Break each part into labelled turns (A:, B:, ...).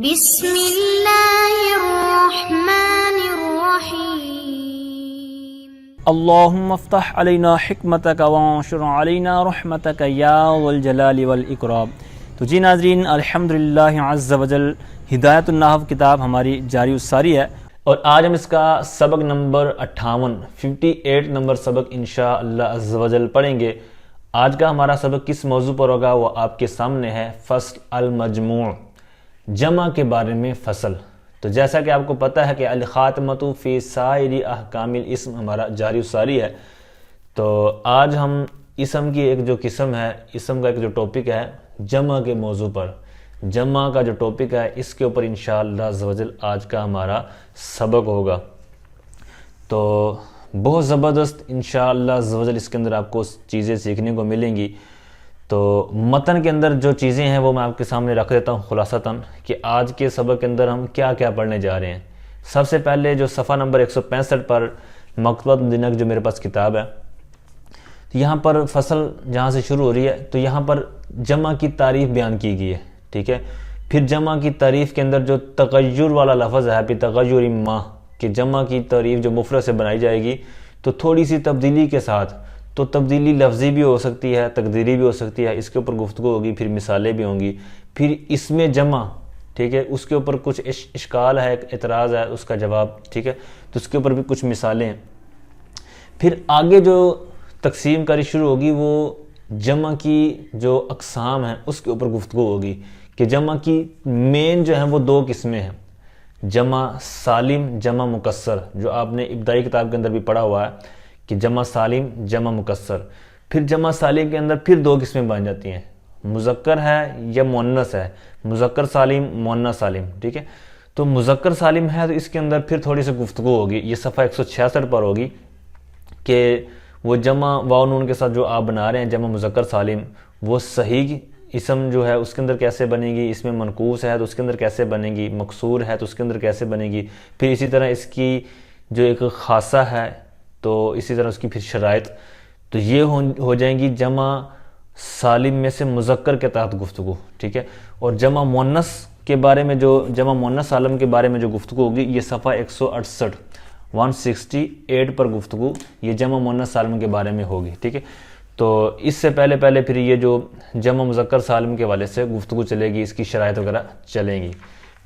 A: بسم اللہ الرحمن الرحیم
B: اللہم افتح علینا حکمتک وانشر علینا رحمتک یا ذو الجلال والاکرام۔ تو جی ناظرین، الحمدللہ عز وجل ہدایت النحو کتاب ہماری جاری الساری ہے، اور آج ہم اس کا سبق نمبر 58 نمبر سبق انشاءاللہ عز وجل پڑھیں گے۔ آج کا ہمارا سبق کس موضوع پر ہوگا وہ آپ کے سامنے ہے، فصل المجموع، جمع کے بارے میں فصل۔ تو جیسا کہ آپ کو پتہ ہے کہ الخاتمۃ فی سائر احکام الاسم ہمارا جاری الساری ہے، تو آج ہم اسم کی ایک جو قسم ہے، اسم کا ایک جو ٹاپک ہے جمع کے موضوع پر، جمع کا جو ٹاپک ہے اس کے اوپر انشاءاللہ عز وجل آج کا ہمارا سبق ہوگا۔ تو بہت زبردست انشاءاللہ عز وجل اس کے اندر آپ کو چیزیں سیکھنے کو ملیں گی۔ تو متن کے اندر جو چیزیں ہیں وہ میں آپ کے سامنے رکھ دیتا ہوں خلاصتاً، کہ آج کے سبق کے اندر ہم کیا کیا پڑھنے جا رہے ہیں۔ سب سے پہلے جو صفحہ نمبر 165 پر مکتبۃ دینک جو میرے پاس کتاب ہے، یہاں پر فصل جہاں سے شروع ہو رہی ہے تو یہاں پر جمع کی تعریف بیان کی گئی ہے، ٹھیک ہے۔ پھر جمع کی تعریف کے اندر جو تغیر والا لفظ ہے، بتغیر ما، کہ جمع کی تعریف جو مفرد سے بنائی جائے گی تو تھوڑی سی تبدیلی کے ساتھ، تو تبدیلی لفظی بھی ہو سکتی ہے، تقدیری بھی ہو سکتی ہے، اس کے اوپر گفتگو ہوگی، پھر مثالیں بھی ہوں گی۔ پھر اس میں جمع، ٹھیک ہے، اس کے اوپر کچھ اشکال ہے، اعتراض ہے، اس کا جواب، ٹھیک ہے، تو اس کے اوپر بھی کچھ مثالیں ہیں۔ پھر آگے جو تقسیم کاری شروع ہوگی وہ جمع کی جو اقسام ہیں اس کے اوپر گفتگو ہوگی، کہ جمع کی مین جو ہیں وہ دو قسمیں ہیں، جمع سالم، جمع مکسر، جو آپ نے ابتدائی کتاب کے اندر بھی پڑھا ہوا ہے کہ جمع سالم، جمع مکسر۔ پھر جمع سالم کے اندر پھر دو قسمیں بن جاتی ہیں، مذکر ہے یا مؤنث ہے، مذکر سالم، مؤنث سالم، ٹھیک ہے۔ تو مذکر سالم ہے تو اس کے اندر پھر تھوڑی سی گفتگو ہوگی، یہ صفحہ 166 پر ہوگی، کہ وہ جمع واو نون کے ساتھ جو آپ بنا رہے ہیں جمع مذکر سالم، وہ صحیح اسم جو ہے اس کے اندر کیسے بنے گی، اس میں منقوص ہے تو اس کے اندر کیسے بنے گی، مکسور ہے تو اس کے اندر کیسے بنے گی۔ پھر اسی طرح اس کی جو ایک خاصہ ہے تو اسی طرح اس کی پھر شرائط، تو یہ ہو جائیں گی جمع سالم میں سے مذکر کے تحت گفتگو، ٹھیک ہے۔ اور جمع مؤنث کے بارے میں جو جمع مؤنث سالم کے بارے میں جو گفتگو ہوگی، یہ صفحہ 168 پر گفتگو یہ جمع مؤنث سالم کے بارے میں ہوگی، ٹھیک ہے۔ تو اس سے پہلے پھر یہ جو جمع مذکر سالم کے والے سے گفتگو چلے گی، اس کی شرائط وغیرہ چلیں گی۔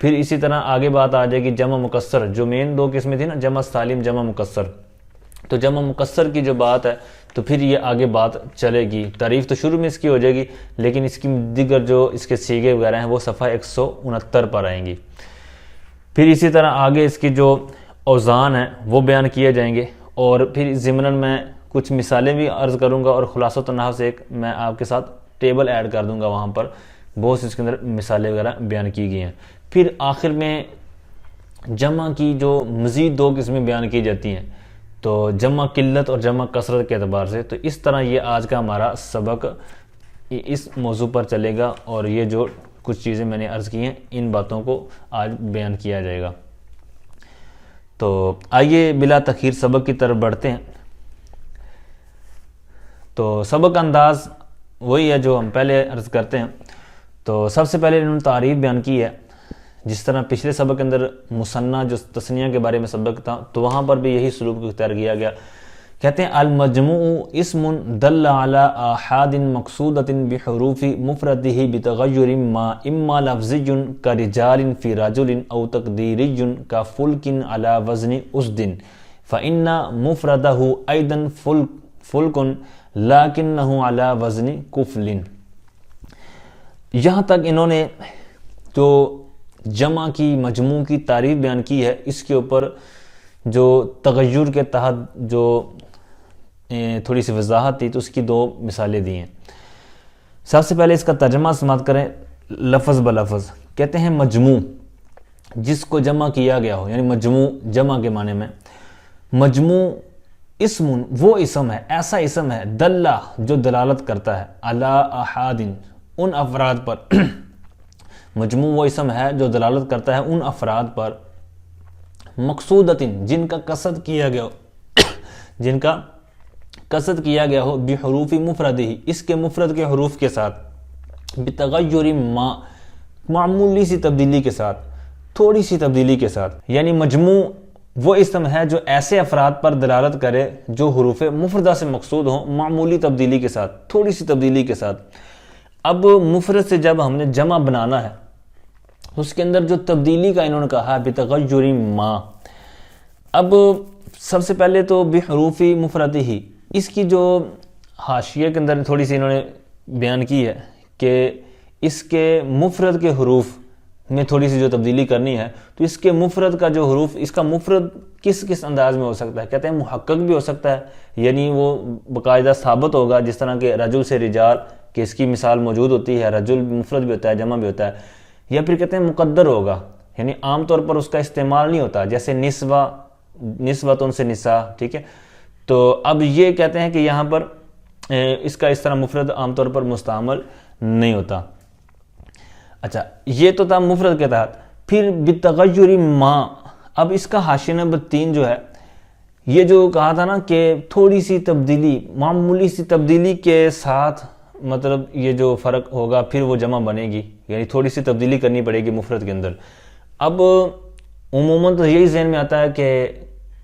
B: پھر اسی طرح آگے بات آ جائے گی جمع مکسر، جو مین دو قسمیں تھیں نا، جمع سالم، جمع مکسر۔ تو جمع مکسر کی جو بات ہے تو پھر یہ آگے بات چلے گی، تعریف تو شروع میں اس کی ہو جائے گی، لیکن اس کی دیگر جو اس کے صیغے وغیرہ ہیں وہ صفحہ 169 پر آئیں گی۔ پھر اسی طرح آگے اس کی جو اوزان ہیں وہ بیان کیے جائیں گے، اور پھر ضمناً میں کچھ مثالیں بھی عرض کروں گا، اور خلاصۃ النحو سے ایک میں آپ کے ساتھ ٹیبل ایڈ کر دوں گا، وہاں پر بہت سی اس کے اندر مثالیں وغیرہ بیان کی گئی ہیں۔ پھر آخر میں جمع کی جو مزید دو قسمیں بیان کی جاتی ہیں، تو جمع قلت اور جمع کثرت کے اعتبار سے۔ تو اس طرح یہ آج کا ہمارا سبق اس موضوع پر چلے گا، اور یہ جو کچھ چیزیں میں نے عرض کی ہیں ان باتوں کو آج بیان کیا جائے گا۔ تو آئیے بلا تاخیر سبق کی طرف بڑھتے ہیں۔ تو سبق کا انداز وہی ہے جو ہم پہلے عرض کرتے ہیں۔ تو سب سے پہلے انہوں نے تعریف بیان کی ہے، جس طرح پچھلے سبق کے اندر مثنیٰ جو تثنیہ کے بارے میں سبق تھا تو وہاں پر بھی یہی سلوک اختیار کیا گیا۔ کہتے ہیں المجموع اسم دل علی آحاد مقصودۃ بحروف مفردہ بتغیر ما، اما لفظی کرجال فی رجل او تقدیری کفلک علی وزن اسد، فإن مفردہ ایضا فلک لیکنہ علی وزن کفل۔ یہاں تک انہوں نے جو جمع کی مجموع کی تعریف بیان کی ہے، اس کے اوپر جو تغیر کے تحت جو تھوڑی سی وضاحت تھی تو اس کی دو مثالیں دی ہیں۔ سب سے پہلے اس کا ترجمہ سماعت کریں لفظ بلفظ۔ کہتے ہیں مجموع جس کو جمع کیا گیا ہو، یعنی مجموع جمع کے معنی میں، مجموع اسم وہ اسم ہے، ایسا اسم ہے، دلہ جو دلالت کرتا ہے، علی احاد ان افراد پر، مجموع وہ اسم ہے جو دلالت کرتا ہے ان افراد پر، مقصودۃ جن کا قصد کیا گیا ہو، جن کا قصد کیا گیا ہو، بحروف مفردہ اس کے مفرد کے حروف کے ساتھ، بتغیر ما معمولی سی تبدیلی کے ساتھ، تھوڑی سی تبدیلی کے ساتھ، یعنی مجموع وہ اسم ہے جو ایسے افراد پر دلالت کرے جو حروف مفردہ سے مقصود ہوں، معمولی تبدیلی کے ساتھ، تھوڑی سی تبدیلی کے ساتھ۔ اب مفرد سے جب ہم نے جمع بنانا ہے، اس کے اندر جو تبدیلی کا انہوں نے کہا بتغیر ما، اب سب سے پہلے تو بحروف مفرد ہی، اس کی جو حاشیے کے اندر تھوڑی سی انہوں نے بیان کی ہے کہ اس کے مفرد کے حروف میں تھوڑی سی جو تبدیلی کرنی ہے، تو اس کے مفرد کا جو حروف، اس کا مفرد کس کس انداز میں ہو سکتا ہے؟ کہتے ہیں محقق بھی ہو سکتا ہے، یعنی وہ باقاعدہ ثابت ہوگا، جس طرح کہ رجل سے رجال کہ اس کی مثال موجود ہوتی ہے، رجل مفرد بھی ہوتا ہے، جمع بھی ہوتا ہے، یا پھر کہتے ہیں مقدر ہوگا، یعنی عام طور پر اس کا استعمال نہیں ہوتا، جیسے نسوہ، نسوتن سے نساء، ٹھیک ہے۔ تو اب یہ کہتے ہیں کہ یہاں پر اس کا اس طرح مفرد عام طور پر مستعمل نہیں ہوتا۔ اچھا، یہ تو تھا مفرد کے تحت۔ پھر بتغیر ما، اب اس کا حاشیہ نمبر 3 جو ہے، یہ جو کہا تھا نا کہ تھوڑی سی تبدیلی، معمولی سی تبدیلی کے ساتھ مطلب یہ جو فرق ہوگا پھر وہ جمع بنے گی، یعنی تھوڑی سی تبدیلی کرنی پڑے گی مفرد کے اندر۔ اب عموماً تو یہی ذہن میں آتا ہے کہ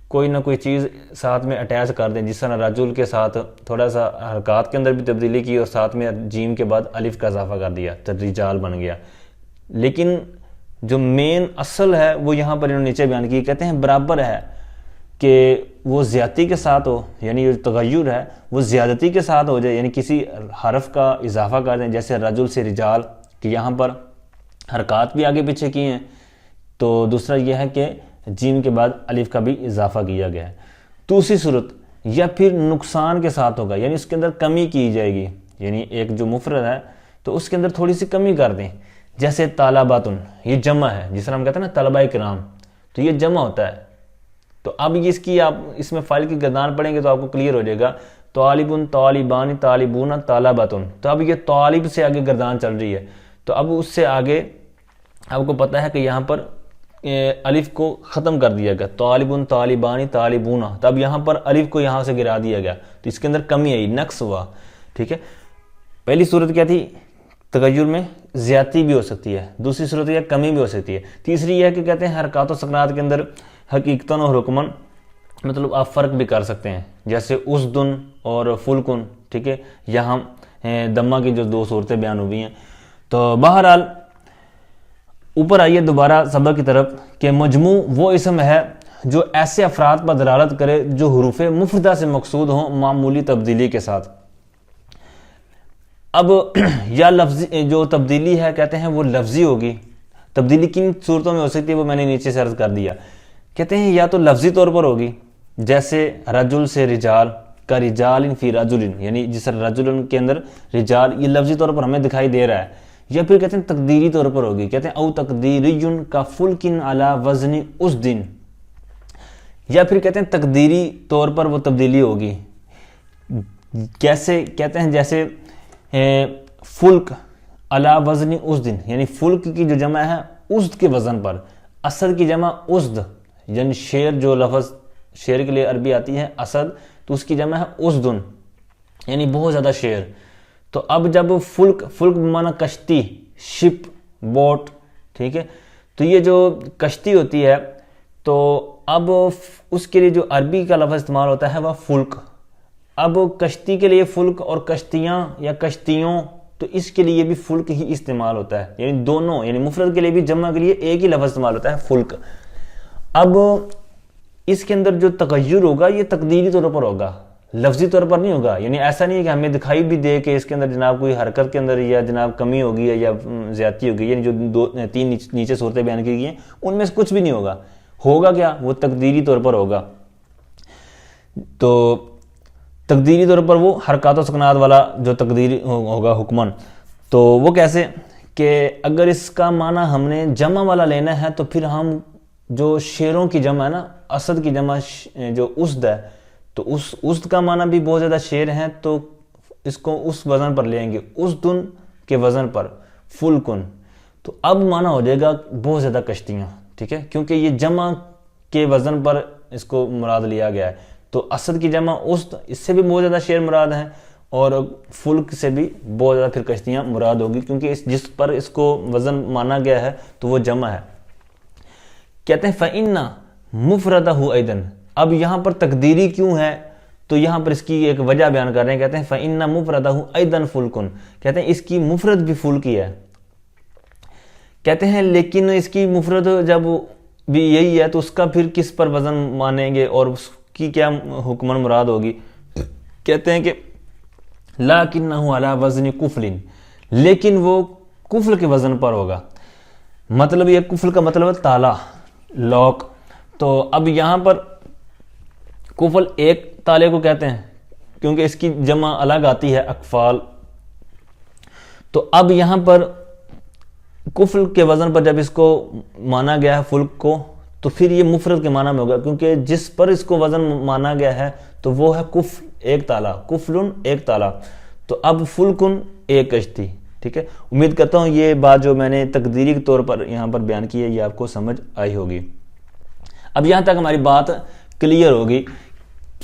B: کوئی نہ کوئی چیز ساتھ میں اٹیچ کر دیں، جس طرح رجل کے ساتھ تھوڑا سا حرکات کے اندر بھی تبدیلی کی اور ساتھ میں جیم کے بعد الف کا اضافہ کر دیا تو رجال بن گیا۔ لیکن جو مین اصل ہے وہ یہاں پر انہوں نے نیچے بیان کی، کہتے ہیں برابر ہے کہ وہ زیادتی کے ساتھ ہو، یعنی جو تغیر ہے وہ زیادتی کے ساتھ ہو جائے، یعنی کسی حرف کا اضافہ کر دیں، جیسے رجل سے رجال، کہ یہاں پر حرکات بھی آگے پیچھے کی ہیں، تو دوسرا یہ ہے کہ جیم کے بعد الف کا بھی اضافہ کیا گیا ہے۔ دوسری صورت، یا پھر نقصان کے ساتھ ہوگا، یعنی اس کے اندر کمی کی جائے گی، یعنی ایک جو مفرد ہے تو اس کے اندر تھوڑی سی کمی کر دیں، جیسے طالباتن، یہ جمع ہے، جس طرح ہم کہتے ہیں نا طلبہ کرام، تو یہ جمع ہوتا ہے۔ تو اب اس کی آپ اس میں فائل کی گردان پڑھیں گے تو آپ کو کلیئر ہو جائے گا، طالبن، طالبان، طالبون، طالباتن، تو اب یہ طالب سے آگے گردان چل رہی ہے، تو اب اس سے آگے آپ کو پتہ ہے کہ یہاں پر الف کو ختم کر دیا گیا، طالبن، طالبانی، طالبون، تو اب یہاں پر الف کو یہاں سے گرا دیا گیا، تو اس کے اندر کمی آئی، نقص ہوا، ٹھیک ہے۔ پہلی صورت کیا تھی؟ تغیر میں زیادتی بھی ہو سکتی ہے، دوسری صورت یہ کمی بھی ہو سکتی ہے، تیسری یہ ہے کہ کہتے ہیں حرکات و سکنات کے اندر حقیقتاً اور حکماً مطلب آپ فرق بھی کر سکتے ہیں، جیسے اسدن اور فلکن، ٹھیک ہے، یہاں دمہ کی جو 2 صورتیں بیان ہوئی ہیں۔ تو بہرحال اوپر آئیے دوبارہ سبق کی طرف کہ مجموع وہ اسم ہے جو ایسے افراد پر دلالت کرے جو حروف مفردہ سے مقصود ہوں، معمولی تبدیلی کے ساتھ۔ اب یا لفظی جو تبدیلی ہے کہتے ہیں وہ لفظی ہوگی، تبدیلی کن صورتوں میں ہو سکتی ہے وہ میں نے نیچے سے عرض کر دیا، کہتے ہیں یا تو لفظی طور پر ہوگی، جیسے رجل سے رجال کا رجال فی رجل، یعنی جس طرح رجل کے اندر رجال، یہ لفظی طور پر ہمیں دکھائی دے رہا ہے، یا پھر کہتے ہیں تقدیری طور پر ہوگی، کہتے ہیں او تقدیری کا فلکن علی وزن اس دن، یا پھر کہتے ہیں تقدیری طور پر وہ تبدیلی ہوگی، کیسے؟ کہتے ہیں جیسے فلک علی وزن اس دن، یعنی فلک کی جو جمع ہے اسد کے وزن پر، اسد کی جمع اسد، یعنی شیر، جو لفظ شیر کے لیے عربی آتی ہے اسد، تو اس کی جمع ہے اسدن، یعنی بہت زیادہ شیر۔ تو اب جب فلک بمعنی کشتی، شپ، بوٹ، ٹھیک ہے، تو یہ جو کشتی ہوتی ہے تو اب اس کے لیے جو عربی کا لفظ استعمال ہوتا ہے وہ فلک۔ اب کشتی کے لیے فلک اور کشتیاں یا کشتیوں، تو اس کے لیے بھی فلک ہی استعمال ہوتا ہے، یعنی دونوں، یعنی مفرد کے لیے بھی جمع کے لیے ایک ہی لفظ استعمال ہوتا ہے، فلک۔ اب اس کے اندر جو تغیر ہوگا یہ تقدیری طور پر ہوگا، لفظی طور پر نہیں ہوگا، یعنی ایسا نہیں ہے کہ ہمیں دکھائی بھی دے کہ اس کے اندر جناب کوئی حرکت کے اندر یا جناب کمی ہوگی یا زیادتی ہوگی، یعنی جو 3 نیچے صورتیں بیان کی گئی ہیں ان میں سے کچھ بھی نہیں ہوگا، ہوگا کیا؟ وہ تقدیری طور پر ہوگا۔ تو تقدیری طور پر وہ حرکات و سکنات والا جو تقدیری ہوگا حکمن، تو وہ کیسے کہ اگر اس کا معنی ہم نے جمع والا لینا ہے تو پھر ہم جو شیروں کی جمع ہے نا، اسد کی جمع جو اسد ہے، تو اس اسد کا معنی بھی بہت زیادہ شیر ہیں، تو اس کو اس وزن پر لیں گے، اسدن کے وزن پر، فلکن، تو اب معنی ہو جائے گا بہت زیادہ کشتیاں، ٹھیک ہے، کیونکہ یہ جمع کے وزن پر اس کو مراد لیا گیا ہے۔ تو اسد کی جمع اسد، اس سے بھی بہت زیادہ شیر مراد ہیں، اور فلک سے بھی بہت زیادہ پھر کشتیاں مراد ہوگی، کیونکہ جس پر اس کو وزن مانا گیا ہے تو وہ جمع ہے۔ کہتے ہیں فَإِنَّ مُفْرَدَهُ أَيْضًا، اب یہاں پر تقدیری کیوں ہے تو یہاں پر اس کی ایک وجہ بیان کر رہے ہیں، کہتے ہیں فَإِنَّ مُفْرَدَهُ أَيْضًا فُلْكٌ، کہتے ہیں اس کی مفرد بھی فلک ہی ہے۔ کہتے ہیں لیکن اس کی مفرد جب بھی یہی ہے تو اس کا پھر کس پر وزن مانیں گے اور اس کی کیا حکمن مراد ہوگی؟ کہتے ہیں کہ لَكِنَّهُ عَلَى وَزْنِ كُفْلٍ، لیکن وہ کفل کے وزن پر ہوگا۔ مطلب یہ کفل کا مطلب ہے تالا، لاک۔ تو اب یہاں پر کفل ایک تالے کو کہتے ہیں کیونکہ اس کی جمع الگ آتی ہے اکفال۔ تو اب یہاں پر کفل کے وزن پر جب اس کو مانا گیا ہے فلک کو تو پھر یہ مفرد کے معنی میں ہوگا، کیونکہ جس پر اس کو وزن مانا گیا ہے تو وہ ہے کفل ایک تالا، کفلن ایک تالا، تو اب فلکن ایک کشتی۔ ٹھیک ہے، امید کرتا ہوں یہ بات جو میں نے تقدیری کے طور پر یہاں پر بیان کی ہے یہ آپ کو سمجھ آئی ہوگی۔ اب یہاں تک ہماری بات کلیئر ہوگی۔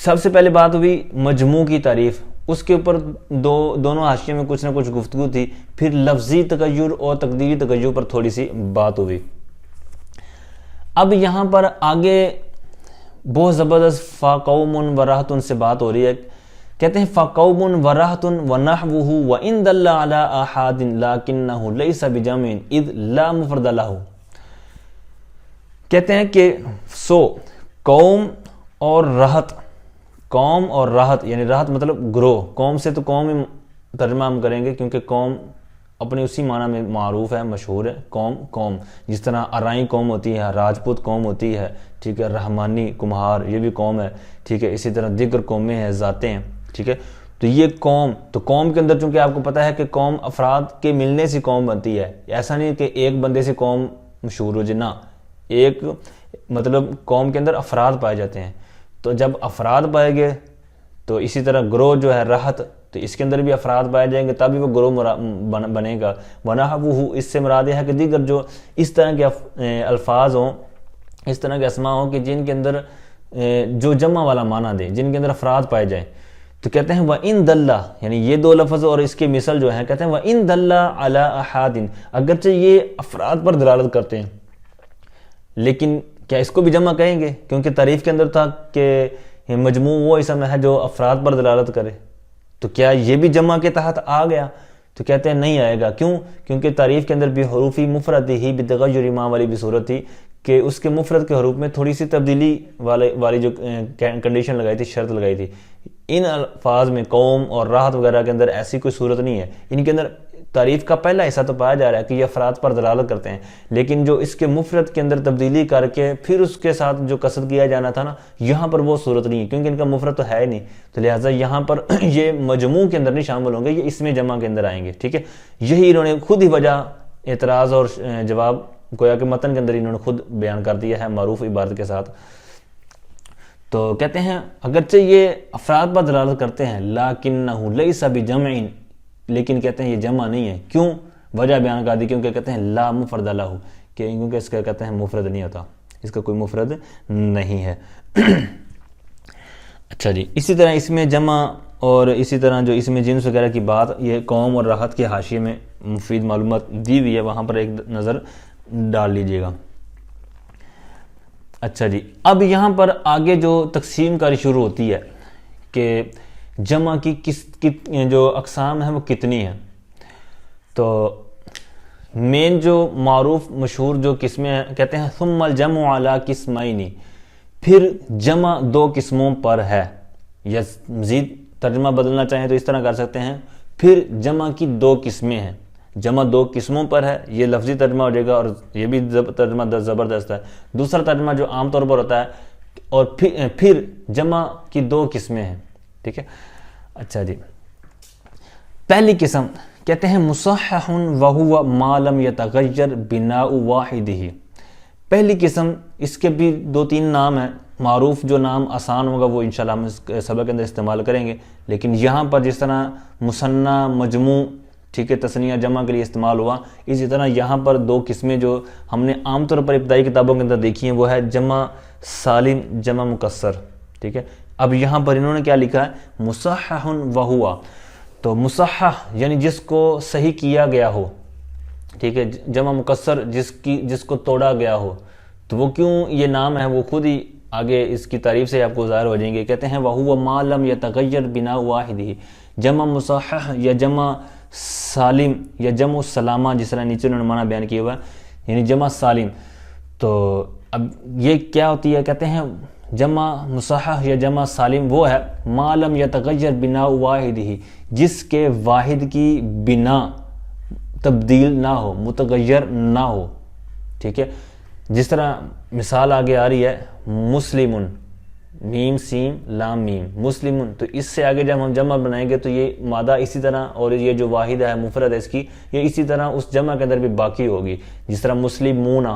B: سب سے پہلے بات ہوئی مجموع کی تعریف، اس کے اوپر دونوں حاشیے میں کچھ نہ کچھ گفتگو تھی، پھر لفظی تغیر اور تقدیری تغیر پر تھوڑی سی بات ہوئی۔ اب یہاں پر آگے بہت زبردست فَقَوْمٌ وَرَهْتٌ سے بات ہو رہی ہے۔ کہتے ہیں فَقَوْمٌ وَرَهْتٌ وَنَحْوُهُ وَإِن دَلَّ عَلَىٰ أَحَادٍ لَكِنَّهُ لَيْسَ بِجَمْعٍ إِذْ لَا مُفْرَدَ لَهُ۔ کہتے ہیں کہ سو قوم اور رہت، قوم اور راحت، یعنی راحت مطلب گروہ، قوم سے تو قوم ہی ترجمہ ہم کریں گے کیونکہ قوم اپنے اسی معنی میں معروف ہے، مشہور ہے۔ قوم جس طرح ارائیں قوم ہوتی ہے، راجپوت قوم ہوتی ہے، ٹھیک ہے، رحمانی کمہار یہ بھی قوم ہے، ٹھیک ہے، اسی طرح دیگر قومیں ہیں، ذاتیں ہیں، ٹھیک ہے۔ تو یہ قوم کے اندر چونکہ آپ کو پتہ ہے کہ قوم افراد کے ملنے سے قوم بنتی ہے، ایسا نہیں کہ ایک بندے سے قوم مشہور ہو جائے، نہ، ایک مطلب قوم کے اندر افراد پائے جاتے ہیں، تو جب افراد پائے گئے تو اسی طرح گروہ جو ہے راحت، تو اس کے اندر بھی افراد پائے جائیں گے تبھی وہ گروہ بنے گا۔ وَنَحْوُهُ اس سے مراد یہ ہے کہ دیگر جو اس طرح کے الفاظ ہوں، اس طرح کے اسماء ہوں کہ جن کے اندر جو جمع والا معنی دیں، جن کے اندر افراد پائے جائیں، تو کہتے ہیں وَإِن دَلَّ، یعنی یہ دو لفظ اور اس کے مثل جو ہیں، کہتے ہیں وَإِن دَلَّ عَلَىٰ أَحَادٍ، اگرچہ یہ افراد پر دلالت کرتے ہیں لیکن کیا اس کو بھی جمع کہیں گے؟ کیونکہ تعریف کے اندر تھا کہ مجموع وہ اسم ہے جو افراد پر دلالت کرے، تو کیا یہ بھی جمع کے تحت آ گیا؟ تو کہتے ہیں نہیں آئے گا۔ کیوں؟ کیونکہ تعریف کے اندر بھی حروفی مفرد ہی بتغیر ما والی بھی صورت تھی کہ اس کے مفرد کے حروف میں تھوڑی سی تبدیلی والی جو کنڈیشن لگائی تھی، شرط لگائی تھی۔ ان الفاظ میں قوم اور راحت وغیرہ کے اندر ایسی کوئی صورت نہیں ہے، ان کے اندر تعریف کا پہلا حصہ تو پایا جا رہا ہے کہ یہ افراد پر دلالت کرتے ہیں، لیکن جو اس کے مفرد کے اندر تبدیلی کر کے پھر اس کے ساتھ جو قصد کیا جانا تھا نا، یہاں پر وہ صورت نہیں ہے کیونکہ ان کا مفرد تو ہے ہی نہیں، تو لہٰذا یہاں پر یہ مجموع کے اندر نہیں شامل ہوں گے، یہ اسم جمع کے اندر آئیں گے۔ ٹھیک ہے، یہی انہوں نے خود ہی وجہ اعتراض اور جواب گویا کہ متن کے اندر انہوں نے خود بیان کر دیا ہے معروف عبارت کے ساتھ۔ تو کہتے ہیں اگرچہ یہ افراد پر دلالت کرتے ہیں لیکنہ لیس بجمع، لیکن کہتے ہیں یہ جمع نہیں ہے۔ کیوں؟ وجہ بیان کر دی، کیونکہ کہتے ہیں لا مفرد لہ، کیونکہ اس کا کہتے ہیں مفرد نہیں ہوتا، اس کا کوئی مفرد نہیں ہے۔ اچھا جی، اسی طرح اس میں جمع اور اسی طرح جو اس میں جنس وغیرہ کی بات، یہ قوم اور راحت کے حاشیے میں مفید معلومات دی ہوئی ہے، وہاں پر ایک نظر ڈال لیجئے گا۔ اچھا جی، اب یہاں پر آگے جو تقسیم کاری شروع ہوتی ہے کہ جمع کی جو اقسام ہیں وہ کتنی ہیں، تو مین جو معروف مشہور جو قسمیں ہیں، کہتے ہیں ثم الجمع علی قسمین، پھر جمع دو قسموں پر ہے، یا مزید ترجمہ بدلنا چاہیں تو اس طرح کر سکتے ہیں، پھر جمع کی دو قسمیں ہیں، جمع دو قسموں پر ہے، یہ لفظی ترجمہ ہو جائے گا اور یہ بھی ترجمہ زبردست ہے۔ دوسرا ترجمہ جو عام طور پر ہوتا ہے، اور پھر جمع کی دو قسمیں ہیں۔ ٹھیک ہے، اچھا جی، پہلی قسم کہتے ہیں مصحح وہو ما لم یتغیر بناء واحدہ۔ پہلی قسم، اس کے بھی دو تین نام ہیں، معروف جو نام آسان ہوگا وہ انشاءاللہ ہم اس سبق کے اندر استعمال کریں گے، لیکن یہاں پر جس طرح مثنیٰ مجموع، ٹھیک ہے، تثنیہ جمع کے لیے استعمال ہوا، اسی طرح یہاں پر دو قسمیں جو ہم نے عام طور پر ابتدائی کتابوں کے اندر دیکھی ہیں وہ ہے جمع سالم، جمع مکسر۔ ٹھیک ہے، اب یہاں پر انہوں نے کیا لکھا ہے، مصحح وہوا، تو مصحح یعنی جس کو صحیح کیا گیا ہو، ٹھیک ہے، جمع مکسر جس کو توڑا گیا ہو، تو وہ کیوں یہ نام ہے وہ خود ہی آگے اس کی تعریف سے آپ کو ظاہر ہو جائیں گے. کہتے ہیں وَهُوَ مَا لَمْ يَتَغَيَّرْ بِنَاءُ وَاحِدِهِ، جمع مصحح یا جمع سالم یا جمع سلامہ، جس طرح نیچے انہوں نے معنی بیان کیا ہوا ہے، یعنی جمع سالم. تو اب یہ کیا ہوتی ہے؟ کہتے ہیں جمع مصحح یا جمع سالم وہ ہے ما لم یتغیر بناء واحدہ، جس کے واحد کی بنا تبدیل نہ ہو، متغیر نہ ہو. ٹھیک ہے، جس طرح مثال آگے آ رہی ہے مسلمن، میم سین لام میم، مسلمن، تو اس سے آگے جب ہم جمع بنائیں گے تو یہ مادہ اسی طرح، اور یہ جو واحد ہے مفرد ہے اس کی، یہ اسی طرح اس جمع کے اندر بھی باقی ہوگی. جس طرح مسلمون،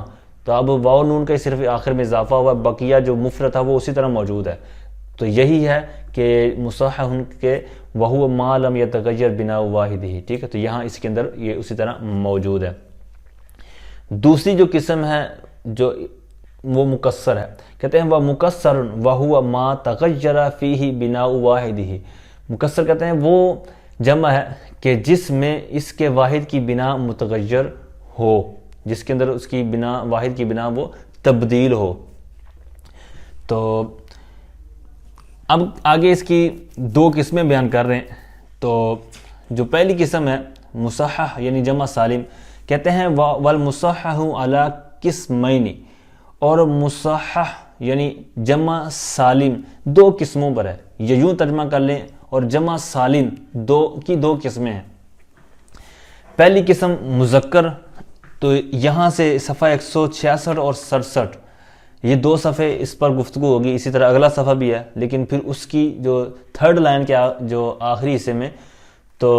B: تو اب واو نون کا صرف آخر میں اضافہ ہوا، بقیہ جو مفرد تھا وہ اسی طرح موجود ہے. تو یہی ہے کہ مصحح کے وَهُوَ مَا لَمْ يَتَغَيَّرْ بِنَاءُ وَاحِدِهِ. ٹھیک ہے، تو یہاں اس کے اندر یہ اسی طرح موجود ہے. دوسری جو قسم ہے جو وہ مکسر ہے، کہتے ہیں وہ مکسر وَهُوَ مَا تَغَيَّرَ فِيهِ بِنَاءُ وَاحِدِهِ. مکسر کہتے ہیں وہ جمع ہے کہ جس میں اس کے واحد کی بنا متغیر ہو، جس کے اندر اس کی بنا، واحد کی بنا وہ تبدیل ہو. تو اب آگے اس کی دو قسمیں بیان کر رہے ہیں. تو جو پہلی قسم ہے مصحح یعنی جمع سالم، کہتے ہیں والمصحح علی قسمین، اور مصحح یعنی جمع سالم دو قسموں پر ہے. یہ یوں ترجمہ کر لیں، اور جمع سالم دو قسمیں ہیں. پہلی قسم مذکر، تو یہاں سے صفحہ 166 اور 67 یہ دو صفحے اس پر گفتگو ہوگی. اسی طرح اگلا صفحہ بھی ہے، لیکن پھر اس کی جو تھرڈ لائن کے جو آخری حصے میں، تو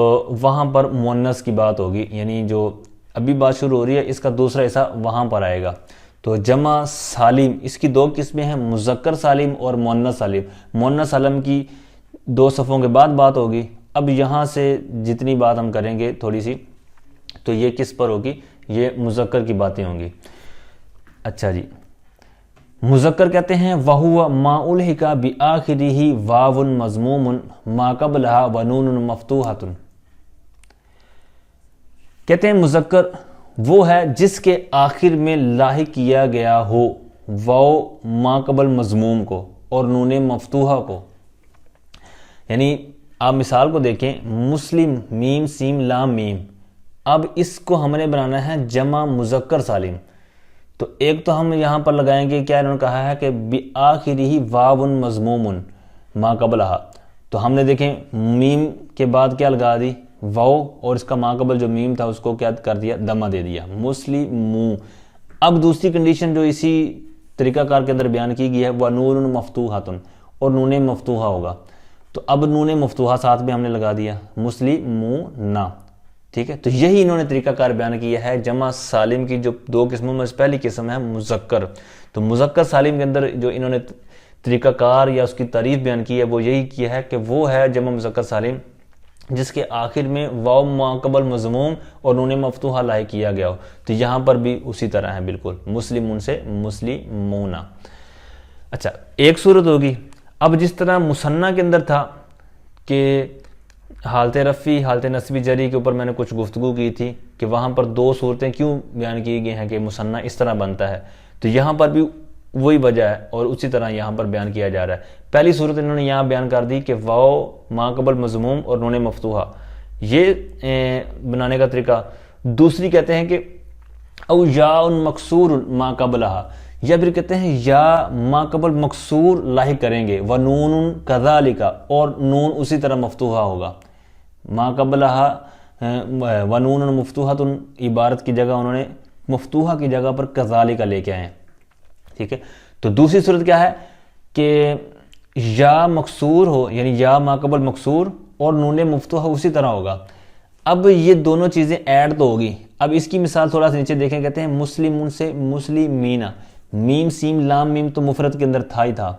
B: وہاں پر مؤنث کی بات ہوگی، یعنی جو ابھی بات شروع ہو رہی ہے اس کا دوسرا حصہ وہاں پر آئے گا. تو جمع سالم اس کی دو قسمیں ہیں، مذکر سالم اور مؤنث سالم. مؤنث سالم کی دو صفحوں کے بعد بات ہوگی. اب یہاں سے جتنی بات ہم کریں گے تھوڑی سی، تو یہ کس پر ہوگی؟ یہ مذکر کی باتیں ہوں گی. اچھا جی، مذکر کہتے ہیں وَهُوَ مَا أُلْحِقَ بِآخِرِهِ وَاوٌ مَضْمُومٌ مَا قَبْلَهَا وَنُونٌ مَفْتُوحَةٌ. کہتے ہیں مذکر وہ ہے جس کے آخر میں لاحق کیا گیا ہو واو ما قبل مضموم کو اور نون مفتوحہ کو. یعنی آپ مثال کو دیکھیں، مسلم میم سیم لام میم، اب اس کو ہم نے بنانا ہے جمع مذکر سالم. تو ایک تو ہم یہاں پر لگائیں گے، کیا انہوں نے کہا ہے کہ بِآخِرِهِ واو مضموم ما قبلہا، تو ہم نے دیکھیں میم کے بعد کیا لگا دی؟ واو، اور اس کا ما قبل جو میم تھا اس کو کیا کر دیا؟ دمہ دے دیا، مسلمو. اب دوسری کنڈیشن جو اسی طریقہ کار کے اندر بیان کی گئی ہے وہ نون مفتوحۃ، اور نون مفتوحہ ہوگا. تو اب نون مفتوحہ ساتھ میں ہم نے لگا دیا مسلمونا. ٹھیک ہے، تو یہی انہوں نے طریقہ کار بیان کیا ہے جمع سالم کی جو دو قسموں میں پہلی قسم ہے مذکر. تو مذکر سالم کے اندر جو انہوں نے طریقہ کار یا اس کی تعریف بیان کی ہے وہ یہی کیا ہے کہ وہ ہے جمع مذکر سالم جس کے آخر میں واو ما قبل مضموم اور نون مفتوحہ لاحق کیا گیا ہو. تو یہاں پر بھی اسی طرح ہے بالکل، مسلمون سے مسلمونا. اچھا، ایک صورت ہوگی. اب جس طرح مثنیٰ کے اندر تھا کہ حالت رفعی حالت نصبی جری کے اوپر میں نے کچھ گفتگو کی تھی کہ وہاں پر دو صورتیں کیوں بیان کی گئی ہیں کہ مثنیٰ اس طرح بنتا ہے. تو یہاں پر بھی وہی وجہ ہے اور اسی طرح یہاں پر بیان کیا جا رہا ہے. پہلی صورت انہوں نے یہاں بیان کر دی کہ واو ما قبل مضموم اور نون مفتوحہ، یہ بنانے کا طریقہ. دوسری کہتے ہیں کہ او یا مکسور ما قبلہا، یا پھر کہتے ہیں یا ما قبل مکسور لاحق کریں گے، ونون کذالک، اور نون اسی طرح مفتوحہ ہوگا. ما قبلہا ونون مفتوحۃ عبارت کی جگہ انہوں نے مفتوحہ کی جگہ پر کذالک لے کے آئے ہیں. ٹھیک ہے، تو دوسری صورت کیا ہے کہ یا مکسور ہو، یعنی یا ما قبل مکسور اور نون مفتوحہ اسی طرح ہوگا. اب یہ دونوں چیزیں ایڈ تو ہوگی. اب اس کی مثال تھوڑا سا نیچے دیکھیں، کہتے ہیں مسلمون سے مسلمینا، میم سیم لام میم تو مفرد کے اندر تھا ہی تھا.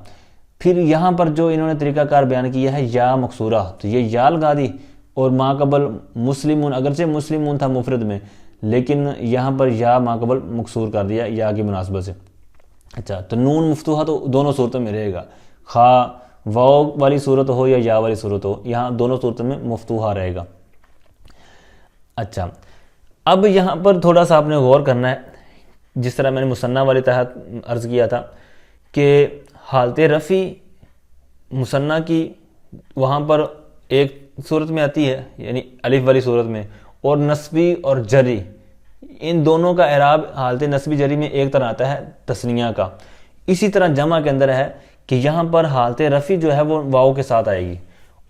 B: پھر یہاں پر جو انہوں نے طریقہ کار بیان کیا ہے یا مکسورہ، تو یہ یا لگا دی، اور ما قبل مسلمون، اگرچہ مسلمون تھا مفرد میں لیکن یہاں پر یا ما قبل مکسور کر دیا یا کی مناسبت سے. اچھا، تو نون مفتوحہ تو دونوں صورتوں میں رہے گا، خواہ واو والی صورت ہو یا یا والی صورت ہو، یہاں دونوں صورتوں میں مفتوحہ رہے گا۔ اچھا، اب یہاں پر تھوڑا سا آپ نے غور کرنا ہے، جس طرح میں نے مثنیٰ والے تحت عرض کیا تھا کہ حالت رفع مثنیٰ کی وہاں پر ایک صورت میں آتی ہے، یعنی الف والی صورت میں، اور نصبی اور جری، ان دونوں کا اعراب حالت نصبی جری میں ایک طرح آتا ہے تثنیہ کا۔ اسی طرح جمع کے اندر ہے کہ یہاں پر حالت رفع جو ہے وہ واو کے ساتھ آئے گی،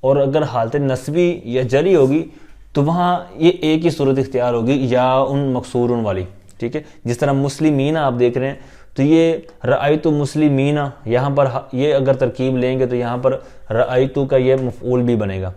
B: اور اگر حالت نصبی یا جری ہوگی تو وہاں یہ ایک ہی صورت اختیار ہوگی، یا ان مکسور والی، ٹھیک ہے۔ جس طرح مسلمین آپ دیکھ رہے ہیں تو یہ رأیت مسلمین، یہاں پر یہ اگر ترکیب لیں گے تو یہاں پر رأیت کا یہ مفعول بھی بنے گا،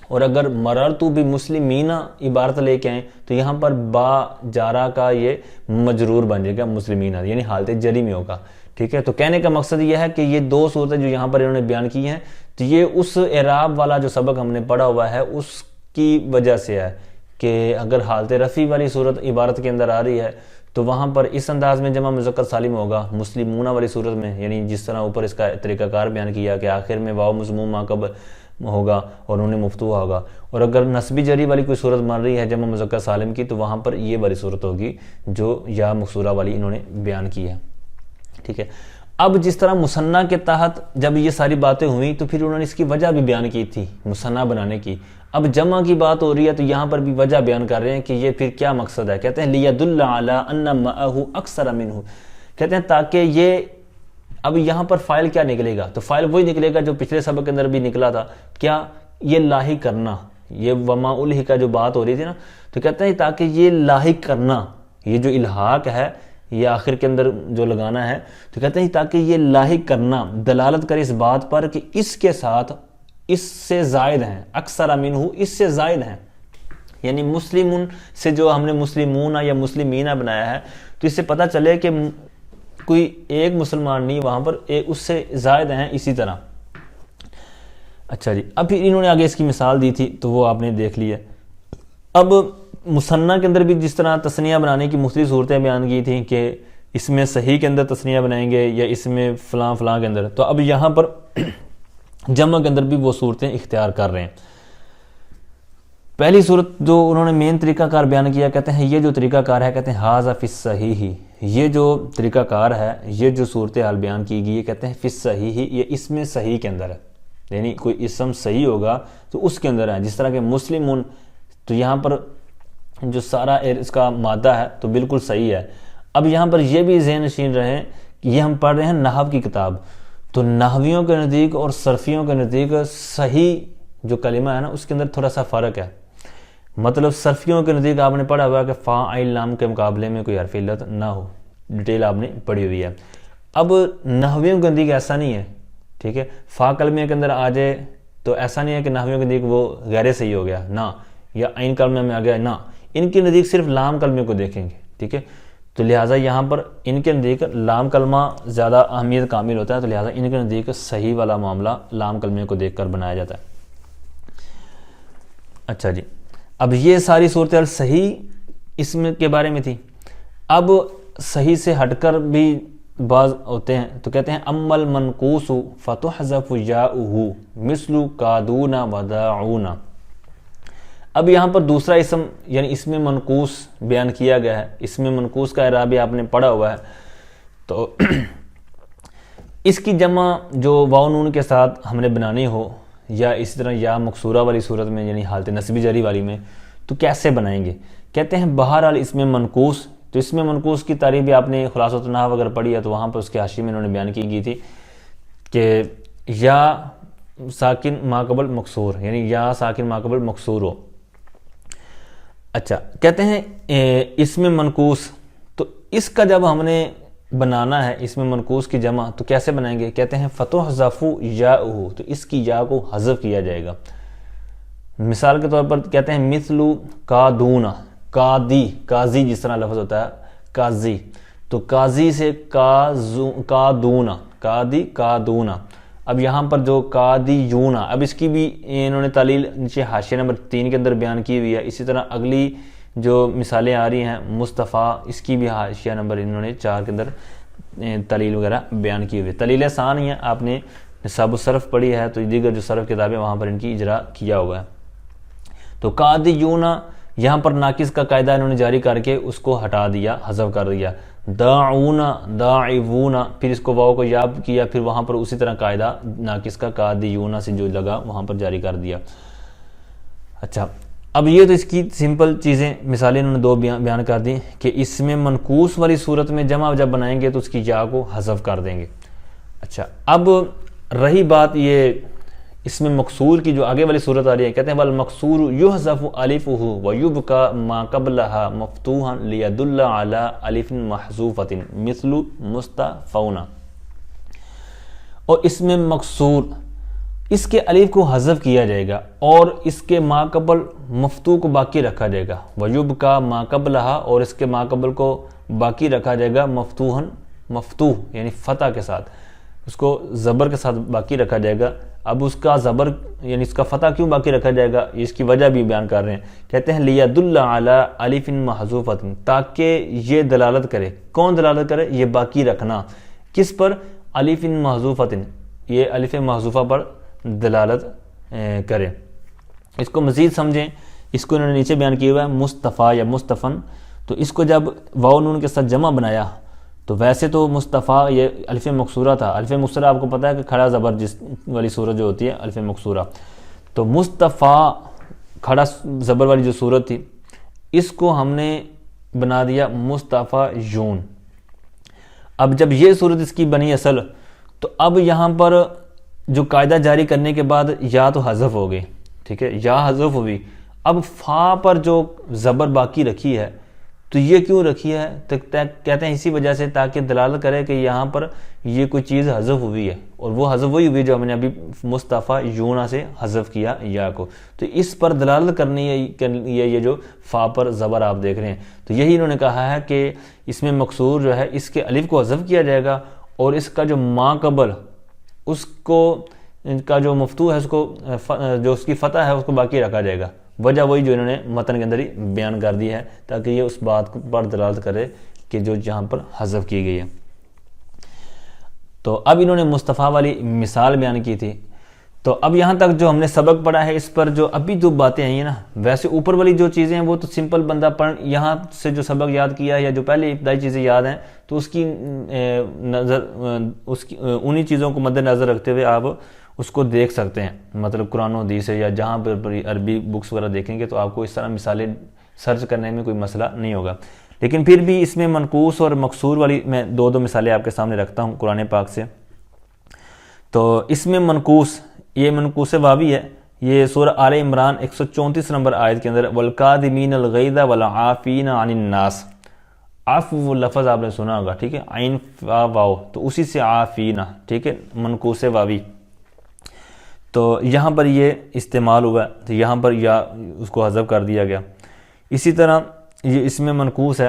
B: اور اگر مررت بمسلمین عبارت لے کے آئیں تو یہاں پر با جارہ کا یہ مجرور بن جائے گا مسلمین، یعنی حالت جری میں ہوگا، ٹھیک ہے۔ تو کہنے کا مقصد یہ ہے کہ یہ دو صورتیں جو یہاں پر انہوں نے بیان کی ہیں تو یہ اس اعراب والا جو سبق ہم نے پڑھا ہوا ہے اس کی وجہ سے ہے کہ اگر حالت رفع والی صورت عبارت کے اندر آ رہی ہے تو وہاں پر اس انداز میں جمع مذکر سالم ہوگا، مسلمون والی صورت میں، یعنی جس طرح اوپر اس کا طریقہ کار بیان کیا کہ آخر میں واو مضموم ماقبل ہوگا اور انہیں مفتوح ہوگا، اور اگر نصبی جری والی کوئی صورت مان رہی ہے جمع مذکر سالم کی تو وہاں پر یہ والی صورت ہوگی جو یا مکسورہ والی انہوں نے بیان کی ہے، ٹھیک ہے۔ اب جس طرح مثنیٰ کے تحت جب یہ ساری باتیں ہوئیں تو پھر انہوں نے اس کی وجہ بھی بیان کی تھی مثنیٰ بنانے کی، اب جمع کی بات ہو رہی ہے تو یہاں پر بھی وجہ بیان کر رہے ہیں کہ یہ پھر کیا مقصد ہے۔ کہتے ہیں لِيَدُلَّ عَلَىٰ أَنَّ مَعَهُ أَكْثَرَ مِنْهُ، کہتے ہیں تاکہ یہ، اب یہاں پر فاعل کیا نکلے گا؟ تو فاعل وہی نکلے گا جو پچھلے سبق کے اندر بھی نکلا تھا، کیا؟ یہ لاحق کرنا، یہ وما الحق کا جو بات ہو رہی تھی نا، تو کہتے ہیں تاکہ یہ لاحق کرنا، یہ جو الحاق ہے یہ آخر کے اندر جو لگانا ہے، تو کہتے ہیں تاکہ یہ لاحق کرنا دلالت کرے اس بات پر کہ اس کے ساتھ اس سے زائد ہیں، اکثر منہ اس سے زائد ہیں، یعنی مسلمون سے جو ہم نے مسلمون یا مسلمین بنایا ہے تو اس سے پتہ چلے کہ کوئی ایک مسلمان نہیں، وہاں پر اس سے زائد ہیں اسی طرح۔ اچھا جی، اب پھر انہوں نے آگے اس کی مثال دی تھی تو وہ آپ نے دیکھ لی ہے۔ اب مثنیٰ کے اندر بھی جس طرح تثنیہ بنانے کی مختلف صورتیں بیان کی تھیں کہ اس میں صحیح کے اندر تثنیہ بنائیں گے یا اس میں فلاں فلاں کے اندر، تو اب یہاں پر جمع کے اندر بھی وہ صورتیں اختیار کر رہے ہیں۔ پہلی صورت جو انہوں نے مین طریقہ کار بیان کیا، کہتے ہیں یہ جو طریقہ کار ہے، کہتے ہیں ھذا فی الصحیح، یہ جو طریقہ کار ہے، یہ جو صورتحال بیان کی گئی ہے، کہتے ہیں فی الصحیح، یہ اس میں صحیح کے اندر ہے، یعنی کوئی اسم صحیح ہوگا تو اس کے اندر ہے، جس طرح کہ مسلمون، تو یہاں پر جو سارا اس کا مادہ ہے تو بالکل صحیح ہے۔ اب یہاں پر یہ بھی ذہن نشین رہے کہ یہ ہم پڑھ رہے ہیں نحو کی کتاب، تو نحویوں کے نزدیک اور صرفیوں کے نزدیک صحیح جو کلمہ ہے نا اس کے اندر تھوڑا سا فرق ہے، مطلب صرفیوں کے نزدیک آپ نے پڑھا ہوا کہ فاعل لام کے مقابلے میں کوئی حرف علت نہ ہو، ڈیٹیل آپ نے پڑھی ہوئی ہے۔ اب نحویوں کے نزدیک ایسا نہیں ہے، ٹھیک ہے، فا کلمے کے اندر آ جائے تو ایسا نہیں ہے کہ نحویوں کے نزدیک وہ غیر صحیح ہو گیا، نہ، یا عین کلمے میں آ گیا، نہ، ان کے نزدیک صرف لام کلمے کو دیکھیں گے، ٹھیک ہے۔ تو لہٰذا یہاں پر ان کے نزدیک لام کلمہ زیادہ اہمیت کامل ہوتا ہے، تو لہٰذا ان کے نزدیک صحیح والا معاملہ لام کلمے کو دیکھ کر بنایا جاتا ہے۔ اچھا جی، اب یہ ساری صورتحال صحیح اسم کے بارے میں تھی۔ اب صحیح سے ہٹ کر بھی بعض ہوتے ہیں، تو کہتے ہیں اما المنقوص فتحذف یاؤہ مثل کادون وداعون۔ اب یہاں پر دوسرا اسم یعنی اسم منقوص بیان کیا گیا ہے، اسم منقوص کا اعراب بھی آپ نے پڑھا ہوا ہے، تو اس کی جمع جو واو نون کے ساتھ ہم نے بنانی ہو یا اسی طرح یا مکسورہ والی صورت میں یعنی حالت نصبی جری والی میں، تو کیسے بنائیں گے؟ کہتے ہیں بہرحال اسم منقوص، تو اسم منقوص کی تعریف بھی آپ نے خلاصۃ النحو اگر پڑھی ہے تو وہاں پر اس کے حاشیے میں انہوں نے بیان کی گئی تھی کہ یا ساکن ما قبل مکسور، یعنی یا ساکن ما قبل مکسور ہو۔ اچھا، کہتے ہیں اسم منقوص، تو اس کا جب ہم نے بنانا ہے اسم منقوص کی جمع تو کیسے بنائیں گے؟ کہتے ہیں فتحذف یاؤہ، تو اس کی یا کو حذف کیا جائے گا۔ مثال کے طور پر کہتے ہیں مثل کادون، قاضی، قاضی جس طرح لفظ ہوتا ہے قاضی، تو قاضی سے کادون، قاضی کادون۔ اب یہاں پر جو قادیون، اب اس کی بھی انہوں نے تعلیل نیچے حاشیہ نمبر 3 کے اندر بیان کی ہوئی ہے۔ اسی طرح اگلی جو مثالیں آ رہی ہیں مصطفیٰ، اس کی بھی حاشیہ نمبر انہوں نے 4 کے اندر تعلیل وغیرہ بیان کی ہوئی ہے۔ تعلیل آسان ہی ہے، آپ نے نصاب الصرف پڑھی ہے تو دیگر جو صرف کتابیں وہاں پر ان کی اجرا کیا ہوا ہے. تو قادیون یہاں پر ناقص کا قاعدہ انہوں نے جاری کر کے اس کو ہٹا دیا, حذف کر دیا. داعون داعون پھر اس کو واو کو یاب کیا, پھر وہاں پر اسی طرح قاعدہ ناقص کا قادیون سے جو لگا وہاں پر جاری کر دیا. اچھا اب یہ تو اس کی سمپل چیزیں مثالیں انہوں نے دو بیان کر دی کہ اس میں منقوص والی صورت میں جمع جب بنائیں گے تو اس کی یا کو حذف کر دیں گے. اچھا اب رہی بات یہ اس میں مقصور کی جو آگے والی صورت آ رہی ہے, کہتے ہیں والمقصور یحذف الفہ ویبقى ما قبلها مفتوحا لیدل علی الف محذوفۃ مثل مستفون. اور اس میں مقصور اس کے الف کو حذف کیا جائے گا اور اس کے ما قبل مفتوح کو باقی رکھا جائے گا. ویبقى ما قبلها اور اس کے ما قبل کو باقی رکھا جائے گا مفتوحا, مفتوح یعنی فتح کے ساتھ, اس کو زبر کے ساتھ باقی رکھا جائے گا. اب اس کا زبر یعنی اس کا فتح کیوں باقی رکھا جائے گا, اس کی وجہ بھی بیان کر رہے ہیں. کہتے ہیں لیدل علی الف محذوفۃ, تاکہ یہ دلالت کرے. کون دلالت کرے؟ یہ باقی رکھنا. کس پر؟ الف محذوفۃ, یہ الف محذوفہ پر دلالت کرے. اس کو مزید سمجھیں, اس کو انہوں نے نیچے بیان کیا ہوا ہے مصطفیٰ یا مصطفن. تو اس کو جب واو نون کے ساتھ جمع بنایا تو ویسے تو مصطفیٰ یہ الف مکسورہ تھا. الف مکسورہ آپ کو پتہ ہے کہ کھڑا زبر جس والی صورت جو ہوتی ہے الف مکسورہ. تو مصطفیٰ کھڑا زبر والی جو صورت تھی اس کو ہم نے بنا دیا مصطفیٰ یون. اب جب یہ صورت اس کی بنی اصل تو اب یہاں پر جو قاعدہ جاری کرنے کے بعد یا تو حذف ہو گئی, ٹھیک ہے, یا حذف ہوئی. اب فا پر جو زبر باقی رکھی ہے تو یہ کیوں رکھی ہے؟ تو کہتے ہیں اسی وجہ سے تاکہ دلالت کرے کہ یہاں پر یہ کوئی چیز حذف ہوئی ہے, اور وہ حذف وہی ہوئی جو ہم نے ابھی مصطفیٰ یونا سے حذف کیا یا کو. تو اس پر دلالت کرنی ہے یہ جو فا پر زبر آپ دیکھ رہے ہیں. تو یہی انہوں نے کہا ہے کہ اس میں مقصور جو ہے اس کے الف کو حذف کیا جائے گا اور اس کا جو ما قبل اس کو ان کا جو مفتوح ہے اس کو جو اس کی فتح ہے اس کو باقی رکھا جائے گا. وجہ وہی جو انہوں نے متن کے اندر ہی بیان کر دی ہے تاکہ یہ اس بات پر دلالت کرے کہ جو جہاں پر حذف کی گئی ہے. تو اب انہوں نے مصطفیٰ والی مثال بیان کی تھی. تو اب یہاں تک جو ہم نے سبق پڑھا ہے اس پر جو ابھی جو باتیں آئی ہیں نا, ویسے اوپر والی جو چیزیں ہیں وہ تو سمپل بندہ پڑھ یہاں سے جو سبق یاد کیا ہے یا جو پہلے ابتدائی چیزیں یاد ہیں تو اس کی نظر انہی چیزوں کو مد نظر رکھتے ہوئے آپ اس کو دیکھ سکتے ہیں. مطلب قرآن و حدیث ہے یا جہاں پر عربی بکس وغیرہ دیکھیں گے تو آپ کو اس طرح مثالیں سرچ کرنے میں کوئی مسئلہ نہیں ہوگا. لیکن پھر بھی اس میں منقوص اور مقصور والی میں دو مثالیں آپ کے سامنے رکھتا ہوں قرآن پاک سے. تو اس میں منقوص, یہ منقوص واوی ہے, یہ سورہ آل عمران 134 نمبر آیت کے اندر والکاظمین الغیظ والعافین عن الناس. عفو لفظ آپ نے سنا ہوگا, ٹھیک ہے, عین فا واو, تو اسی سے عافین, ٹھیک ہے, منقوص واوی. تو یہاں پر یہ استعمال ہوا ہے تو یہاں پر یا اس کو حذف کر دیا گیا. اسی طرح یہ اس میں منقوص ہے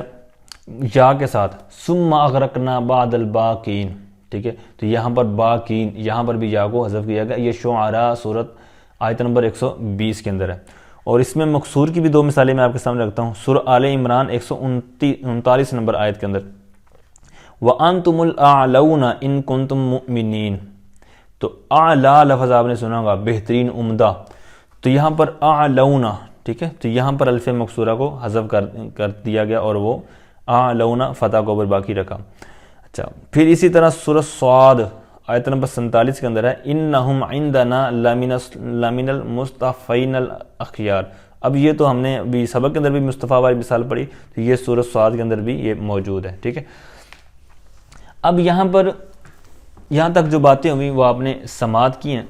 B: یا کے ساتھ ثم اغرقنا بعد الباقین, ٹھیک ہے, تو یہاں پر باقین, یہاں پر بھی یا کو حذف کیا گیا. یہ شعراء سورت آیت نمبر 120 کے اندر ہے. اور اس میں مقصور کی بھی دو مثالیں میں آپ کے سامنے رکھتا ہوں. سورہ آل عمران 139 نمبر آیت کے اندر وَأَنْتُمُ الْأَعْلَوْنَ إِن كُنْتُم مُؤْمِنِينَ. تو اعلیٰ لفظ آپ نے سنا ہوگا, بہترین, عمدہ. تو یہاں پر اعلونا, ٹھیک ہے, تو یہاں پر الف مکسورہ کو حذف کر دیا گیا اور وہ اعلونا فتح کو اوپر باقی رکھا. اچھا, پھر اسی طرح سورہ صاد آیت نمبر 47 کے اندر ہے انہم عندنا لمن المصطفین الاخیار. اب یہ تو ہم نے ابھی سبق کے اندر بھی مصطفیٰ والی مثال پڑھی, تو یہ سورہ صاد کے اندر بھی یہ موجود ہے, ٹھیک ہے. اب یہاں پر یہاں تک جو باتیں ہوئی وہ آپ نے سماعت کی ہیں.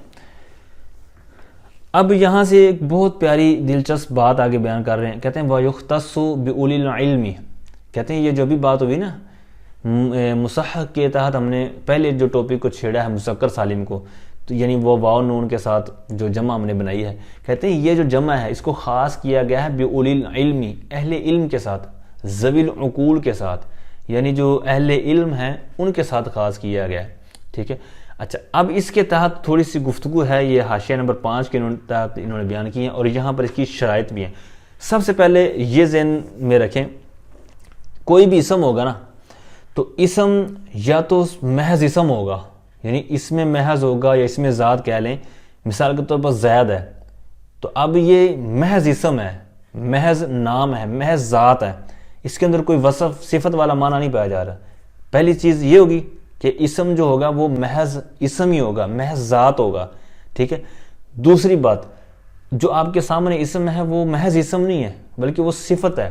B: اب یہاں سے ایک بہت پیاری دلچسپ بات آگے بیان کر رہے ہیں. کہتے ہیں وَيُخْتَصُّ بِأُولِي الْعِلْمِ. کہتے ہیں یہ جو بھی بات ہوئی نا مصحح کے تحت, ہم نے پہلے جو ٹاپک کو چھیڑا ہے مذکر سالم کو, تو یعنی وہ واو نون کے ساتھ جو جمع ہم نے بنائی ہے, کہتے ہیں یہ جو جمع ہے اس کو خاص کیا گیا ہے بِأُولِي الْعِلْمِ, اہل علم کے ساتھ, ذوی العقول کے ساتھ, یعنی جو اہل علم ہیں ان کے ساتھ خاص کیا گیا ہے, ٹھیک ہے. اچھا, اب اس کے تحت تھوڑی سی گفتگو ہے, یہ حاشیہ نمبر 5 کے تحت انہوں نے بیان کی ہیں اور یہاں پر اس کی شرائط بھی ہیں. سب سے پہلے یہ ذہن میں رکھیں, کوئی بھی اسم ہوگا نا تو اسم یا تو محض اسم ہوگا, یعنی اس میں محض ہوگا یا اس میں ذات کہہ لیں، مثال کے طور پر زید ہے تو اب یہ محض اسم ہے، محض نام ہے، محض ذات ہے، اس کے اندر کوئی وصف صفت والا معنی نہیں پایا جا رہا۔ پہلی چیز یہ ہوگی کہ اسم جو ہوگا وہ محض اسم ہی ہوگا، محض ذات ہوگا، ٹھیک ہے۔ دوسری بات، جو آپ کے سامنے اسم ہے وہ محض اسم نہیں ہے بلکہ وہ صفت ہے،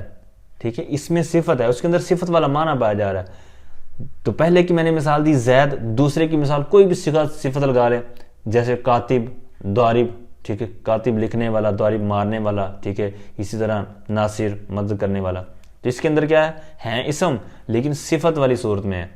B: ٹھیک ہے، اس میں صفت ہے، اس کے اندر صفت والا معنی پایا جا رہا ہے۔ تو پہلے کی میں نے مثال دی زید، دوسرے کی مثال کوئی بھی صفت لگا لیں، جیسے کاتب، ضارب، ٹھیک ہے، کاتب لکھنے والا، ضارب مارنے والا، ٹھیک ہے، اسی طرح ناصر مدد کرنے والا، تو اس کے اندر کیا ہے اسم لیکن صفت والی صورت میں ہے۔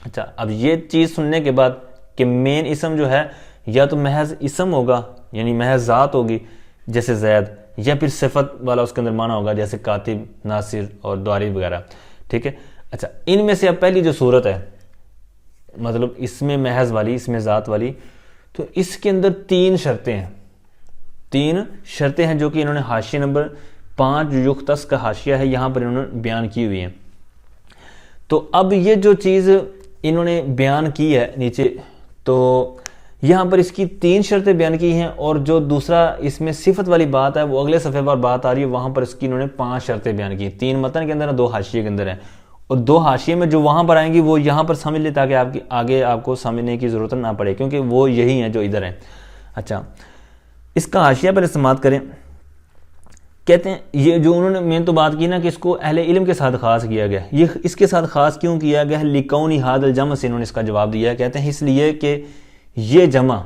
B: اچھا، اب یہ چیز سننے کے بعد کہ مین اسم جو ہے یا تو محض اسم ہوگا یعنی محض ذات ہوگی جیسے زید، یا پھر صفت والا اس کے اندر معنی ہوگا جیسے کاتب، ناصر اور ضارب وغیرہ، ٹھیک ہے۔ اچھا، ان میں سے اب پہلی جو صورت ہے مطلب اس میں محض والی، اس میں ذات والی، تو اس کے اندر تین شرطیں ہیں جو کہ انہوں نے حاشیہ نمبر 5 جو یختص کا حاشیہ ہے یہاں پر انہوں نے بیان کی ہوئی ہیں۔ تو اب یہ جو چیز انہوں نے بیان کی ہے نیچے، تو یہاں پر اس کی 3 شرطیں بیان کی ہیں، اور جو دوسرا اس میں صفت والی بات ہے وہ اگلے صفحے پر بات آ رہی ہے، وہاں پر اس کی انہوں نے 5 شرطیں بیان کی، 3 متن کے اندر ہیں، 2 حاشیے کے اندر ہیں، اور 2 حاشیے میں جو وہاں پر آئیں گی وہ یہاں پر سمجھ لیں تاکہ آگے آپ کو سمجھنے کی ضرورت نہ پڑے، کیونکہ وہ یہی ہیں جو ادھر ہیں۔ اچھا، اس کا حاشیہ پر سماعت کریں۔ کہتے ہیں یہ جو انہوں نے میں تو بات کی نا کہ اس کو اہل علم کے ساتھ خاص کیا گیا، یہ اس کے ساتھ خاص کیوں کیا گیا؟ لکونی ھذا الجمع سے انہوں نے اس کا جواب دیا ہے، کہتے ہیں اس لیے کہ یہ جمع،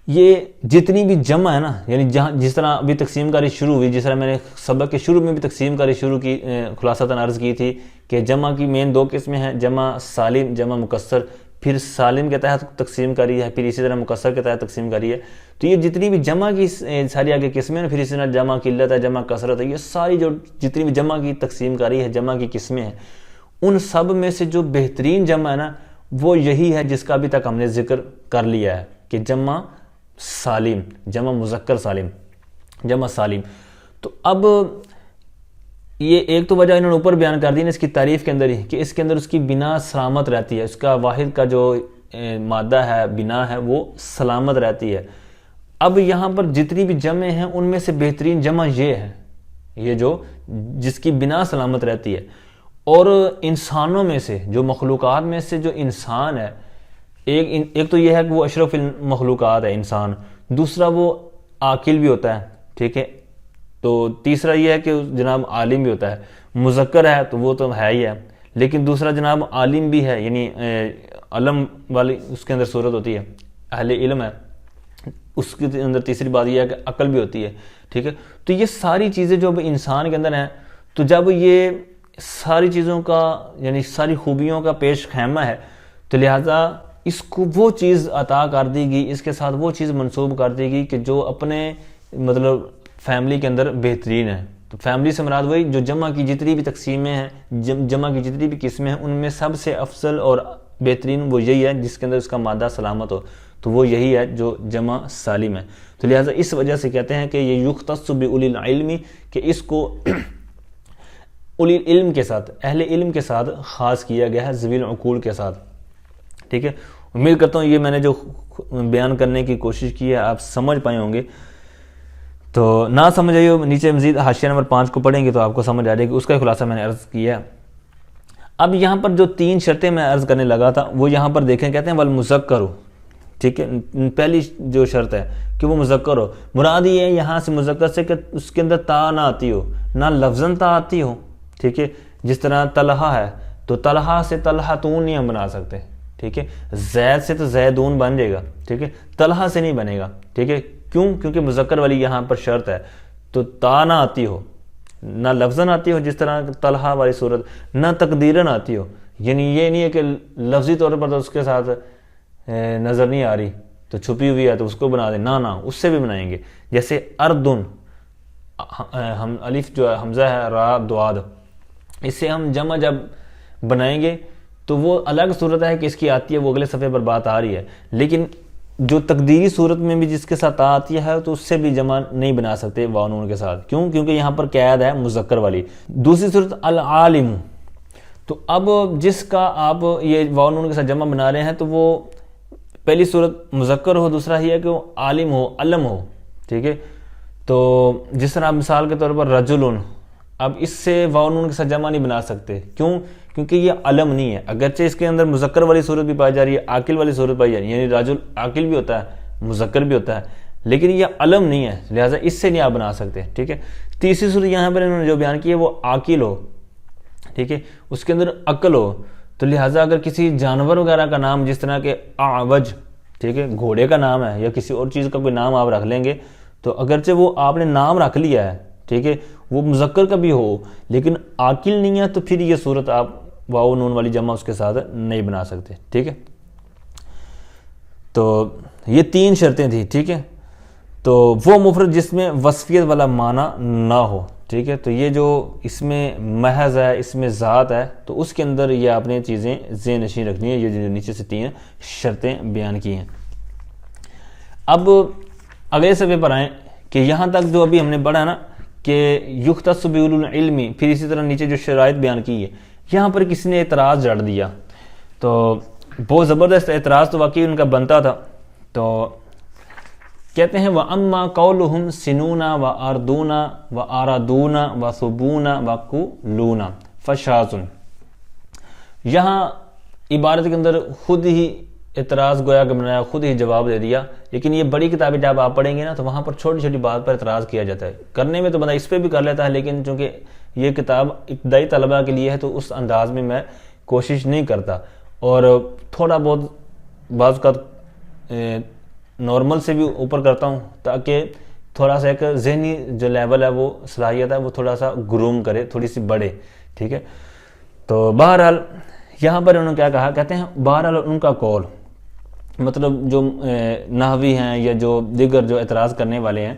B: یہ جتنی بھی جمع ہے نا، یعنی جس طرح ابھی تقسیم کاری شروع ہوئی، جس طرح میں نے سبق کے شروع میں بھی تقسیم کاری شروع کی، خلاصتاً عرض کی تھی کہ جمع کی مین 2 قسمیں ہیں، جمع سالم، جمع مکسر، پھر سالم کے تحت تقسیم کری ہے، پھر اسی طرح مکسر کے تحت تقسیم کری ہے۔ تو یہ جتنی بھی جمع کی ساری آگے قسمیں ہیں، پھر اسی طرح جمع قلت ہے، جمع کثرت ہے، یہ ساری جو جتنی بھی جمع کی تقسیم کاری ہے، جمع کی قسمیں ہیں، ان سب میں سے جو بہترین جمع ہے نا وہ یہی ہے جس کا ابھی تک ہم نے ذکر کر لیا ہے کہ جمع سالم، جمع مذکر سالم، جمع سالم۔ تو اب یہ ایک تو وجہ انہوں نے اوپر بیان کر دی نا اس کی تعریف کے اندر ہی کہ اس کے اندر اس کی بنا سلامت رہتی ہے، اس کا واحد کا جو مادہ ہے، بنا ہے، وہ سلامت رہتی ہے۔ اب یہاں پر جتنی بھی جمع ہیں ان میں سے بہترین جمع یہ ہے، یہ جو جس کی بنا سلامت رہتی ہے۔ اور انسانوں میں سے، جو مخلوقات میں سے جو انسان ہے، ایک تو یہ ہے کہ وہ اشرف المخلوقات ہے انسان، دوسرا وہ عاقل بھی ہوتا ہے، ٹھیک ہے، تو تیسرا یہ ہے کہ جناب عالم بھی ہوتا ہے، مذکر ہے تو وہ تو ہے ہی ہے، لیکن دوسرا جناب عالم بھی ہے، یعنی علم والی اس کے اندر صورت ہوتی ہے، اہل علم ہے، اس کے اندر تیسری بات یہ ہے کہ عقل بھی ہوتی ہے، ٹھیک ہے۔ تو یہ ساری چیزیں جو اب انسان کے اندر ہیں، تو جب یہ ساری چیزوں کا یعنی ساری خوبیوں کا پیش خیمہ ہے تو لہٰذا اس کو وہ چیز عطا کر دی گئی، اس کے ساتھ وہ چیز منسوب کر دی گئی کہ جو اپنے مطلب فیملی کے اندر بہترین ہے۔ تو فیملی سے مراد وہی جو جمع کی جتنی بھی تقسیمیں ہیں، جمع کی جتنی بھی قسمیں ہیں، ان میں سب سے افضل اور بہترین وہ یہی ہے جس کے اندر اس کا مادہ سلامت ہو، تو وہ یہی ہے جو جمع سالم ہے۔ تو لہٰذا اس وجہ سے کہتے ہیں کہ یہ یختص باولی العلم، کہ اس کو اولی علم کے ساتھ، اہل علم کے ساتھ خاص کیا گیا ہے، ذوی العقول کے ساتھ، ٹھیک ہے۔ امید کرتا ہوں یہ میں نے جو بیان کرنے کی کوشش کی ہے آپ سمجھ پائے ہوں گے، تو نہ سمجھ آئی ہو نیچے مزید حاشیہ نمبر 5 کو پڑھیں گے تو آپ کو سمجھ آ جائے گی، اس کا خلاصہ میں نے عرض کیا ہے۔ اب یہاں پر جو 3 شرطیں میں عرض کرنے لگا تھا وہ یہاں پر دیکھیں، کہتے ہیں والمذکر، ٹھیک ہے، پہلی جو شرط ہے کہ وہ مذکر ہو، مراد یہ ہے یہاں سے مذکر سے کہ اس کے اندر تا نہ آتی ہو، نہ لفظاً تا آتی ہو، ٹھیک ہے، جس طرح طلحہ ہے تو طلحہ سے طلحتون نہیں ہم بنا سکتے، ٹھیک ہے، زید سے تو زیدون بن جائے گا، ٹھیک ہے، طلحہ سے نہیں بنے گا، ٹھیک ہے، کیوں؟ کیونکہ مذکر والی یہاں پر شرط ہے، تو تا نہ آتی ہو، نہ لفظاً آتی ہو جس طرح طلحہ والی صورت، نہ تقدیراً آتی ہو، یعنی یہ نہیں ہے کہ لفظی طور پر تو اس کے ساتھ نظر نہیں آ رہی تو چھپی ہوئی ہے تو اس کو بنا دیں، نہ اس سے بھی بنائیں گے، جیسے اردن، ہم الف جو ہے حمزہ ہے، را دواد، اس سے ہم جمع جب بنائیں گے تو وہ الگ صورت ہے کہ اس کی آتی ہے، وہ اگلے صفحے پر بات آ رہی ہے، لیکن جو تقدیری صورت میں بھی جس کے ساتھ آتی ہے تو اس سے بھی جمع نہیں بنا سکتے واو نون کے ساتھ، کیوں؟ کیونکہ یہاں پر قید ہے مذکر والی۔ دوسری صورت العالم، تو اب جس کا آپ یہ واو نون کے ساتھ جمع بنا رہے ہیں تو وہ پہلی صورت مذکر ہو، دوسرا یہ ہے کہ وہ عالم ہو، علم ہو، ٹھیک ہے. تو جس طرح مثال کے طور پر رجلن، اب اس سے واو نون کے ساتھ جمع نہیں بنا سکتے. کیوں؟ کیونکہ یہ علم نہیں ہے. اگرچہ اس کے اندر مذکر والی صورت بھی پائی جا رہی ہے، عاقل والی صورت پائی جا رہی ہے، یعنی رجل عاقل بھی ہوتا ہے، مذکر بھی ہوتا ہے، لیکن یہ علم نہیں ہے، لہٰذا اس سے نہیں آپ بنا سکتے. ٹھیک ہے. تیسری صورت یہاں پر انہوں نے جو بیان کی ہے وہ عاقل ہو، ٹھیک ہے، اس کے اندر عقل ہو. تو لہٰذا اگر کسی جانور وغیرہ کا نام جس طرح کہ اعوج، ٹھیک ہے، گھوڑے کا نام ہے یا کسی اور چیز کا کوئی نام آپ رکھ لیں گے، تو اگرچہ وہ آپ نے نام رکھ لیا ہے، ٹھیک ہے، وہ مذکر کا بھی ہو لیکن عاقل نہیں ہے، تو پھر یہ صورت آپ واو نون والی جمع اس کے ساتھ نہیں بنا سکتے. ٹھیک ہے. تو یہ 3 شرطیں تھیں. ٹھیک ہے. تو وہ مفرد جس میں وصفیت والا معنی نہ ہو، ٹھیک ہے، تو یہ جو اس میں محض ہے، اس میں ذات ہے، تو اس کے اندر یہ آپ نے چیزیں ذہن نشین رکھنی ہے. یہ جو نیچے سے 3 شرطیں بیان کی ہیں. اب اگلے صفحے پر آئیں کہ یہاں تک جو ابھی ہم نے پڑھا نا کہ یختص بأولو العلم، پھر اسی طرح نیچے جو شرائط بیان کی ہے، یہاں پر کسی نے اعتراض جڑ دیا. تو بہت زبردست اعتراض تو واقعی ان کا بنتا تھا. تو کہتے ہیں وَأَمَّا قَوْلُهُمْ سِنُونَ وَأَرْدُونَ وَآرَدُونَ وَثُبُونَ وَقُلُونَ فَشَاذٌ. یہاں عبارت کے اندر خود ہی اعتراض گویا کہ بنایا، خود ہی جواب دے دیا. لیکن یہ بڑی کتابیں جب آپ پڑھیں گے نا تو وہاں پر چھوٹی چھوٹی بات پر اعتراض کیا جاتا ہے. کرنے میں تو بندہ اس پہ بھی کر لیتا ہے، لیکن چونکہ یہ کتاب ابتدائی طلبہ کے لیے ہے تو اس انداز میں کوشش نہیں کرتا، اور تھوڑا بہت بعض کا نارمل سے بھی اوپر کرتا ہوں تاکہ تھوڑا سا ایک ذہنی جو لیول ہے، وہ صلاحیت ہے، وہ تھوڑا سا گروم کرے، تھوڑی سی بڑھے. ٹھیک ہے. تو بہرحال یہاں پر انہوں نے کیا کہا، کہتے ہیں بہرحال ان کا قول، مطلب جو نحوی ہیں یا جو دیگر جو اعتراض کرنے والے ہیں،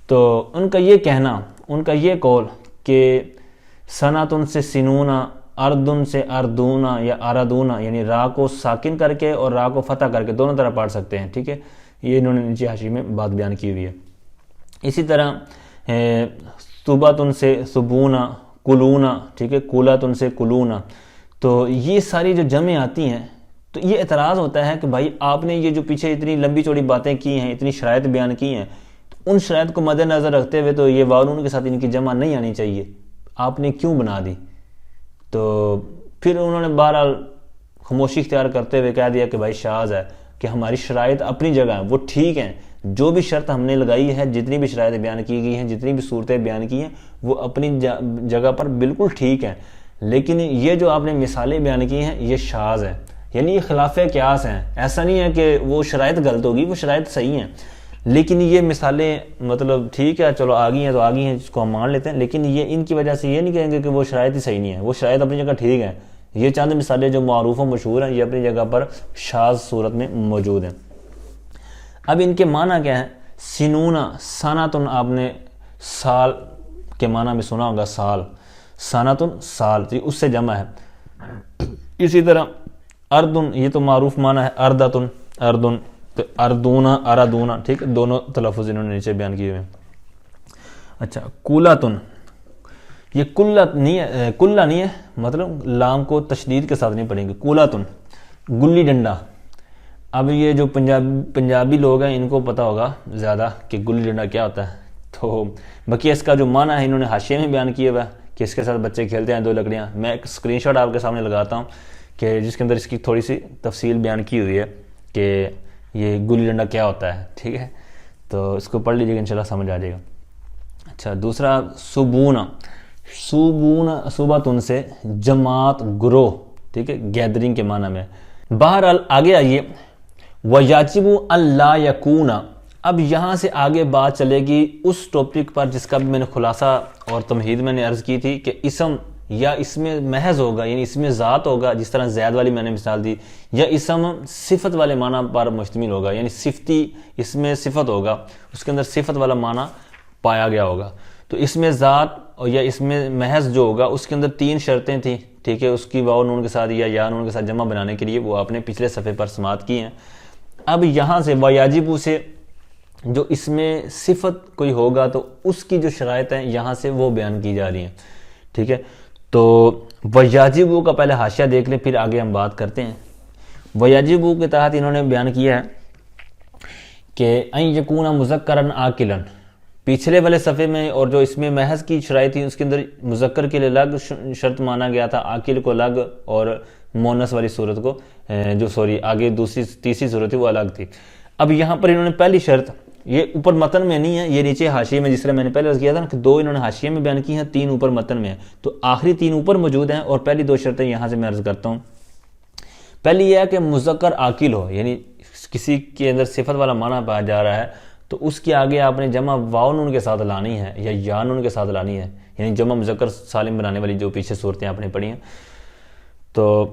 B: تو ان کا یہ کہنا، ان کا یہ قول کہ سناتن سے سنونا، اردن سے اردونا یا اردونا، یعنی را کو ساکن کر کے اور را کو فتح کر کے دونوں طرح پڑھ سکتے ہیں. ٹھیک ہے. یہ انہوں نے نیچے حاشیے میں بات بیان کی ہوئی ہے. اسی طرح صوباتن سے صبونا، کلونا، ٹھیک ہے، کولاتن سے کلونا. تو یہ ساری جو جمعیں آتی ہیں تو یہ اعتراض ہوتا ہے کہ بھائی آپ نے یہ جو پیچھے اتنی لمبی چوڑی باتیں کی ہیں، اتنی شرائط بیان کی ہیں، تو ان شرائط کو مد نظر رکھتے ہوئے تو یہ واو نون کے ساتھ ان کی جمع نہیں آنی چاہیے، آپ نے کیوں بنا دی؟ تو پھر انہوں نے بہرحال خاموشی اختیار کرتے ہوئے کہہ دیا کہ بھائی شاذ ہے، کہ ہماری شرائط اپنی جگہ ہیں، وہ ٹھیک ہیں، جو بھی شرط ہم نے لگائی ہے، جتنی بھی شرائط بیان کی گئی ہیں، جتنی بھی صورتیں بیان کی ہیں، وہ اپنی جگہ پر بالکل ٹھیک ہیں. لیکن یہ جو آپ نے مثالیں بیان کی ہیں یہ شاذ ہیں، یعنی یہ خلاف قیاس ہیں. ایسا نہیں ہے کہ وہ شرائط غلط ہوگی، وہ شرائط صحیح ہیں، لیکن یہ مثالیں مطلب ٹھیک ہے، چلو آ گئی ہیں تو آ گئی ہیں، جس کو ہم مان لیتے ہیں، لیکن یہ ان کی وجہ سے یہ نہیں کہیں گے کہ وہ شرائط ہی صحیح نہیں ہیں، وہ شرائط اپنی جگہ ٹھیک ہیں. یہ چند مثالیں جو معروف و مشہور ہیں، یہ اپنی جگہ پر شاذ صورت میں موجود ہیں. اب ان کے معنی کیا ہیں؟ سنونا، سناتن، آپ نے سال کے معنی میں سنا ہوگا، سال، سناتن سال، اس سے جمع ہے. اسی طرح اردن، یہ تو معروف معنی ہے، اردتن، اردن، تو اردونا، اردونا، ٹھیک ہے، دونوں تلفظ انہوں نے نیچے بیان کیے ہوئے. اچھا، کولاتن، یہ کلت نہیں ہے، کلہ نہیں ہے، مطلب لام کو تشدید کے ساتھ نہیں پڑھیں گے. کولاتن، گلی ڈنڈا. اب یہ جو پنجابی لوگ ہیں ان کو پتہ ہوگا زیادہ کہ گلی ڈنڈا کیا ہوتا ہے. تو باقی اس کا جو معنی ہے انہوں نے حاشیے میں بیان کیا ہوا ہے کہ اس کے ساتھ بچے کھیلتے ہیں 2 لکڑیاں. میں ایک اسکرین شاٹ آپ کے سامنے لگاتا ہوں کہ جس کے اندر اس کی تھوڑی سی تفصیل بیان کی ہوئی ہے کہ یہ گلی ڈنڈا کیا ہوتا ہے. ٹھیک ہے. تو اس کو پڑھ لیجیے گا، انشاءاللہ سمجھ آ جائے گا. اچھا، دوسرا صوبونا، صوبونا، صوباتن سے جماعت، گروہ، ٹھیک ہے، گیدرنگ کے معنی میں. بہرحال آگے آئیے، وَيَجِبُ أَلَّا يَكُونَ. اب یہاں سے آگے بات چلے گی اس ٹاپک پر جس کا بھی میں نے خلاصہ اور تمہید میں نے عرض کی تھی کہ اسم یا اسم محض ہوگا، یعنی اسم ذات ہوگا، جس طرح زید والی میں نے مثال دی، یا اسم صفت والے معنی پر مشتمل ہوگا، یعنی صفتی اسم صفت ہوگا، اس کے اندر صفت والا معنی پایا گیا ہوگا. تو اسم ذات یا اسم محض جو ہوگا اس کے اندر 3 شرطیں تھیں. ٹھیک ہے، اس کی واو نون کے ساتھ یا نون کے ساتھ جمع بنانے کے لیے وہ آپ نے پچھلے صفحے پر سماعت کی ہیں. اب یہاں سے وَيَجِبُ سے جو اس میں صفت کوئی ہوگا تو اس کی جو شرائط ہیں یہاں سے وہ بیان کی جا رہی ہیں. ٹھیک ہے. تو ویاجبو کا پہلے حاشیہ دیکھ لیں پھر آگے ہم بات کرتے ہیں. ویاجبو کے تحت انہوں نے بیان کیا ہے کہ ان یکون مذکرن عاقلن، پچھلے والے صفحے میں اور جو اس میں محض کی شرائط تھی اس کے اندر مذکر کے لیے الگ شرط مانا گیا تھا، عاقل کو الگ، اور مونس والی صورت کو آگے تیسری صورت تھی وہ الگ تھی. اب یہاں پر انہوں نے پہلی شرط، یہ اوپر متن میں نہیں ہے، یہ نیچے حاشیے میں، جس طرح میں نے پہلے عرض کیا تھا نا کہ 2 انہوں نے حاشیے میں بیان کی ہیں، 3 اوپر متن میں ہیں، تو آخری 3 اوپر موجود ہیں اور پہلی 2 شرطیں یہاں سے میں عرض کرتا ہوں. پہلی یہ ہے کہ مذکر عاقل ہو، یعنی کسی کے اندر صفت والا معنی پایا جا رہا ہے تو اس کے آگے آپ نے جمع واو نون کے ساتھ لانی ہے یا یا نون کے ساتھ لانی ہے، یعنی جمع مذکر سالم بنانے والی جو پیچھے صورتیں آپ نے پڑھی ہیں. تو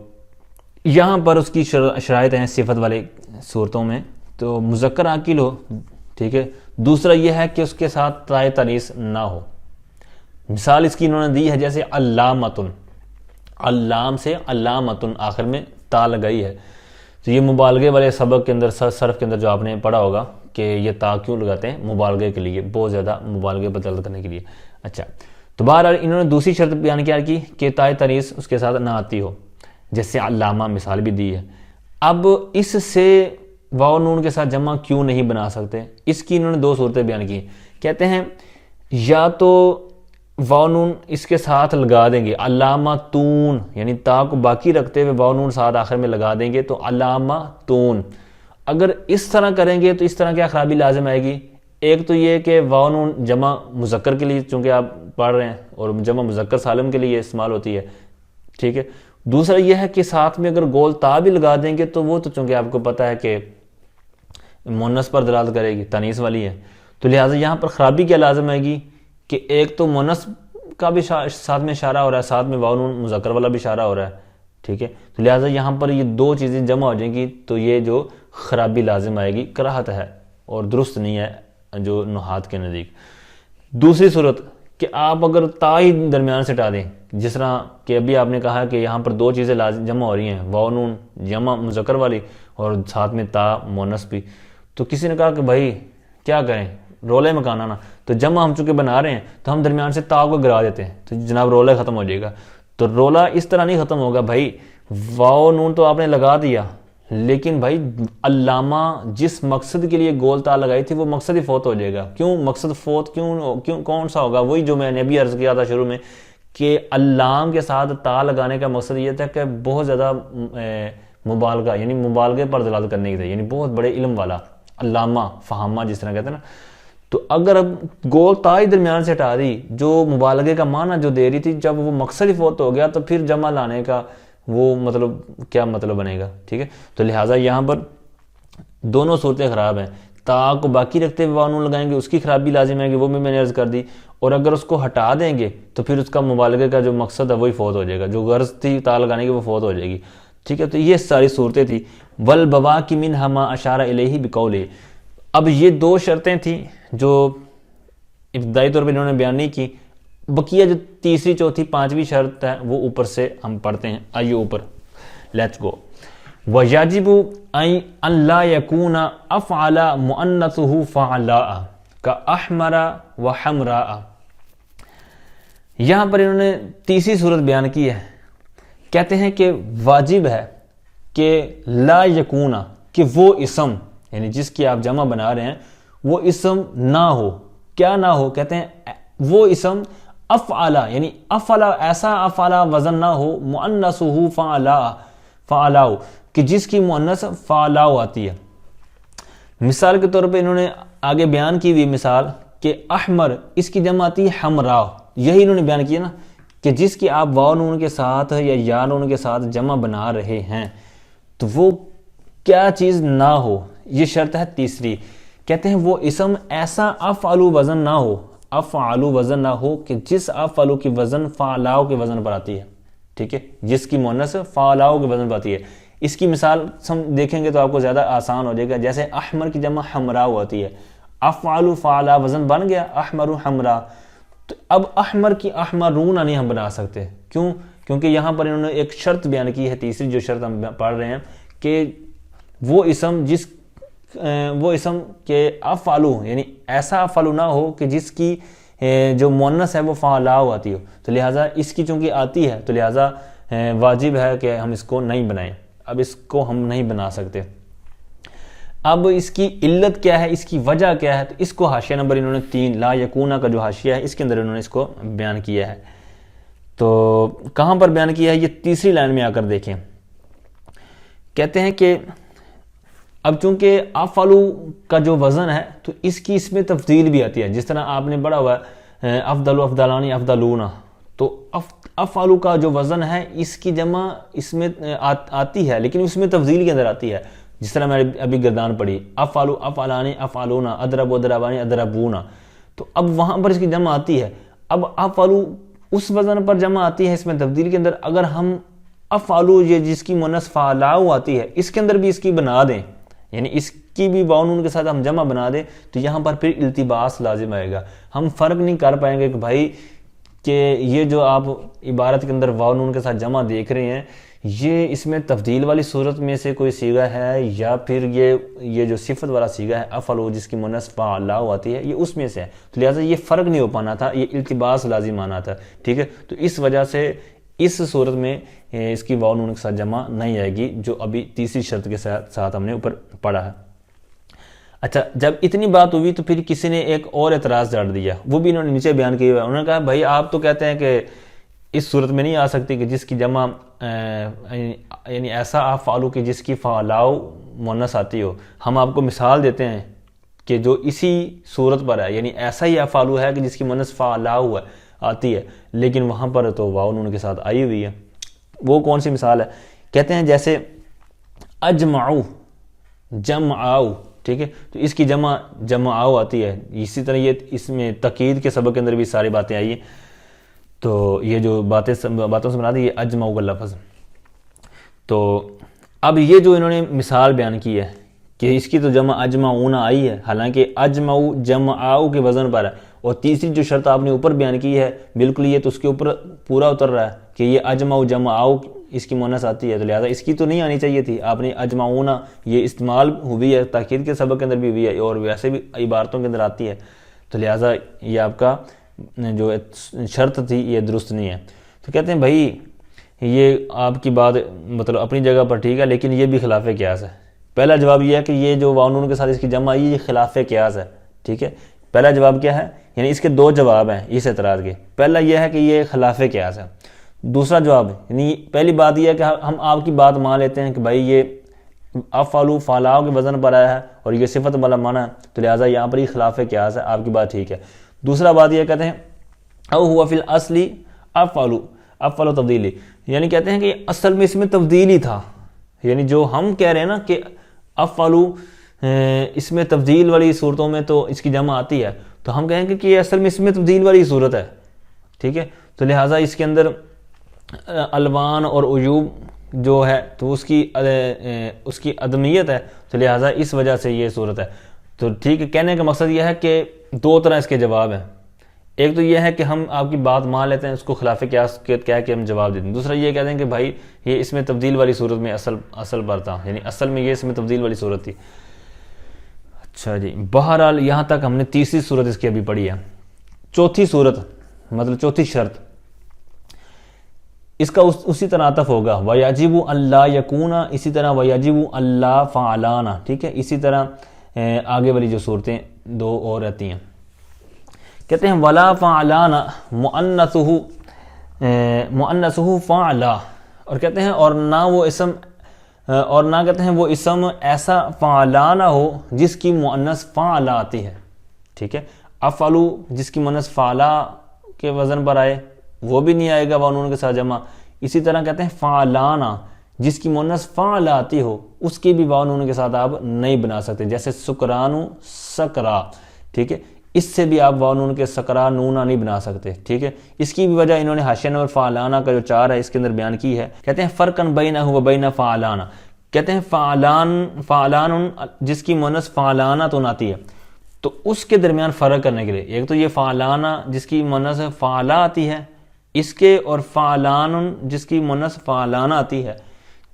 B: یہاں پر اس کی شرائط ہیں صفت والے صورتوں میں، تو مذکر عاقل ہو، ٹھیک ہے. دوسرا یہ ہے کہ اس کے ساتھ تائے تانیث نہ ہو. مثال اس کی انہوں نے دی ہے جیسے علامتن، علام سے علامتن آخر میں تا لگائی ہے، تو یہ مبالغے والے سبق کے اندر صرف کے اندر جو آپ نے پڑھا ہوگا کہ یہ تا کیوں لگاتے ہیں، مبالغے کے لیے، بہت زیادہ مبالغے بدل کرنے کے لیے. اچھا، تو بہرحال انہوں نے دوسری شرط بیان کیا کی کہ تائے تانیث اس کے ساتھ نہ آتی ہو، جیسے علامہ مثال بھی دی ہے. اب اس سے واو نون کے ساتھ جمع کیوں نہیں بنا سکتے، اس کی انہوں نے 2 صورتیں بیان کی. کہتے ہیں یا تو واو نون اس کے ساتھ لگا دیں گے، علامہ تون، یعنی تا کو باقی رکھتے ہوئے واو نون ساتھ آخر میں لگا دیں گے تو علامہ تون. اگر اس طرح کریں گے تو اس طرح کیا خرابی لازم آئے گی؟ ایک تو یہ کہ واو نون جمع مذکر کے لیے چونکہ آپ پڑھ رہے ہیں اور جمع مذکر سالم کے لیے استعمال ہوتی ہے، ٹھیک ہے. دوسرا یہ ہے کہ ساتھ میں اگر گول تا بھی لگا دیں گے تو وہ تو چونکہ آپ کو پتہ ہے کہ مونس پر دلالت کرے گی، تانیث والی ہے، تو لہٰذا یہاں پر خرابی کیا لازم آئے گی کہ ایک تو مونس کا بھی ساتھ میں اشارہ ہو رہا ہے، ساتھ میں واو نون مذکر والا بھی اشارہ ہو رہا ہے، ٹھیک ہے. تو لہٰذا یہاں پر یہ 2 چیزیں جمع ہو جائیں گی تو یہ جو خرابی لازم آئے گی کراہت ہے اور درست نہیں ہے جو نحات کے نزدیک. دوسری صورت کہ آپ اگر تا ہی درمیان سے ہٹا دیں، جس طرح کہ ابھی آپ نے کہا کہ یہاں پر 2 چیزیں جمع ہو رہی ہیں، واو نون جمع مذکر والی اور ساتھ میں تا مونس بھی، تو کسی نے کہا کہ بھائی کیا کریں، رولے مکان آنا، تو جمع ہم چونکہ بنا رہے ہیں تو ہم درمیان سے تا کو گرا دیتے ہیں تو جناب رولہ ختم ہو جائے گا. تو رولہ اس طرح نہیں ختم ہوگا بھائی، واو نون تو آپ نے لگا دیا لیکن بھائی علامہ جس مقصد کے لیے گول تا لگائی تھی وہ مقصد ہی فوت ہو جائے گا. کیوں مقصد فوت کیوں کون سا ہوگا؟ وہی جو میں نے بھی عرض کیا تھا شروع میں کہ علام کے ساتھ تا لگانے کا مقصد یہ تھا کہ بہت زیادہ مبالغہ، یعنی مبالغے پر دلالت کرنے کی تھی، یعنی بہت بڑے علم والا، علامہ فہامہ جس طرح کہتے ہیں نا. تو اگر اب گول تا ہی درمیان سے ہٹا دی جو مبالغے کا معنی جو دے رہی تھی، جب وہ مقصد ہی فوت ہو گیا تو پھر جمع لانے کا وہ مطلب کیا مطلب بنے گا، ٹھیک ہے. تو لہٰذا یہاں پر دونوں صورتیں خراب ہیں. تا کو باقی رکھتے ہوئے واو نون لگائیں گے اس کی خرابی لازم ہے کہ وہ بھی میں نے عرض کر دی، اور اگر اس کو ہٹا دیں گے تو پھر اس کا مبالغے کا جو مقصد ہے وہی فوت ہو جائے گا، جو غرض تھی تا لگانے کی وہ فوت ہو جائے گی، ٹھیک ہے. تو یہ ساری صورتیں تھیں. والبواقی منھا ما اشار الیہ بقولہ. اب یہ 2 شرطیں تھیں جو ابتدائی طور پہ انہوں نے بیان نہیں کی. بقیہ جو تیسری، چوتھی، 5ویں شرط ہے وہ اوپر سے ہم پڑھتے ہیں. آئیے اوپر، لیٹس گو. وَيَجِبُ أَن لَا يَكُونَ أَفْعَلَ مُؤَنَّثُهُ فَعَلَاءَ كَأَحْمَرَ وَحَمْرَاءَ. یہاں پر انہوں نے تیسری صورت بیان کی ہے. کہتے ہیں کہ واجب ہے کہ لا یکون، کہ وہ اسم یعنی جس کی آپ جمع بنا رہے ہیں وہ اسم نہ ہو. کیا نہ ہو؟ کہتے ہیں وہ اسم افعلا، یعنی افعلا، ایسا افعلا وزن نہ ہو، مؤنثہ فعلاء، کہ جس کی مؤنث فعلاء آتی ہے. مثال کے طور پہ انہوں نے آگے بیان کی ہوئی مثال کہ احمر، اس کی جمع آتی ہے حمراء. یہی انہوں نے بیان کیا نا کہ جس کی آپ واو نون کے ساتھ یا یا نون کے ساتھ جمع بنا رہے ہیں تو وہ کیا چیز نہ ہو. یہ شرط ہے تیسری. کہتے ہیں وہ اسم ایسا افعلو وزن نہ ہو، افعلو وزن نہ ہو کہ جس افعلو کی وزن فعلاء کے وزن پر آتی ہے، ٹھیک ہے، جس کی مؤنث فعلاء کے وزن پر آتی ہے. اس کی مثال دیکھیں گے تو آپ کو زیادہ آسان ہو جائے گا. جیسے احمر کی جمع حمراء ہوتی ہے، افعلو فعلاء وزن بن گیا احمر حمراء. تو اب احمر کی احمرون نہیں ہم بنا سکتے. کیوں؟ کیونکہ یہاں پر انہوں نے ایک شرط بیان کی ہے، تیسری جو شرط ہم پڑھ رہے ہیں کہ وہ اسم کے افعلو، یعنی ایسا افعلو نہ ہو کہ جس کی جو مؤنث ہے وہ فعلاء آتی ہو، تو لہٰذا اس کی چونکہ آتی ہے تو لہٰذا واجب ہے کہ ہم اس کو نہیں بنائیں. اب اس کو ہم نہیں بنا سکتے. اب اس کی علت کیا ہے، اس کی وجہ کیا ہے، تو اس کو حاشیہ نمبر انہوں نے 3 لا یکونا کا جو حاشیہ ہے اس کے اندر انہوں نے اس کو بیان کیا ہے. تو کہاں پر بیان کیا ہے، یہ تیسری لائن میں آ کر دیکھیں. کہتے ہیں کہ اب چونکہ افعلو کا جو وزن ہے تو اس میں تفضیل بھی آتی ہے. جس طرح آپ نے پڑھا ہوا ہے افضل افضلانی افضلون، تو افعلو کا جو وزن ہے اس کی جمع اس میں آتی ہے لیکن اس میں تفضیل کے اندر آتی ہے. جس طرح میں ابھی گردان پڑھی افعلو افعلانی افعلون اضرب اضربانی اضربون، تو اب وہاں پر اس کی جمع آتی ہے. اب افعلو اس وزن پر جمع آتی ہے اس میں تبدیل کے اندر. اگر ہم افعلو یہ جس کی مؤنث فعلاء آتی ہے اس کے اندر بھی اس کی بنا دیں، یعنی اس کی بھی واو نون کے ساتھ ہم جمع بنا دیں، تو یہاں پر پھر التباس لازم آئے گا. ہم فرق نہیں کر پائیں گے کہ بھائی کہ یہ جو آپ عبارت کے اندر واو نون کے ساتھ جمع دیکھ رہے ہیں یہ اس میں تفضیل والی صورت میں سے کوئی صیغہ ہے یا پھر یہ جو صفت والا صیغہ ہے افعلو جس کی مؤنث فعلاء آتی ہے یہ اس میں سے ہے. تو لہٰذا یہ فرق نہیں ہو پانا تھا، یہ التباس لازم آنا تھا. ٹھیک ہے، تو اس وجہ سے اس صورت میں اس کی واو نون کے ساتھ جمع نہیں آئے گی جو ابھی تیسری شرط کے ساتھ ہم نے اوپر پڑھا ہے. اچھا، جب اتنی بات ہوئی تو پھر کسی نے ایک اور اعتراض جاڑ دیا، وہ بھی انہوں نے نیچے بیان کیا ہوا ہے. انہوں نے کہا بھائی آپ تو کہتے ہیں کہ اس صورت میں نہیں آ سکتی کہ جس کی جمع یعنی ایسا افعلو کہ جس کی فعلاء مؤنث آتی ہو. ہم آپ کو مثال دیتے ہیں کہ جو اسی صورت پر ہے، یعنی ایسا ہی افعلو ہے کہ جس کی مؤنث فعلاء آتی ہے لیکن وہاں پر تو واو نون کے ساتھ آئی ہوئی ہے. وہ کون سی مثال ہے؟ کہتے ہیں جیسے اجمعو جمعاؤ، ٹھیک ہے، تو اس کی جمع جمعاؤ آتی ہے. اسی طرح یہ اس میں تقید کے سبق کے اندر بھی ساری باتیں آئی ہیں. تو یہ جو باتوں سے بنا دی یہ اجمعو کا لفظ. تو اب یہ جو انہوں نے مثال بیان کی ہے کہ اس کی تو جمع اجمعون آئی ہے، حالانکہ اجمعو جمعاؤ کے وزن پر ہے. اور تیسری جو شرط آپ نے اوپر بیان کی ہے بالکل یہ تو اس کے اوپر پورا اتر رہا ہے کہ یہ اجمعو جمعاؤ اس کی مؤنث آتی ہے، تو لہٰذا اس کی تو نہیں آنی چاہیے تھی. آپ نے اجمعون یہ استعمال ہوئی ہے، تاکید کے سبق کے اندر بھی ہوئی ہے اور ویسے بھی عبارتوں کے اندر آتی ہے. تو لہٰذا یہ آپ کا جو شرط تھی یہ درست نہیں ہے. تو کہتے ہیں بھائی یہ آپ کی بات مطلب اپنی جگہ پر ٹھیک ہے لیکن یہ بھی خلاف قیاس ہے. پہلا جواب یہ ہے کہ یہ جو واو نون کے ساتھ اس کی جمع آئی یہ خلاف قیاس ہے. ٹھیک ہے، پہلا جواب کیا ہے، یعنی اس کے دو جواب ہیں اس اعتراض کے. پہلا یہ ہے کہ یہ خلاف قیاس ہے. دوسرا جواب یعنی پہلی بات یہ ہے کہ ہم آپ کی بات مان لیتے ہیں کہ بھائی یہ افعلو فعلاء کے وزن پر آیا ہے اور یہ صفت والا معنی ہے، تو لہٰذا یہاں پر ہی خلاف قیاس ہے. آپ کی بات ٹھیک ہے. دوسرا بات یہ کہتے ہیں او ہوا فی الاصل افعلو تبدیلی، یعنی کہتے ہیں کہ اصل میں اس میں تبدیلی تھا. یعنی جو ہم کہہ رہے ہیں نا کہ افعلو اس میں تبدیل والی صورتوں میں تو اس کی جمع آتی ہے، تو ہم کہیں گے کہ یہ اصل میں اس میں تبدیل والی صورت ہے. ٹھیک ہے، تو لہٰذا اس کے اندر الوان اور عیوب جو ہے تو اس کی عدمیت ہے، تو لہٰذا اس وجہ سے یہ صورت ہے. تو ٹھیک ہے، کہنے کا مقصد یہ ہے کہ دو طرح اس کے جواب ہیں. ایک تو یہ ہے کہ ہم آپ کی بات مان لیتے ہیں، اس کو خلاف قیاس کہہ کے ہم جواب دیتے ہیں. دوسرا یہ کہتے ہیں کہ بھائی یہ اس میں تبدیل والی صورت میں اصل پر تھا، یعنی اصل میں یہ اس میں تبدیل والی صورت تھی. اچھا جی، بہرحال یہاں تک ہم نے تیسری صورت اس کی ابھی پڑھی ہے. چوتھی صورت مطلب چوتھی شرط اس کا اسی طرح عطف ہوگا وَيَجِبُ أَلَّا يَكُونَ، اسی طرح وَيَجِبُ أَلَّا فَعَلَانَ. ٹھیک ہے، اسی طرح آگے والی جو صورتیں دو اور رہتی ہیں. کہتے ہیں وَلَا فَعَلَانَ مُؤَنَّثُهُ فَعْلَا، اور کہتے ہیں اور نہ کہتے ہیں وہ اسم ایسا فعلانہ ہو جس کی مؤنث فعلا آتی ہے. ٹھیک ہے، افعلو جس کی مؤنث فعلا کے وزن پر آئے وہ بھی نہیں آئے گا واو نون کے ساتھ جمع. اسی طرح کہتے ہیں فعلانہ جس کی مؤنث فعلا آتی ہو اس کی بھی واو نون کے ساتھ آپ نہیں بنا سکتے، جیسے سکرانو سکرا. ٹھیک ہے، اس سے بھی آپ واو نون کے سکرا نونا نہیں بنا سکتے. ٹھیک ہے، اس کی بھی وجہ انہوں نے حاشیہ نمبر فعلانہ کا جو 4 ہے اس کے اندر بیان کی ہے. کہتے ہیں فرقن بینہ و بین فعلانہ، کہتے ہیں فعلان جس کی مؤنث فعلانہ تو آتی ہے تو اس کے درمیان فرق کرنے کے لیے ایک تو یہ فعلانہ جس کی مؤنث فعلا آتی ہے اس کے، اور فعلان جس کی مؤنث فعلانہ آتی ہے،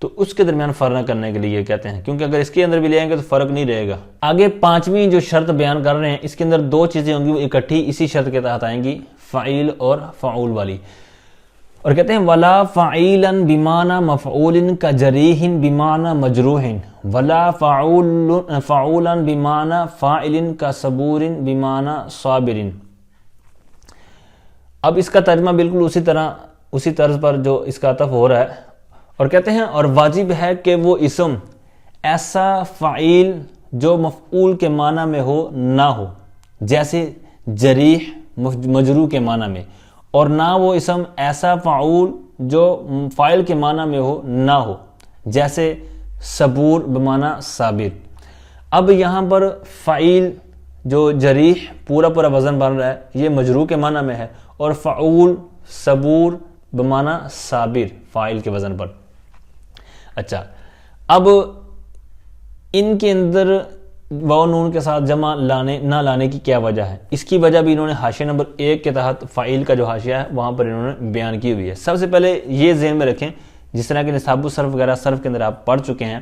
B: تو اس کے درمیان فرق کرنے کے لیے یہ کہتے ہیں، کیونکہ اگر اس کے اندر بھی لے آئیں گے تو فرق نہیں رہے گا۔ آگے پانچویں جو شرط بیان کر رہے ہیں، اس کے اندر دو چیزیں ہوں گی، وہ اکٹھی اسی شرط کے تحت آئیں گی، فعیل اور فعول والی، اور کہتے ہیں ولا فعیلا بمعنی مفعول کا جریح بمعنی مجروح، ولا فعولا بمعنی فاعل کا صبور بمعنی صابر۔ اب اس کا ترجمہ بالکل اسی طرز پر جو اس کا عطف ہو رہا ہے، اور کہتے ہیں اور واجب ہے کہ وہ اسم ایسا فعیل جو مفعول کے معنی میں ہو نہ ہو، جیسے جریح مجروح کے معنی میں، اور نہ وہ اسم ایسا فعول جو فاعل کے معنی میں ہو نہ ہو، جیسے صبور بمعنی صابر۔ اب یہاں پر فعیل جو جریح پورا وزن بن رہا ہے، یہ مجروح کے معنی میں ہے، اور فعول صبور بمعنی صابر فاعل کے وزن پر۔ اچھا، اب ان کے اندر واو نون کے ساتھ جمع نہ لانے کی کیا وجہ ہے؟ اس کی وجہ بھی انہوں نے حاشیہ نمبر 1 کے تحت فعیل کا جو حاشیہ ہے وہاں پر انہوں نے بیان کی ہوئی ہے۔ سب سے پہلے یہ ذہن میں رکھیں، جس طرح کہ نصاب الصرف وغیرہ صرف کے اندر آپ پڑھ چکے ہیں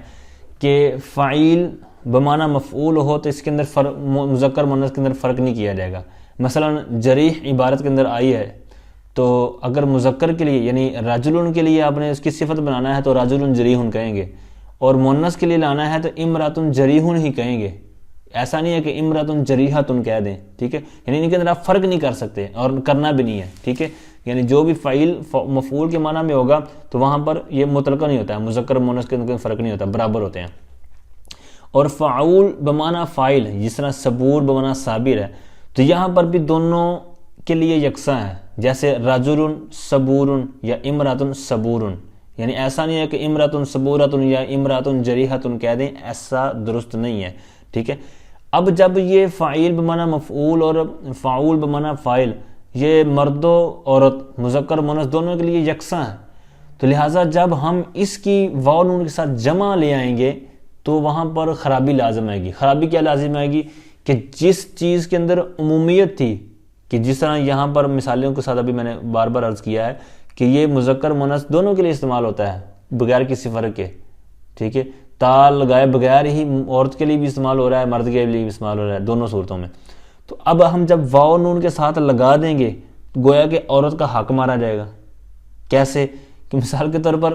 B: کہ فعیل بمعنی مفعول ہو تو اس کے اندر مذکر مؤنث کے اندر فرق نہیں کیا جائے گا۔ مثلا جریح عبارت کے اندر آئی ہے، تو اگر مذکر کے لیے یعنی رجل کے لیے آپ نے اس کی صفت بنانا ہے تو رجل جریح کہیں گے، اور مؤنث کے لیے لانا ہے تو امرأۃ جریح ہی کہیں گے۔ ایسا نہیں ہے کہ امرأۃ جریحۃ کہہ دیں، ٹھیک ہے، یعنی ان کے اندر آپ فرق نہیں کر سکتے اور کرنا بھی نہیں ہے، ٹھیک ہے، یعنی جو بھی فعیل مفعول کے معنی میں ہوگا تو وہاں پر یہ مطلقہ نہیں ہوتا ہے، مذکر مؤنث کے اندر فرق نہیں ہوتا، برابر ہوتے ہیں۔ اور فعول بمعنی فاعل جس طرح صبور بمعنی صابر ہے، تو یہاں پر بھی دونوں کے لیے یکساں ہے، جیسے رجل صبور یا امرأۃ صبور، یعنی ایسا نہیں ہے کہ امرأۃ صبورۃ یا امرأۃ جریحۃ کہہ دیں، ایسا درست نہیں ہے، ٹھیک ہے۔ اب جب یہ فعیل بمعنی مفعول اور فعول بمعنی فاعل یہ مرد و عورت مذکر مؤنث دونوں کے لیے یکساں ہیں، تو لہٰذا جب ہم اس کی واو نون کے ساتھ جمع لے آئیں گے تو وہاں پر خرابی لازم آئے گی۔ خرابی کیا لازم آئے گی؟ کہ جس چیز کے اندر عمومیت تھی، کہ جس طرح یہاں پر مثالوں کے ساتھ ابھی میں نے بار بار عرض کیا ہے کہ یہ مذکر مؤنث دونوں کے لیے استعمال ہوتا ہے بغیر کسی فرق کے، ٹھیک ہے، تا لگائے بغیر ہی عورت کے لیے بھی استعمال ہو رہا ہے، مرد کے لیے بھی استعمال ہو رہا ہے، دونوں صورتوں میں۔ تو اب ہم جب واو نون کے ساتھ لگا دیں گے گویا کہ عورت کا حق مارا جائے گا۔ کیسے؟ کہ مثال کے طور پر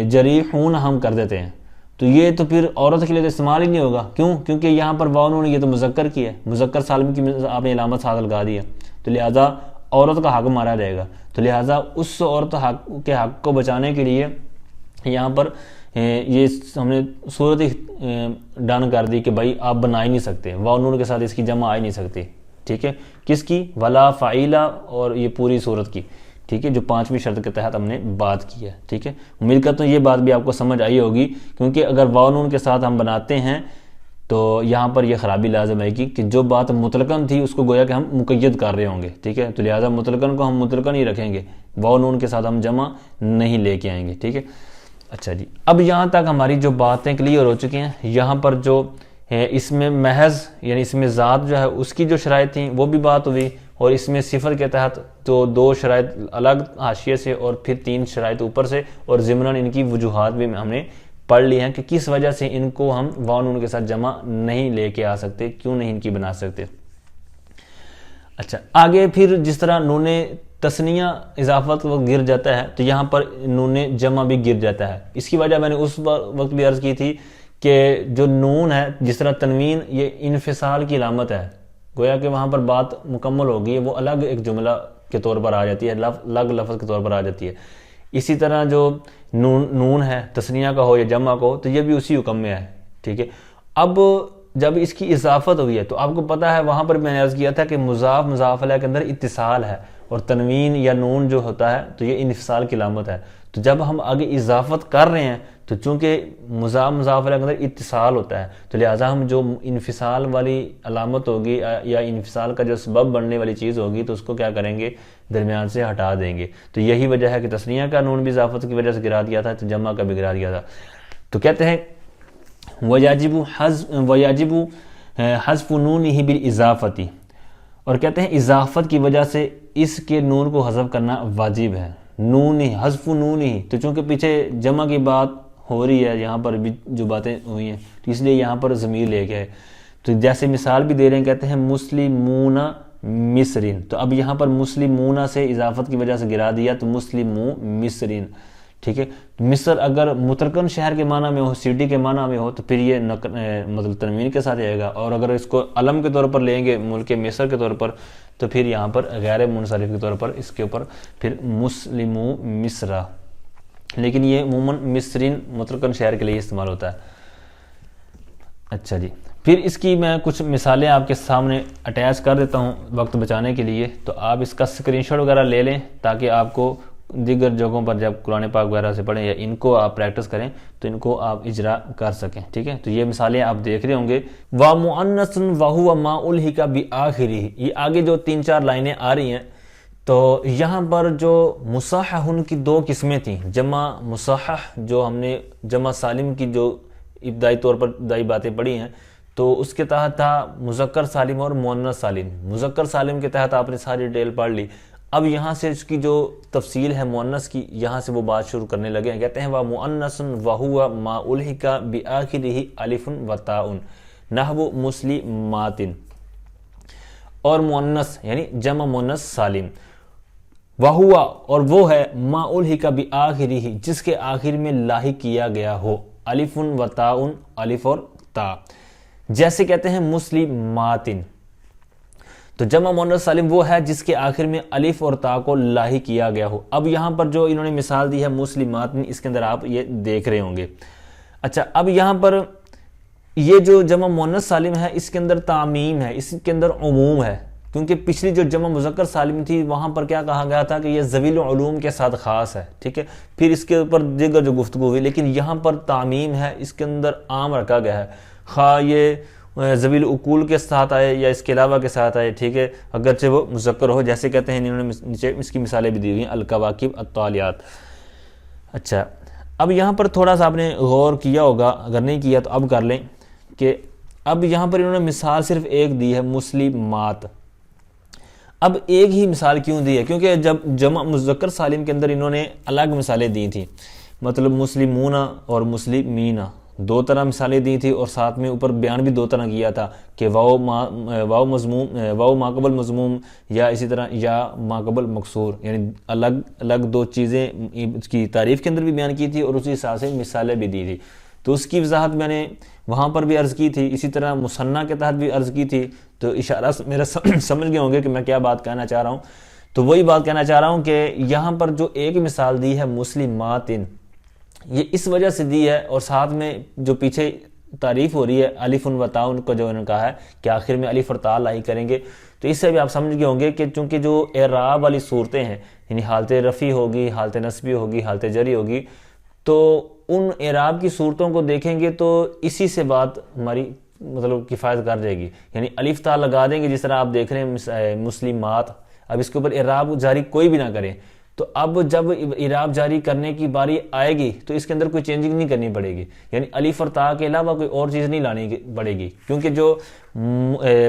B: جریحون ہم کر دیتے ہیں، تو یہ تو پھر عورت کے لیے تو استعمال ہی نہیں ہوگا، کیوں؟ کیونکہ یہاں پر واو نون یہ تو مذکر کی ہے، مذکر سالم کی آپ نے علامت ساتھ لگا دی ہے، تو لہٰذا عورت کا حق مارا جائے گا، تو لہٰذا اس عورت کے حق کو بچانے کے لیے یہاں پر یہ ہم نے صورت ڈن کر دی کہ بھائی آپ بنا ہی نہیں سکتے، واو نون کے ساتھ اس کی جمع آ ہی نہیں سکتی، ٹھیک ہے، کس کی؟ ولا فعیلا، اور یہ پوری صورت کی، ٹھیک ہے، جو 5ویں شرط کے تحت ہم نے بات کی ہے، ٹھیک ہے۔ امید کرتا ہوں یہ بات بھی آپ کو سمجھ آئی ہوگی، کیونکہ اگر واو نون کے ساتھ ہم بناتے ہیں تو یہاں پر یہ خرابی لازم آئے گی کہ جو بات مطلقاً تھی اس کو گویا کہ ہم مقید کر رہے ہوں گے، ٹھیک ہے، تو لہٰذا مطلقاً کو ہم مطلقاً ہی رکھیں گے، واو نون کے ساتھ ہم جمع نہیں لے کے آئیں گے، ٹھیک ہے۔ اچھا جی، اب یہاں تک ہماری جو باتیں کلیئر ہو چکی ہیں۔ یہاں پر جو اس میں محض یعنی اس میں ذات جو ہے اس کی جو شرائط تھیں وہ بھی بات ہوئی، اور اس میں صفت کے تحت تو 2 شرائط الگ حاشیے سے اور پھر 3 شرائط اوپر سے، اور ضمناً ان کی وجوہات بھی ہم نے پڑھ لی ہیں کہ کس وجہ سے ان کو ہم واو نون کے ساتھ جمع نہیں لے کے آ سکتے، کیوں نہیں ان کی بنا سکتے۔ اچھا، آگے پھر جس طرح نون تثنیہ اضافت وقت گر جاتا ہے تو یہاں پر نون جمع بھی گر جاتا ہے۔ اس کی وجہ میں نے اس وقت بھی عرض کی تھی کہ جو نون ہے جس طرح تنوین یہ انفصال کی علامت ہے، گویا کہ وہاں پر بات مکمل ہوگی، وہ الگ ایک جملہ کے طور پر آ جاتی ہے، الگ لفظ کے طور پر آ جاتی ہے۔ اسی طرح جو نون ہے تثنیہ کا ہو یا جمع کا ہو تو یہ بھی اسی حکم میں ہے، ٹھیک ہے۔ اب جب اس کی اضافت ہوئی ہے تو آپ کو پتہ ہے وہاں پر میں نے عرض کیا تھا کہ مضاف مضاف علیہ کے اندر اتصال ہے، اور تنوین یا نون جو ہوتا ہے تو یہ انفصال کی علامت ہے۔ تو جب ہم آگے اضافت کر رہے ہیں تو چونکہ مضاف مضاف علیہ کے اندر اتصال ہوتا ہے تو لہٰذا ہم جو انفصال والی علامت ہوگی یا انفصال کا جو سبب بننے والی چیز ہوگی تو اس کو کیا کریں گے؟ درمیان سے ہٹا دیں گے۔ تو یہی وجہ ہے کہ تثنیہ کا نون بھی اضافت کی وجہ سے گرا دیا تھا، تو جمع کا بھی گرا دیا تھا۔ تو کہتے ہیں وَيَجِبُ حذف نونہ بالإضافۃ، اور کہتے ہیں اضافت کی وجہ سے اس کے نون کو حذف کرنا واجب ہے۔ نون ہی، حذف نون ہی، تو چونکہ پیچھے جمع کی بات ہو رہی ہے یہاں پر بھی جو باتیں ہوئی ہیں تو اس لیے یہاں پر ضمیر لے کے ہے. تو جیسے مثال بھی دے رہے ہیں، کہتے ہیں مسلمون مصرین، تو اب یہاں پر مسلمون سے اضافت کی وجہ سے گرا دیا تو مسلمو مصرین. ٹھیک ہے، مصر اگر مترکن شہر کے معنی میں ہو، سٹی کے معنی میں ہو تو پھر یہ مطلب تنوین کے ساتھ آئے گا، اور اگر اس کو علم کے طور پر لیں گے ملک مصر کے طور پر تو پھر یہاں پر غیر منصرف کے طور پر اس کے اوپر پھر مسلمو مصرا. لیکن یہ عموماً مصرین مترکن شہر کے لیے استعمال ہوتا ہے. اچھا جی، پھر اس کی میں کچھ مثالیں آپ کے سامنے اٹیچ کر دیتا ہوں وقت بچانے کے لیے، تو آپ اس کا اسکرین شاٹ وغیرہ لے لیں تاکہ آپ کو دیگر جگہوں پر جب قرآن پاک وغیرہ سے پڑھیں یا ان کو آپ پریکٹس کریں تو ان کو آپ اجرا کر سکیں. ٹھیک ہے، تو یہ مثالیں آپ دیکھ رہے ہوں گے. وَمُؤَنَّثٌ وَهُوَ مَا أُلْحِقَ بِآخِرِهِ، یہ آگے جو 3-4 لائنیں آ رہی ہیں تو یہاں پر جو مصحح کی 2 قسمیں تھیں، جمع مصحح جو ہم نے جمع سالم کی جو ابتدائی طور پر ابتدائی باتیں پڑھی ہیں تو اس کے تحت تھا مذکر سالم اور مؤنث سالم. مذکر سالم کے تحت آپ نے ساری ڈیٹیل پڑھ لی. اب یہاں سے اس کی جو تفصیل ہے مؤنث کی، یہاں سے وہ بات شروع کرنے لگے ہیں. کہتے ہیں وَمُؤَنَّثٌ وَهُوَ مَا أُلْحِقَ بِآخِرِهِ أَلِفٌ وَتَاءٌ نَحْوُ مُسْلِمَاتٍ. اور مؤنث یعنی جمع مؤنث سالم، وَهُوَ اور وہ ہے مَا أُلْحِقَ بِآخِرِهِ جس کے آخر میں لاحق کیا گیا ہو، الف وتاء، الف اور تا. جیسے کہتے ہیں مسلماتن، تو جمع مؤنث سالم وہ ہے جس کے آخر میں الف اور تا کو لاحق کیا گیا ہو. اب یہاں پر جو انہوں نے مثال دی ہے مسلماتن، اس کے اندر آپ یہ دیکھ رہے ہوں گے. اچھا، اب یہاں پر یہ جو جمع مؤنث سالم ہے اس کے اندر تعمیم ہے، اس کے اندر عموم ہے، کیونکہ پچھلی جو جمع مذکر سالم تھی وہاں پر کیا کہا گیا تھا کہ یہ ذوی العلوم کے ساتھ خاص ہے. ٹھیک ہے، پھر اس کے اوپر دیگر جو گفتگو ہوئی، لیکن یہاں پر تعمیم ہے، اس کے اندر عام رکھا گیا ہے، خواہ یہ ذوی العقول کے ساتھ آئے یا اس کے علاوہ کے ساتھ آئے. ٹھیک ہے، اگرچہ وہ مذکر ہو، جیسے کہتے ہیں انہوں نے نیچے اس کی مثالیں بھی دی ہوئی ہیں، الکواکب الطالیات. اچھا، اب یہاں پر تھوڑا سا آپ نے غور کیا ہوگا، اگر نہیں کیا تو اب کر لیں کہ اب یہاں پر انہوں نے مثال صرف ایک دی ہے، مسلمات. اب ایک ہی مثال کیوں دی ہے؟ کیونکہ جب جمع مذکر سالم کے اندر انہوں نے الگ مثالیں دی تھیں، مطلب مسلمون اور مسلمین، 2 طرح مثالیں دی تھی، اور ساتھ میں اوپر بیان بھی 2 طرح کیا تھا کہ واو ماقبل مضموم یا اسی طرح یا ماقبل مکسور، یعنی الگ الگ 2 چیزیں اس کی تعریف کے اندر بھی بیان کی تھی اور اسی حساب سے مثالیں بھی دی تھی. تو اس کی وضاحت میں نے وہاں پر بھی عرض کی تھی، اسی طرح مثنیٰ کے تحت بھی عرض کی تھی. تو اشارہ میرا سمجھ گئے ہوں گے کہ میں کیا بات کہنا چاہ رہا ہوں. تو وہی بات کہنا چاہ رہا ہوں کہ یہاں پر جو ایک مثال دی ہے مسلماتن، یہ اس وجہ سے دی ہے، اور ساتھ میں جو پیچھے تعریف ہو رہی ہے الف و تاء کو جو انہوں نے کہا ہے کہ آخر میں الف اور تا لاحق کریں گے، تو اس سے بھی آپ سمجھ گئے ہوں گے کہ چونکہ جو اعراب والی صورتیں ہیں، یعنی حالت رفع ہوگی، حالت نصبی ہوگی، حالت جری ہوگی، تو ان اعراب کی صورتوں کو دیکھیں گے تو اسی سے بات ہماری مطلب کفایت کر جائے گی. یعنی الف تا لگا دیں گے، جس طرح آپ دیکھ رہے ہیں مسلمات، اب اس کے اوپر اعراب جاری کوئی بھی نہ کریں، تو اب جب اعراب جاری کرنے کی باری آئے گی تو اس کے اندر کوئی چینجنگ نہیں کرنی پڑے گی، یعنی الف اور تا کے علاوہ کوئی اور چیز نہیں لانی پڑے گی. کیونکہ جو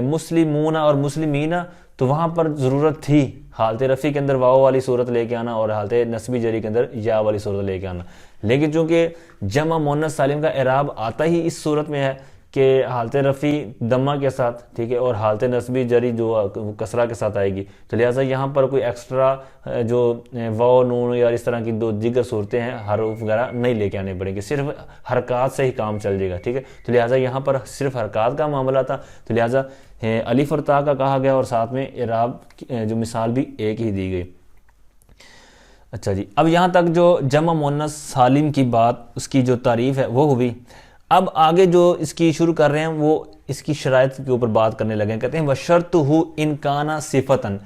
B: مسلمون اور مسلمین تو وہاں پر ضرورت تھی حالت رفع کے اندر واو والی صورت لے کے آنا اور حالت نصبی جری کے اندر یا والی صورت لے کے آنا، لیکن چونکہ جمع مؤنث سالم کا اعراب آتا ہی اس صورت میں ہے کہ حالت رفع دمہ کے ساتھ، ٹھیک ہے، اور حالت نصبی جری جو کسرہ کے ساتھ آئے گی، تو لہٰذا یہاں پر کوئی ایکسٹرا جو واو نون یا اس طرح کی 2 دیگر صورتیں ہیں، حروف وغیرہ نہیں لے کے آنے پڑیں گے، صرف حرکات سے ہی کام چل جائے گا. ٹھیک ہے، تو لہٰذا یہاں پر صرف حرکات کا معاملہ تھا، تو لہٰذا الف اور تا کا کہا گیا اور ساتھ میں اعراب جو مثال بھی ایک ہی دی گئی. اچھا جی، اب یہاں تک جو جمع مؤنث سالم کی بات، اس کی جو تعریف ہے وہ ہوئی. اب آگے جو اس کی شروع کر رہے ہیں وہ اس کی شرائط کے اوپر بات کرنے لگے ہیں. کہتے ہیں وَشَرْطُهُ إِنْ كَانَ صِفَةً.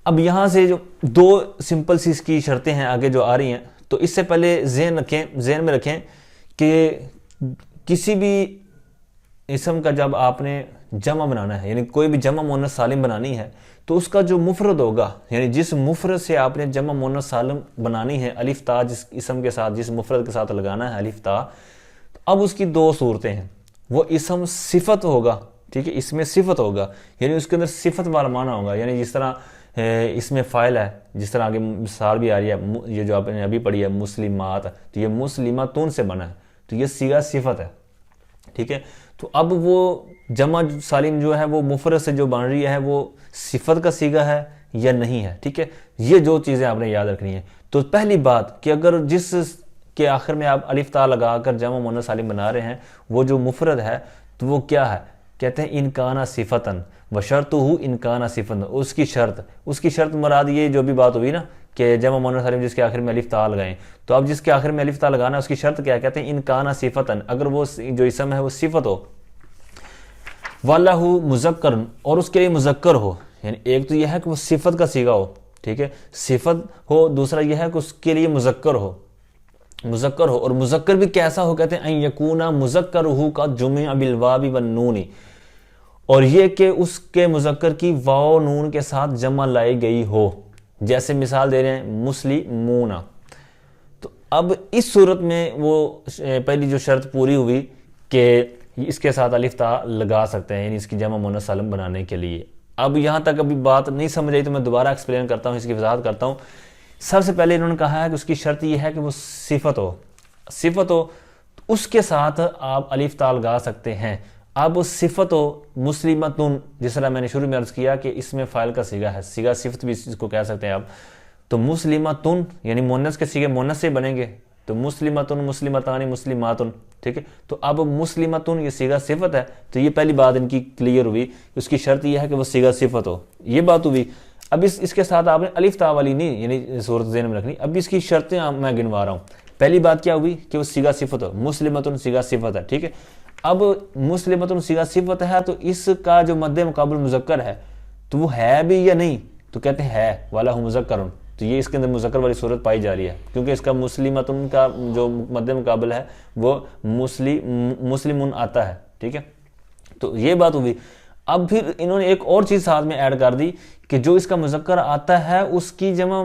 B: اب یہاں سے جو 2 سمپل سی اس کی شرطیں ہیں آگے جو آ رہی ہیں، تو اس سے پہلے ذہن میں رکھیں کہ کسی بھی اسم کا جب آپ نے جمع بنانا ہے، یعنی کوئی بھی جمع مؤنث سالم بنانی ہے، تو اس کا جو مفرد ہوگا، یعنی جس مفرد سے آپ نے جمع مؤنث سالم بنانی ہے، الف تا جس اسم کے ساتھ جس مفرد کے ساتھ لگانا ہے الف تا، اب اس کی 2 صورتیں ہیں. وہ اسم صفت ہوگا، ٹھیک ہے، اس میں صفت ہوگا، یعنی اس کے اندر صفت والا معنی ہوگا، یعنی جس طرح اس میں فاعل ہے، جس طرح آگے مثال بھی آ رہی ہے، یہ جو آپ نے ابھی پڑھی ہے مسلمات، تو یہ مسلماتون سے بنا ہے، تو یہ صیغہ صفت ہے، ٹھیک ہے. تو اب وہ جمع سالم جو ہے وہ مفرد سے جو بن رہی ہے وہ صفت کا صیغہ ہے یا نہیں ہے، ٹھیک ہے. یہ جو چیزیں آپ نے یاد رکھنی ہیں. تو پہلی بات کہ اگر جس کے آخر میں آپ الف تا لگا کر جمع مؤنث سالم بنا رہے ہیں وہ جو مفرد ہے تو وہ کیا ہے، کہتے ہیں ان کانا صفتن وشرطہ ان کانا صفتن، اس کی شرط مراد یہ جو بھی بات ہوئی نا کہ جمع مؤنث سالم جس کے آخر میں الف تا لگائیں، تو اب جس کے آخر میں الف تا لگانا ہے اس کی شرط کیا ہے، کہتے ہیں ان کانا صفتن، اگر وہ جو اسم ہے وہ صفت ہو، واللہ مذکر، اور اس کے لیے مذکر ہو. یعنی ایک تو یہ ہے کہ وہ صفت کا صیغہ ہو، ٹھیک ہے، صفت ہو، دوسرا یہ ہے کہ اس کے لیے مذکر ہو، اور مذکر بھی کیسا ہو، کہتے ہیں ان یکونا مذکرہ کا جمع بالواو والنون، اور یہ کہ اس کے مذکر کی واو نون کے ساتھ جمع لائی گئی ہو. جیسے مثال دے رہے ہیں مسلمون. تو اب اس صورت میں وہ پہلی جو شرط پوری ہوئی کہ اس کے ساتھ الف تا لگا سکتے ہیں، یعنی اس کی جمع مؤنث سالم بنانے کے لیے. اب یہاں تک ابھی بات نہیں سمجھ آئی تو میں دوبارہ ایکسپلین کرتا ہوں، اس کی وضاحت کرتا ہوں. سب سے پہلے انہوں نے کہا ہے کہ اس کی شرط یہ ہے کہ وہ صفت ہو، اس کے ساتھ آپ الف تا لگا سکتے ہیں. اب صفت ہو مسلمتن، جس طرح میں نے شروع میں عرض کیا کہ اس میں فاعل کا صیغہ ہے، صیغہ صفت بھی اس کو کہہ سکتے ہیں آپ. تو مسلمتن یعنی مؤنث کے صیغے مؤنث سے بنیں گے، تو مسلمتن، مسلمتان، مسلماتن، ٹھیک ہے. تو اب مسلمتن یہ صیغہ صفت ہے، تو یہ پہلی بات ان کی کلیئر ہوئی، اس کی شرط یہ ہے کہ وہ صیغہ صفت ہو، یہ بات ہوئی. اب اس کے ساتھ آپ نے الف تا والی نہیں یعنی صورت ذہن میں رکھنی. اب اس کی شرطیں میں گنوا رہا ہوں. پہلی بات کیا ہوئی کہ وہ صیغہ صفت ہو، مسلمتن صیغہ صفت ہے، ٹھیک ہے. اب مسلمتن صیغہ صفت ہے تو اس کا جو مد مقابل مذکر ہے تو وہ ہے بھی یا نہیں، تو کہتے ہیں ہے، والا ہوں مذکرن، تو یہ اس کے اندر مذکر والی صورت پائی جا رہی ہے کیونکہ اس کا مسلمتن کا جو مد مقابل ہے وہ مسلمن آتا ہے، ٹھیک ہے. تو یہ بات ہوئی. اب پھر انہوں نے ایک اور چیز ساتھ میں ایڈ کر دی کہ جو اس کا مذکر آتا ہے اس کی جمع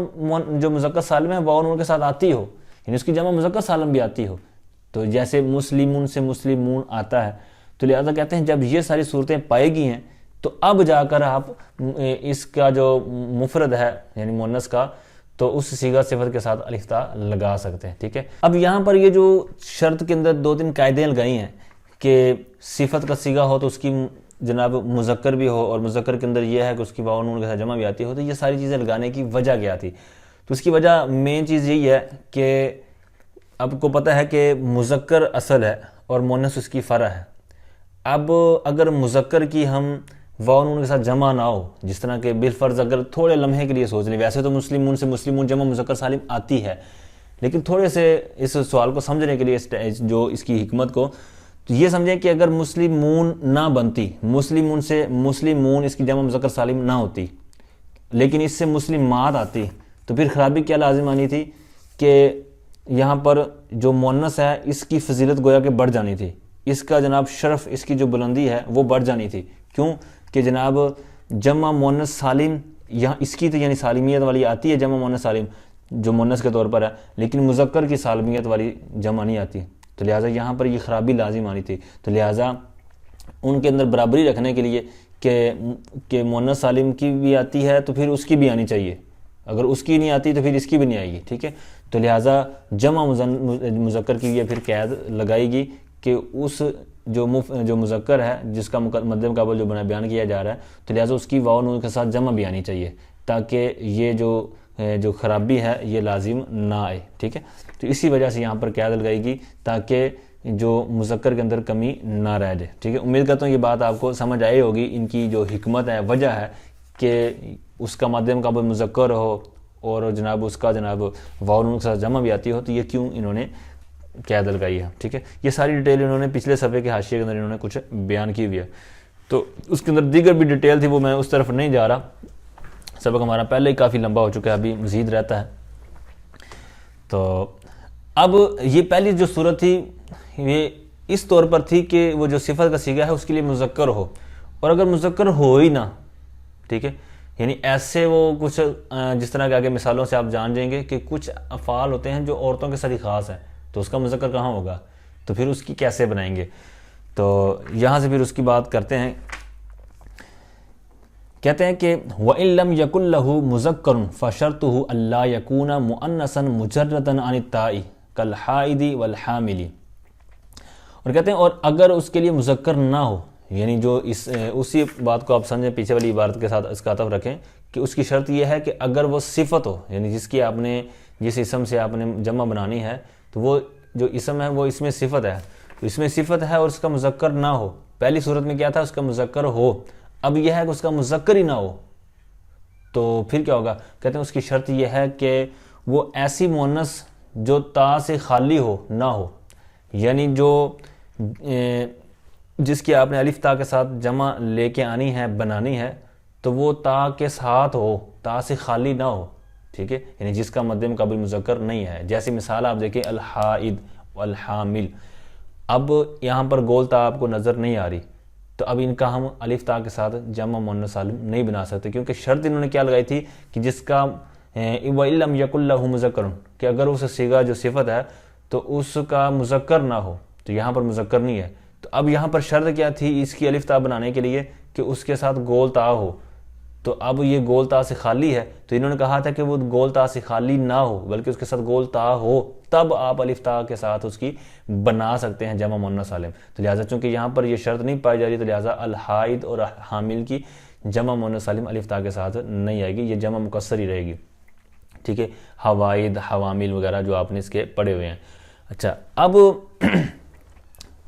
B: جو مذکر سالم ہے واو نون کے ساتھ آتی ہو، یعنی اس کی جمع مذکر سالم بھی آتی ہو. تو جیسے مسلمون سے مسلمون آتا ہے، تو لہذا کہتے ہیں جب یہ ساری صورتیں پائی گئی ہیں تو اب جا کر آپ اس کا جو مفرد ہے یعنی مؤنث کا تو اس صیغہ صفت کے ساتھ الف تا لگا سکتے ہیں، ٹھیک ہے. اب یہاں پر یہ جو شرط کے اندر دو تین قاعدے لگائی ہیں کہ صفت کا صیغہ ہو تو اس کی جناب مذکر بھی ہو، اور مذکر کے اندر یہ ہے کہ اس کی واو نون کے ساتھ جمع بھی آتی ہو. تو یہ ساری چیزیں لگانے کی وجہ کیا تھی؟ تو اس کی وجہ مین چیز یہی ہے کہ آپ کو پتہ ہے کہ مذکر اصل ہے اور مؤنث اس کی فرع ہے. اب اگر مذکر کی ہم واو نون کے ساتھ جمع نہ ہو، جس طرح کہ بالفرض اگر تھوڑے لمحے کے لیے سوچ لیں، ویسے تو مسلمون سے مسلمون جمع مذکر سالم آتی ہے، لیکن تھوڑے سے اس سوال کو سمجھنے کے لیے جو اس کی حکمت کو، تو یہ سمجھیں کہ اگر مسلمون نہ بنتی، مسلمون سے مسلمون اس کی جمع مذکر سالم نہ ہوتی، لیکن اس سے مسلمات آتی، تو پھر خرابی کیا لازم آنی تھی کہ یہاں پر جو مؤنث ہے اس کی فضیلت گویا کہ بڑھ جانی تھی، اس کا جناب شرف، اس کی جو بلندی ہے وہ بڑھ جانی تھی. کیوں کہ جناب جمع مؤنث سالم یہاں اس کی تو یعنی سالمیت والی آتی ہے جمع مؤنث سالم جو مؤنث کے طور پر ہے، لیکن مذکر کی سالمیت والی جمع نہیں آتی. تو لہٰذا یہاں پر یہ خرابی لازم آنی تھی. تو لہٰذا ان کے اندر برابری رکھنے کے لیے کہ مؤنث سالم کی بھی آتی ہے تو پھر اس کی بھی آنی چاہیے، اگر اس کی نہیں آتی تو پھر اس کی بھی نہیں آئے گی، ٹھیک ہے. تو لہٰذا جمع مذکر کی یہ پھر قید لگائے گی کہ اس جو مذکر ہے جس کا مد مقابل جو بیان کیا جا رہا ہے، تو لہٰذا اس کی واو نون کے ساتھ جمع بھی آنی چاہیے تاکہ یہ جو خرابی ہے یہ لازم نہ آئے، ٹھیک ہے. تو اسی وجہ سے یہاں پر قید لگائے گی تاکہ جو مذکر کے اندر کمی نہ رہ جائے، ٹھیک ہے. امید کرتا ہوں یہ بات آپ کو سمجھ آئی ہوگی، ان کی جو حکمت ہے، وجہ ہے کہ اس کا مد مقابل مذکر ہو اور جناب اس کا جناب واو نون کے ساتھ جمع بھی آتی ہو، تو یہ کیوں انہوں نے قید لگائی ہے، ٹھیک ہے. یہ ساری ڈیٹیل انہوں نے پچھلے صفحے کے حاشیے کے اندر انہوں نے کچھ بیان کی ہوئی ہے، تو اس کے اندر دیگر بھی ڈیٹیل تھی، وہ میں اس طرف نہیں جا رہا. سبق ہمارا پہلے ہی کافی لمبا ہو چکا ہے، ابھی مزید رہتا ہے. تو اب یہ پہلی جو صورت تھی یہ اس طور پر تھی کہ وہ جو صفت کا صیغہ ہے اس کے لیے مذکر ہو، اور اگر مذکر ہو ہی نہ، ٹھیک ہے، یعنی ایسے وہ کچھ جس طرح کے آگے مثالوں سے آپ جان جائیں گے کہ کچھ افعال ہوتے ہیں جو عورتوں کے ساتھ ہی خاص ہیں، تو اس کا مذکر کہاں ہوگا، تو پھر اس کی کیسے بنائیں گے. تو یہاں سے پھر اس کی بات کرتے ہیں کہتے ہیں کہ وَإِن لَمْ يَكُنْ لَهُ مُذَكَّرٌ فَشَرْطُهُ أَلَّا يَكُونَ مُؤَنَّثًا مُجَرَّدًا عَنِ التَّاءِ كَالْحَائِضِ وَالْحَامِلِ، اور کہتے ہیں اور اگر اس کے لیے مذکر نہ ہو، یعنی جو اسی بات کو آپ سمجھیں، پیچھے والی عبارت کے ساتھ اس کا عطف رکھیں کہ اس کی شرط یہ ہے کہ اگر وہ صفت ہو، یعنی جس اسم سے آپ نے جمع بنانی ہے، تو وہ جو اسم ہے وہ اس میں صفت ہے، تو اس میں صفت ہے اور اس کا مذکر نہ ہو۔ پہلی صورت میں کیا تھا؟ اس کا مذکر ہو، اب یہ ہے کہ اس کا مذکر ہی نہ ہو، تو پھر کیا ہوگا؟ کہتے ہیں اس کی شرط یہ ہے کہ وہ ایسی مؤنث جو تا سے خالی ہو نہ ہو، یعنی جو جس کی آپ نے الف تا کے ساتھ جمع لے کے آنی ہے، بنانی ہے، تو وہ تا کے ساتھ ہو، تا سے خالی نہ ہو، ٹھیک ہے، یعنی جس کا مد مقابل مذکر نہیں ہے۔ جیسی مثال آپ دیکھیں الحائض والحامل، اب یہاں پر گول تا آپ کو نظر نہیں آ رہی، تو اب ان کا ہم الف تا کے ساتھ جمع مؤنث سالم نہیں بنا سکتے، کیونکہ شرط انہوں نے کیا لگائی تھی کہ جس کا وَإِن لَمْ يَكُنْ لَهُ مُذَكَّرٌ، کہ اگر اس صیغہ جو صفت ہے تو اس کا مذکر نہ ہو، تو یہاں پر مذکر نہیں ہے، تو اب یہاں پر شرط کیا تھی اس کی الف تا بنانے کے لیے کہ اس کے ساتھ گول تا ہو، تو اب یہ گول تا سے خالی ہے، تو انہوں نے کہا تھا کہ وہ گول تا سے خالی نہ ہو بلکہ اس کے ساتھ گول تا ہو، تب آپ الف تا کے ساتھ اس کی بنا سکتے ہیں جمع مؤنث سالم۔ تو لہٰذا چونکہ یہاں پر یہ شرط نہیں پائی جا رہی، تو لہٰذا الحائض اور حامل کی جمع مؤنث سالم الف تا کے ساتھ نہیں آئے گی، یہ جمع مکسر ہی رہے گی، ٹھیک ہے، حوائد، حوامل وغیرہ جو آپ نے اس کے پڑھے ہوئے ہیں۔ اچھا، اب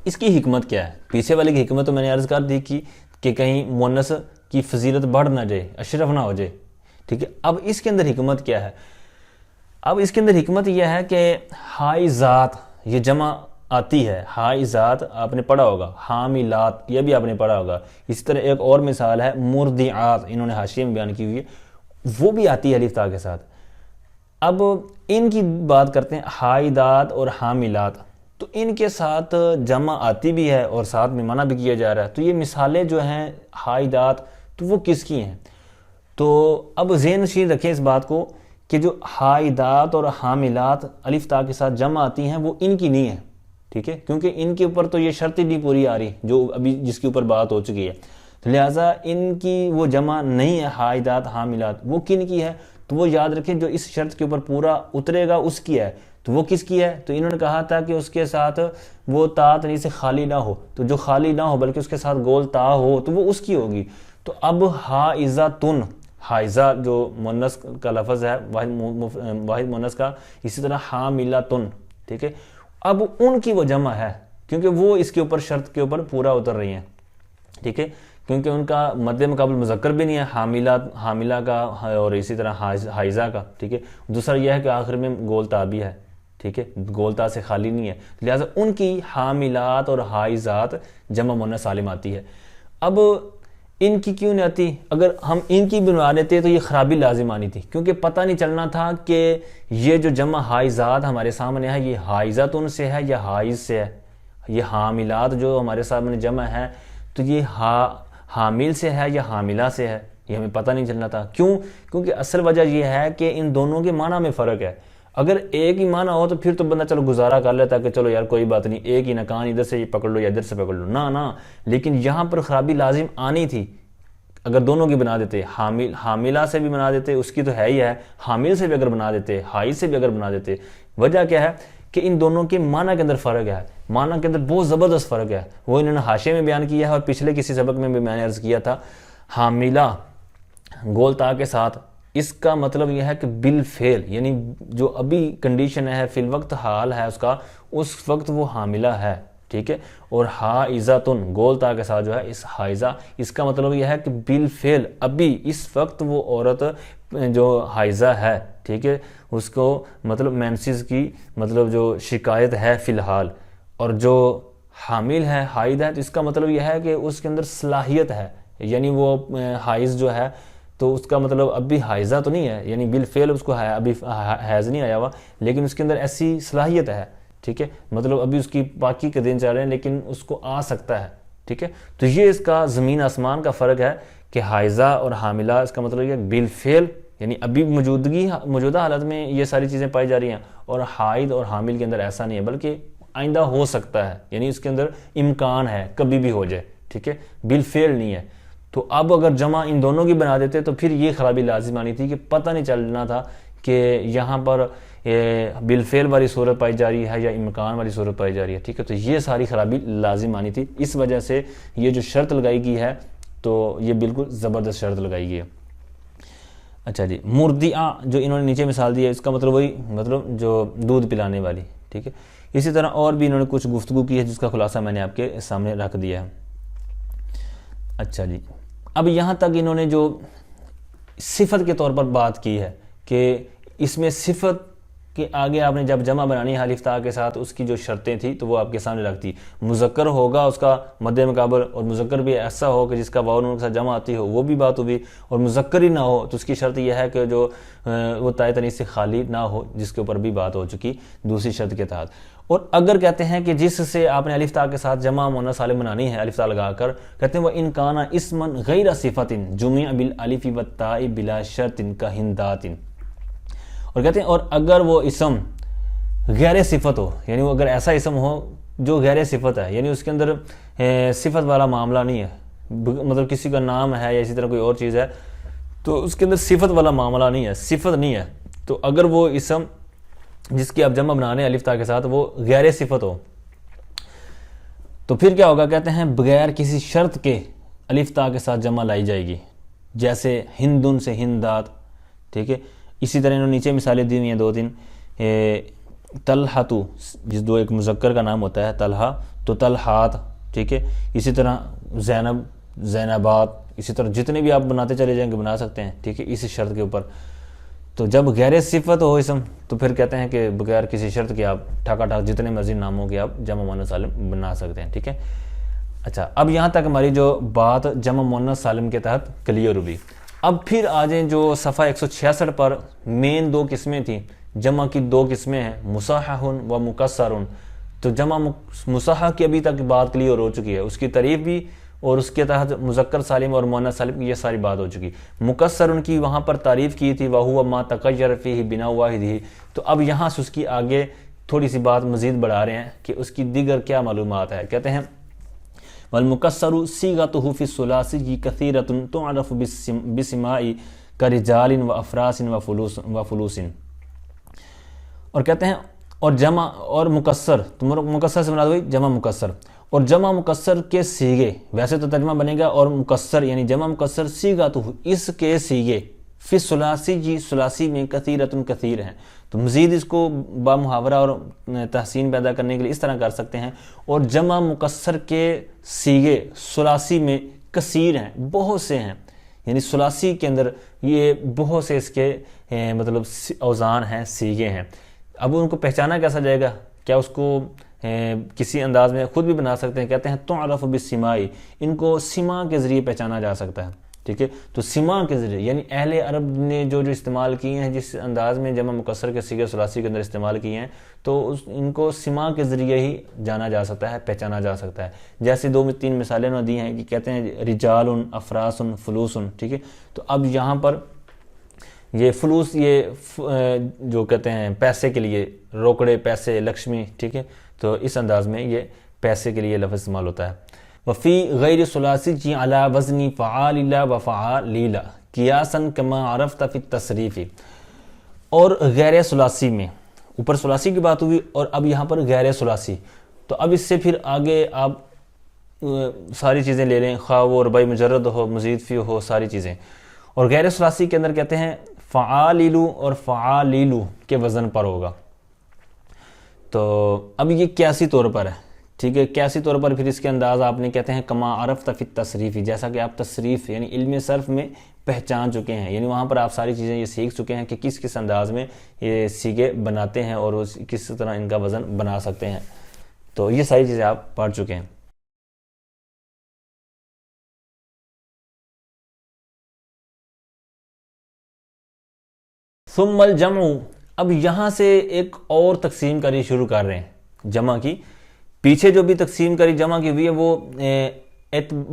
B: اس کی حکمت کیا ہے؟ پیچھے والے کی حکمت تو میں نے عرض کر دی کہ کہیں مؤنث کی فضیلت بڑھ نہ جائے، اشرف نہ ہو جائے، ٹھیک ہے۔ اب اس کے اندر حکمت کیا ہے؟ اب اس کے اندر حکمت یہ ہے کہ حائضات یہ جمع آتی ہے، حائضات آپ نے پڑھا ہوگا، حاملات یہ بھی آپ نے پڑھا ہوگا، اسی طرح ایک اور مثال ہے مرضعات، انہوں نے حاشیے میں بیان کی ہوئی ہے، وہ بھی آتی ہے الف تا کے ساتھ۔ اب ان کی بات کرتے ہیں، حائضات اور حاملات، تو ان کے ساتھ جمع آتی بھی ہے اور ساتھ میں منع بھی کیا جا رہا ہے، تو یہ مثالیں جو ہیں حائضات تو وہ کس کی ہیں؟ تو اب ذہن نشین رکھیں اس بات کو کہ جو حائضات اور حاملات الف تا کے ساتھ جمع آتی ہیں وہ ان کی نہیں ہے، ٹھیک ہے، کیونکہ ان کے اوپر تو یہ شرط ہی نہیں پوری آ رہی جو ابھی جس کے اوپر بات ہو چکی ہے، تو لہٰذا ان کی وہ جمع نہیں ہے حائضات حاملات، وہ کن کی ہے؟ تو وہ یاد رکھیں جو اس شرط کے اوپر پورا اترے گا اس کی ہے، تو وہ کس کی ہے؟ تو انہوں نے کہا تھا کہ اس کے ساتھ وہ تا تنی سے خالی نہ ہو، تو جو خالی نہ ہو بلکہ اس کے ساتھ گول تا ہو تو وہ اس کی ہوگی۔ تو اب حائضاتن، حائضہ جو مؤنث کا لفظ ہے واحد مؤنث کا، اسی طرح حاملاتن، ٹھیک ہے، اب ان کی وہ جمع ہے کیونکہ وہ اس کے اوپر شرط کے اوپر پورا اتر رہی ہیں، ٹھیک ہے، کیونکہ ان کا مد مقابل مذکر بھی نہیں ہے حاملہ کا اور اسی طرح حائضہ کا، ٹھیک ہے، دوسرا یہ ہے کہ آخر میں گول تا بھی ہے، ٹھیک ہے، گول تا سے خالی نہیں ہے، لہٰذا ان کی حاملات اور حائضات جمع مؤنث سالم آتی ہے۔ اب ان کی کیوں نہیں آتی؟ اگر ہم ان کی بنوا لیتے تو یہ خرابی لازم آنی تھی، کیونکہ پتہ نہیں چلنا تھا کہ یہ جو جمع حائضات ہمارے سامنے ہے یہ حائضاتن سے ہے یا حائض سے ہے، یہ حاملات جو ہمارے سامنے جمع ہے تو یہ حامل سے ہے یا حاملہ سے ہے، یہ ہمیں پتہ نہیں چلنا تھا۔ کیوں؟ کیونکہ اصل وجہ یہ ہے کہ ان دونوں کے معنی میں فرق ہے، اگر ایک ہی معنی ہو تو پھر تو بندہ چلو گزارا کر لیتا کہ چلو یار کوئی بات نہیں، ایک ہی نکان ادھر سے پکڑ لو یا ادھر سے پکڑ لو، نہ، لیکن یہاں پر خرابی لازم آنی تھی اگر دونوں کی بنا دیتے، حاملہ سے بھی بنا دیتے، اس کی تو ہے ہی ہے، حامل سے بھی اگر بنا دیتے، حائض سے بھی اگر بنا دیتے۔ وجہ کیا ہے کہ ان دونوں کے معنی کے اندر فرق ہے، معنی کے اندر بہت زبردست فرق ہے، وہ انہوں نے حاشیے میں بیان کیا ہے اور پچھلے کسی سبق میں بھی میں نے عرض کیا تھا۔ حاملہ گول تا کے ساتھ، اس کا مطلب یہ ہے کہ بالفعل، یعنی جو ابھی کنڈیشن ہے فی الوقت حال ہے اس کا، اس وقت وہ حاملہ ہے، ٹھیک ہے، اور حائضاتن گول تا کے ساتھ جو ہے اس حائضہ، اس کا مطلب یہ ہے کہ بالفعل ابھی اس وقت وہ عورت جو حائضہ ہے، ٹھیک ہے، اس کو مطلب مینسز کی مطلب جو شکایت ہے فی الحال، اور جو حامل ہے حائض ہے تو اس کا مطلب یہ ہے کہ اس کے اندر صلاحیت ہے، یعنی وہ حائض جو ہے تو اس کا مطلب اب بھی حائضہ تو نہیں ہے، یعنی بالفعل اس کو ابھی حیض نہیں آیا ہوا لیکن اس کے اندر ایسی صلاحیت ہے، ٹھیک ہے، مطلب ابھی اس کی پاکی کے دن چل رہے ہیں لیکن اس کو آ سکتا ہے، ٹھیک ہے، تو یہ اس کا زمین آسمان کا فرق ہے کہ حائضہ اور حاملہ، اس کا مطلب یہ بالفعل یعنی ابھی موجودہ حالت میں یہ ساری چیزیں پائی جا رہی ہیں، اور حائض اور حامل کے اندر ایسا نہیں ہے بلکہ آئندہ ہو سکتا ہے، یعنی اس کے اندر امکان ہے کبھی بھی ہو جائے، ٹھیک ہے، بالفعل نہیں ہے۔ تو اب اگر جمع ان دونوں کی بنا دیتے تو پھر یہ خرابی لازم آنی تھی کہ پتہ نہیں چلنا تھا کہ یہاں پر بالفعل والی صورت پائی جا رہی ہے یا امکان والی صورت پائی جا رہی ہے، ٹھیک ہے. تو یہ ساری خرابی لازم آنی تھی. اس وجہ سے یہ جو شرط لگائی گئی ہے تو یہ بالکل زبردست شرط لگائی گئی ہے. اچھا جی، مرضعہ جو انہوں نے نیچے مثال دی ہے، اس کا مطلب وہی مطلب جو دودھ پلانے والی، ٹھیک ہے. اسی طرح اور بھی انہوں نے کچھ گفتگو کی ہے جس کا خلاصہ میں نے آپ کے سامنے رکھ دیا ہے. اچھا جی، اب یہاں تک انہوں نے جو صفت کے طور پر بات کی ہے کہ اس میں صفت کے آگے آپ نے جب جمع بنانی ہے الف تا کے ساتھ، اس کی جو شرطیں تھیں تو وہ آپ کے سامنے رکھتی. مذکر ہوگا اس کا مد مقابل، اور مذکر بھی ایسا ہو کہ جس کا واو نون کے ساتھ جمع آتی ہو، وہ بھی بات ہوگی. اور مذکر ہی نہ ہو تو اس کی شرط یہ ہے کہ جو وہ تائے تنیث سے خالی نہ ہو، جس کے اوپر بھی بات ہو چکی دوسری شرط کے تحت. اور اگر کہتے ہیں کہ جس سے آپ نے الف تا کے ساتھ جمع مؤنث سالم بنانی ہے الف تا لگا کر، کہتے ہیں وہ ان کانا اسما غیر صفت جمع بالالف والتاء بلا شرط کہندات. اور کہتے ہیں اور اگر وہ اسم غیر صفت ہو، یعنی وہ اگر ایسا اسم ہو جو غیر صفت ہے، یعنی اس کے اندر صفت والا معاملہ نہیں ہے، مطلب کسی کا نام ہے یا اسی طرح کوئی اور چیز ہے تو اس کے اندر صفت والا معاملہ نہیں ہے، صفت نہیں ہے، تو اگر وہ اسم جس کی آپ جمع بنانے الف تا کے ساتھ وہ غیر صفت ہو تو پھر کیا ہوگا؟ کہتے ہیں بغیر کسی شرط کے الف تا کے ساتھ جمع لائی جائے گی، جیسے ہندن سے ہندات، ٹھیک ہے. اسی طرح انہوں نے نیچے مثالیں دی ہوئی ہیں 2-3. طلحتو جس دو ایک مذکر کا نام ہوتا ہے طلحہ تو طلحات، ٹھیک ہے. اسی طرح زینب زینبات، اسی طرح جتنے بھی آپ بناتے چلے جائیں گے بنا سکتے ہیں، ٹھیک ہے، اسی شرط کے اوپر. تو جب غیر صفت ہو اسم تو پھر کہتے ہیں کہ بغیر کسی شرط کے آپ ٹھاکا ٹھاک جتنے مزید ناموں کے آپ جمع مؤنث سالم بنا سکتے ہیں، ٹھیک ہے. اچھا، اب یہاں تک ہماری جو بات جمع مؤنث سالم کے تحت کلیئر ہوئی. اب پھر آ جائیں جو صفحہ 166 پر مین 2 قسمیں تھیں، جمع کی 2 قسمیں ہیں، مصحح و مکسر. تو جمع مصحح کی ابھی تک بات کلیئر ہو چکی ہے، اس کی تعریف بھی اور اس کے تحت مذکر سالم اور مؤنث سالم کی یہ ساری بات ہو چکی. مکسر ان کی وہاں پر تعریف کی تھی، وَهُوَ مَا تَغَيَّرَ فِيهِ بِنَاءُ وَاحِدِهِ. تو اب یہاں سے اس کی آگے تھوڑی سی بات مزید بڑھا رہے ہیں کہ اس کی دیگر کیا معلومات ہے. کہتے ہیں وَالْمُكَسَّرُ صِيغَتُهُ فِي الثُّلَاثِيِّ كَثِيرَةٌ تُعْرَفُ بِاسْمَاءِ كَرِجَالٍ وَأَفْرَاسٍ وَفُلُوسٍ. اور کہتے ہیں اور جمع اور مکسر، تو مکسر سے مراد ہوئی جمع مکسر. اور جمع مکسر کے سیغے، ویسے تو ترجمہ بنے گا اور مکسر یعنی جمع مکسر صیغۃ اس کے سیغے فی ثلاثی ثلاثی میں کثیرۃ کثیر ہیں. تو مزید اس کو با محاورہ اور تحسین پیدا کرنے کے لیے اس طرح کر سکتے ہیں. اور جمع مکسر کے سیغے ثلاثی میں کثیر ہیں، بہت سے ہیں، یعنی ثلاثی کے اندر یہ بہت سے اس کے مطلب اوزان ہیں، سیغے ہیں. اب ان کو پہچانا کیسا جائے گا؟ کیا اس کو کسی انداز میں خود بھی بنا سکتے ہیں؟ کہتے ہیں تعرف بالسماء، ان کو سما کے ذریعے پہچانا جا سکتا ہے، ٹھیک ہے. تو سما کے ذریعے یعنی اہل عرب نے جو استعمال کیے ہیں، جس انداز میں جمع مکسر کے صیغے ثلاثی کے اندر استعمال کیے ہیں، تو ان کو سما کے ذریعے ہی جانا جا سکتا ہے، پہچانا جا سکتا ہے. جیسے 2-3 مثالیں انہوں نے دی ہیں کہ کہتے ہیں رجال، افراس، فلوس، ٹھیک ہے. تو اب یہاں پر یہ فلوس، یہ جو کہتے ہیں پیسے کے لیے، روکڑے پیسے، لکشمی، ٹھیک ہے. تو اس انداز میں یہ پیسے کے لیے لفظ استعمال ہوتا ہے. وفی غیر ثلاثی علی وزن فعال و فعالیلا قیاسا کما عرفت فی التصریف. اور غیر ثلاثی میں، اوپر ثلاثی کی بات ہوئی اور اب یہاں پر غیر ثلاثی. تو اب اس سے پھر آگے آپ ساری چیزیں لے لیں، خواہ وہ رباعی مجرد ہو، مزید فی ہو، ساری چیزیں. اور غیر ثلاثی کے اندر کہتے ہیں فعالیلو اور فعالیلو کے وزن پر ہوگا. تو اب یہ قیاسی طور پر ہے، ٹھیک ہے. قیاسی طور پر پھر اس کے انداز آپ نے کہتے ہیں کما عرفت فی التصریف، جیسا کہ آپ تصریف یعنی علم صرف میں پہچان چکے ہیں، یعنی وہاں پر آپ ساری چیزیں یہ سیکھ چکے ہیں کہ کس کس انداز میں یہ سیگے بناتے ہیں اور کس طرح ان کا وزن بنا سکتے ہیں. تو یہ ساری چیزیں آپ پڑھ چکے ہیں. ثم الجمع، اب یہاں سے ایک اور تقسیم کری شروع کر رہے ہیں جمع کی. پیچھے جو بھی تقسیم کری جمع کی ہوئی ہے وہ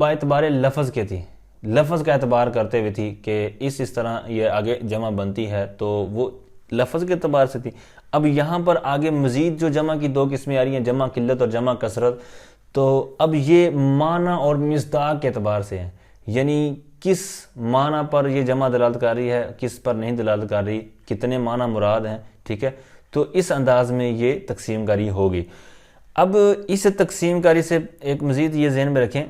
B: اعتبار لفظ کے تھی، لفظ کا اعتبار کرتے ہوئے تھی کہ اس طرح یہ آگے جمع بنتی ہے، تو وہ لفظ کے اعتبار سے تھی. اب یہاں پر آگے مزید جو جمع کی 2 قسمیں آ رہی ہیں، جمع قلت اور جمع کثرت. تو اب یہ معنی اور مصداق کے اعتبار سے ہیں. یعنی کس معنی پر یہ جمع دلالت کر رہی ہے، کس پر نہیں دلالت کر رہی، کتنے معنی مراد ہیں، ٹھیک ہے. تو اس انداز میں یہ تقسیم کاری ہوگی. اب اس تقسیم کاری سے ایک مزید یہ ذہن میں رکھیں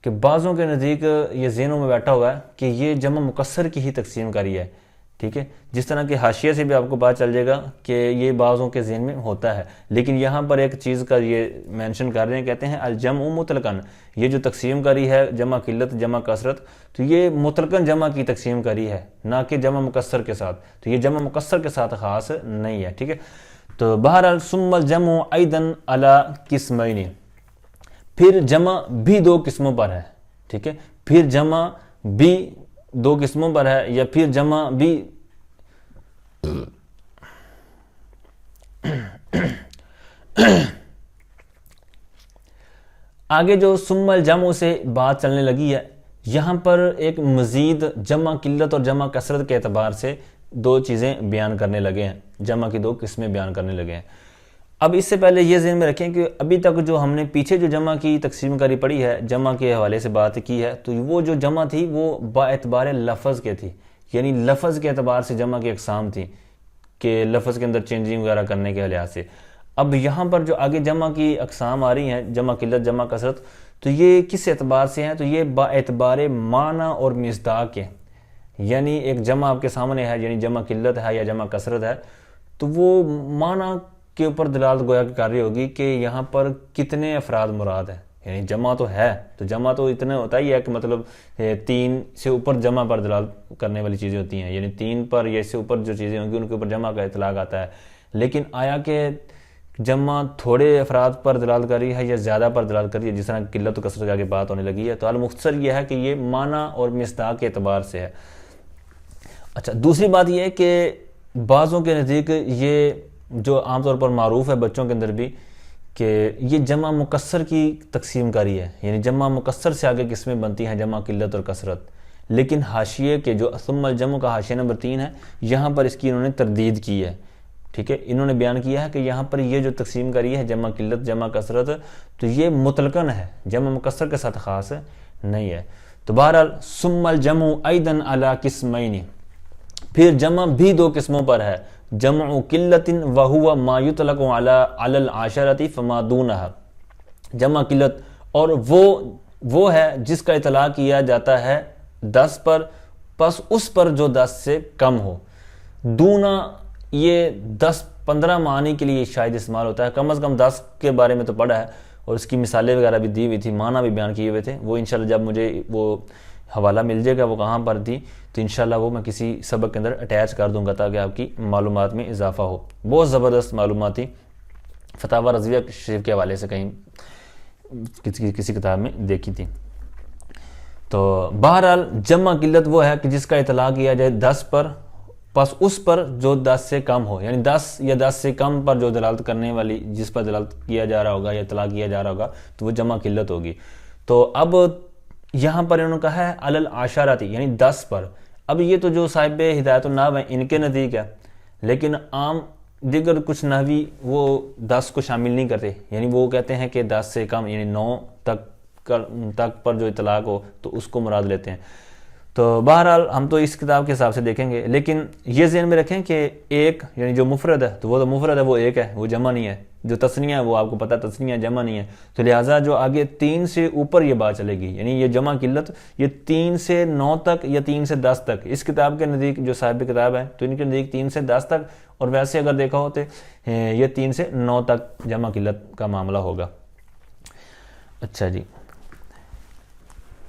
B: کہ بعضوں کے نزدیک یہ ذہنوں میں بیٹھا ہوا ہے کہ یہ جمع مکسر کی ہی تقسیم کاری ہے، ٹھیک ہے. جس طرح کہ حاشیے سے بھی آپ کو پتہ چل جائے گا کہ یہ بعضوں کے ذہن میں ہوتا ہے، لیکن یہاں پر ایک چیز کا یہ مینشن کر رہے ہیں، کہتے ہیں الجمع مطلقاً، یہ جو تقسیم کاری ہے جمع قلت جمع کثرت، تو یہ مطلقاً جمع کی تقسیم کاری ہے، نہ کہ جمع مکسر کے ساتھ. تو یہ جمع مکسر کے ساتھ خاص نہیں ہے، ٹھیک ہے. تو بہرحال ثم الجمع ایضاً علی قسمین، پھر جمع بھی دو قسموں پر ہے، ٹھیک ہے. پھر جمع بھی دو قسموں پر ہے، یا پھر جمع بھی آگے جو ثم الجمع سے بات چلنے لگی ہے، یہاں پر ایک مزید جمع قلت اور جمع کثرت کے اعتبار سے دو چیزیں بیان کرنے لگے ہیں، جمع کی دو قسمیں بیان کرنے لگے ہیں. اب اس سے پہلے یہ ذہن میں رکھیں کہ ابھی تک جو ہم نے پیچھے جو جمع کی تقسیم کاری پڑھی ہے، جمع کے حوالے سے بات کی ہے، تو وہ جو جمع تھی وہ با اعتبار لفظ کے تھی، یعنی لفظ کے اعتبار سے جمع کی اقسام تھی کہ لفظ کے اندر چینجنگ وغیرہ کرنے کے لحاظ سے. اب یہاں پر جو آگے جمع کی اقسام آ رہی ہیں، جمع قلت جمع کثرت، تو یہ کس اعتبار سے ہیں؟ تو یہ با اعتبار معنی اور مصداق کے، یعنی ایک جمع آپ کے سامنے ہے، یعنی جمع قلت ہے یا جمع کثرت ہے، تو وہ معنی کے اوپر دلالت گویا کر رہی ہوگی کہ یہاں پر کتنے افراد مراد ہیں. یعنی جمع تو ہے، تو جمع تو اتنا ہوتا ہی ہے کہ مطلب 3 سے اوپر جمع پر دلالت کرنے والی چیزیں ہوتی ہیں، یعنی 3 پر یا اس سے اوپر جو چیزیں ہوں گی ان کے اوپر جمع کا اطلاق آتا ہے. لیکن آیا کہ جمع تھوڑے افراد پر دلالت کر رہی ہے یا زیادہ پر دلالت کر رہی ہے، جس طرح قلت و کثرت کے آگے بات ہونے لگی ہے. تو المختصر یہ ہے کہ یہ معنی اور مصداق کے اعتبار سے ہے. اچھا، دوسری بات یہ ہے کہ بعضوں کے نزدیک یہ جو عام طور پر معروف ہے بچوں کے اندر بھی کہ یہ جمع مکسر کی تقسیم کاری ہے، یعنی جمع مکسر سے آگے قسمیں بنتی ہیں جمع قلت اور کثرت. لیکن حاشیے کے جو ثم الجمع کا حاشیہ نمبر 3 ہے، یہاں پر اس کی انہوں نے تردید کی ہے، ٹھیک ہے. انہوں نے بیان کیا ہے کہ یہاں پر یہ جو تقسیم کری ہے جمع قلت جمع کثرت، تو یہ مطلقاً ہے، جمع مکسر کے ساتھ خاص نہیں ہے. تو بہرحال ثم الجمع ایضاً علی قسمین، پھر جمع بھی دو قسموں پر ہے، جمع قلت وہو ما یطلق علی العشرۃ فما دونہا، جمع قلت اور وہ ہے جس کا اطلاق کیا جاتا ہے 10 پر، پس اس پر جو 10 سے کم ہو. دونا یہ 10-15 معنی کے لیے شاید استعمال ہوتا ہے، کم از کم 10 کے بارے میں تو پڑھا ہے، اور اس کی مثالیں وغیرہ بھی دی ہوئی تھی، معنی بھی بیان کیے ہوئے تھے. وہ انشاءاللہ جب مجھے وہ حوالہ مل جائے گا وہ کہاں پر تھی، تو انشاءاللہ وہ میں کسی سبق کے اندر اٹیچ کر دوں گا تاکہ آپ کی معلومات میں اضافہ ہو. بہت زبردست معلومات تھی، فتاوی رضویہ شریف کے حوالے سے کہیں کسی کتاب میں دیکھی تھی. تو بہرحال جمع قلت وہ ہے کہ جس کا اطلاق کیا جائے 10 پر، پس اس پر جو 10 سے کم ہو، یعنی 10 یا 10 سے کم پر جو دلالت کرنے والی، جس پر دلالت کیا جا رہا ہوگا یا اطلاق کیا جا رہا ہوگا، تو وہ جمع قلت ہوگی. تو اب یہاں پر انہوں نے کہا ہے علی العشرۃ، یعنی 10 پر. اب یہ تو جو صاحب ہدایت النحو ہیں ان کے نزدیک ہے، لیکن عام دیگر کچھ نحوی وہ 10 کو شامل نہیں کرتے، یعنی وہ کہتے ہیں کہ 10 سے کم یعنی 9 تک پر جو اطلاق ہو تو اس کو مراد لیتے ہیں. تو بہرحال ہم تو اس کتاب کے حساب سے دیکھیں گے، لیکن یہ ذہن میں رکھیں کہ ایک یعنی جو مفرد ہے تو وہ مفرد ہے، وہ ایک ہے، وہ جمع نہیں ہے. جو تثنیہ ہے وہ آپ کو پتہ تثنیہ جمع نہیں ہے، تو لہٰذا جو آگے 3 سے اوپر یہ بات چلے گی، یعنی یہ جمع قلت یہ 3 سے 9 تک یا 3 سے 10 تک، اس کتاب کے نزدیک جو صاحب کتاب ہے تو ان کے نزدیک 3 سے 10 تک، اور ویسے اگر دیکھا ہو تو یہ 3 سے 9 تک جمع قلت کا معاملہ ہوگا. اچھا جی،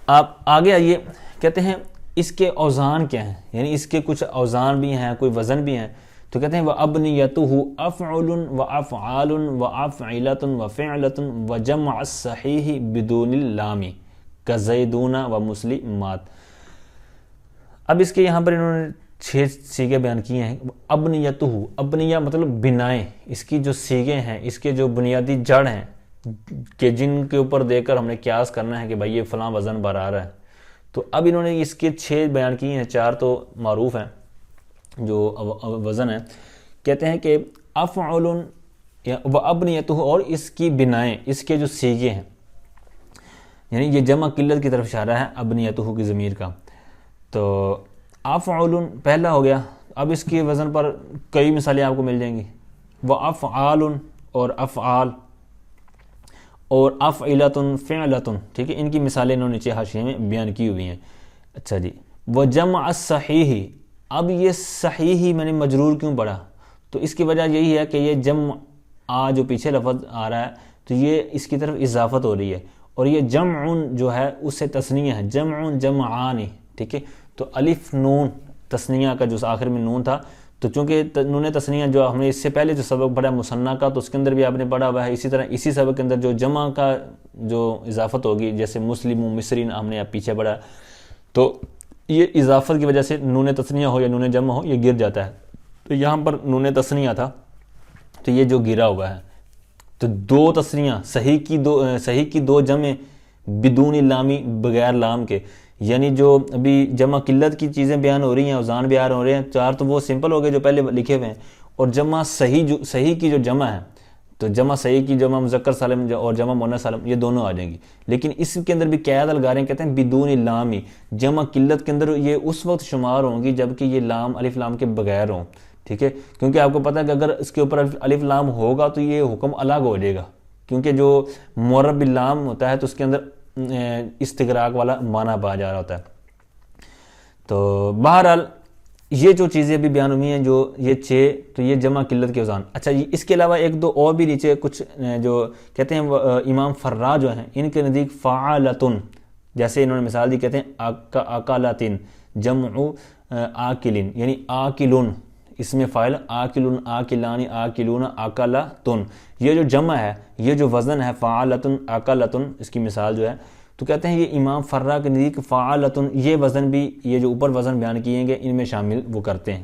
B: آپ آگے آئیے، کہتے ہیں اس کے اوزان کیا ہیں، یعنی اس کے کچھ اوزان بھی ہیں، کوئی وزن بھی ہیں. تو کہتے ہیں وَأَبْنِيَتُهُ أَفْعُلٌ وَأَفْعَالٌ وَأَفْعِلَةٌ وَفِعْلَةٌ وَجَمْعَ الصَّحِيحِ بِدُونِ اللَّامِ كَزَيْدُونَ وَمُسْلِمَاتٍ. اب اس کے یہاں پر انہوں نے 6 صیغے بیان کیے ہیں. ابنیتہ، ابنیہ مطلب بنائیں، اس کی جو صیغے ہیں، اس کے جو بنیادی جڑ ہیں کہ جن کے اوپر دے کر ہم نے قیاس کرنا ہے کہ بھائی یہ فلاں وزن بر آ رہا ہے. تو اب انہوں نے اس کے 6 بیان کیے ہیں، 4 تو معروف ہیں جو وزن ہے. کہتے ہیں کہ افعل و ابنیتہ، اور اس کی بنائیں، اس کے جو صیغے ہیں، یعنی یہ جمع قلت کی طرف اشارہ ہے ابنیتہ کی ضمیر کا. تو افعل پہلا ہو گیا. اب اس کے وزن پر کئی مثالیں آپ کو مل جائیں گی. وہ افعال اور افعال اور افعلۃ فعلۃ, ٹھیک ہے, ان کی مثالیں انہوں نے نیچے حاشیے میں بیان کی ہوئی ہیں. اچھا جی, وہ جمع الصحیح. اب یہ صحیح میں نے مجرور کیوں پڑھا؟ تو اس کی وجہ یہی ہے کہ یہ جمع جو پیچھے لفظ آ رہا ہے تو یہ اس کی طرف اضافت ہو رہی ہے, اور یہ جمع جو ہے اس سے تثنیہ ہے, جمع جمعان, ٹھیک ہے. تو الف نون تثنیہ کا جو آخر میں نون تھا, تو چونکہ نون تثنیہ جو ہم نے اس سے پہلے جو سبق پڑھا مثنیٰ کا تو اس کے اندر بھی آپ نے پڑھا ہوا ہے. اسی طرح اسی سبق کے اندر جو جمع کا جو اضافت ہوگی جیسے مسلم مصرین ہم نے اب پیچھے پڑھا, تو یہ اضافت کی وجہ سے نون تثنیہ ہو یا نون جمع ہو یہ گر جاتا ہے. تو یہاں پر نون تثنیہ تھا تو یہ جو گرا ہوا ہے, تو دو تثنیہ صحیح کی دو جمع بدون لامی بغیر لام کے, یعنی جو ابھی جمع قلت کی چیزیں بیان ہو رہی ہیں, اوزان بیان ہو رہے ہیں, چار تو وہ سمپل ہو گئے جو پہلے لکھے ہوئے ہیں, اور جمع صحیح کی جو جمع ہے, تو جمع صحیح کی جمع مذکر سالم اور جمع مؤنث سالم یہ دونوں آ جائیں گی. لیکن اس کے اندر بھی قید لگا رہے ہیں, کہتے ہیں بدون لامی. جمع قلت کے اندر یہ اس وقت شمار ہوں گی جبکہ یہ لام الف لام کے بغیر ہوں, ٹھیک ہے, کیونکہ آپ کو پتہ ہے کہ اگر اس کے اوپر الف لام ہوگا تو یہ حکم الگ ہو جائے گا, کیونکہ جو معرب باللام ہوتا ہے تو اس کے اندر استغراق والا معنی پایا جا رہا ہوتا ہے. تو بہرحال یہ جو چیزیں بھی بیان ہوئی ہیں جو یہ 6, تو یہ جمع قلت کے اوزان. اچھا یہ اس کے علاوہ ایک دو اور بھی نیچے کچھ جو کہتے ہیں امام فرا جو ہیں ان کے نزدیک فعالتن, جیسے انہوں نے مثال دی, کہتے ہیں اکالاتن جمع آکلن, یعنی آکلن اس میں فاعل, آکلن آکلانی آکلون اکالاتن, یہ جو جمع ہے یہ جو وزن ہے فعالتن اکالاتن, اس کی مثال جو ہے تو کہتے ہیں یہ امام فرا کے نزدیک فعالتن یہ وزن بھی یہ جو اوپر وزن بیان کیے گئے ان میں شامل وہ کرتے ہیں.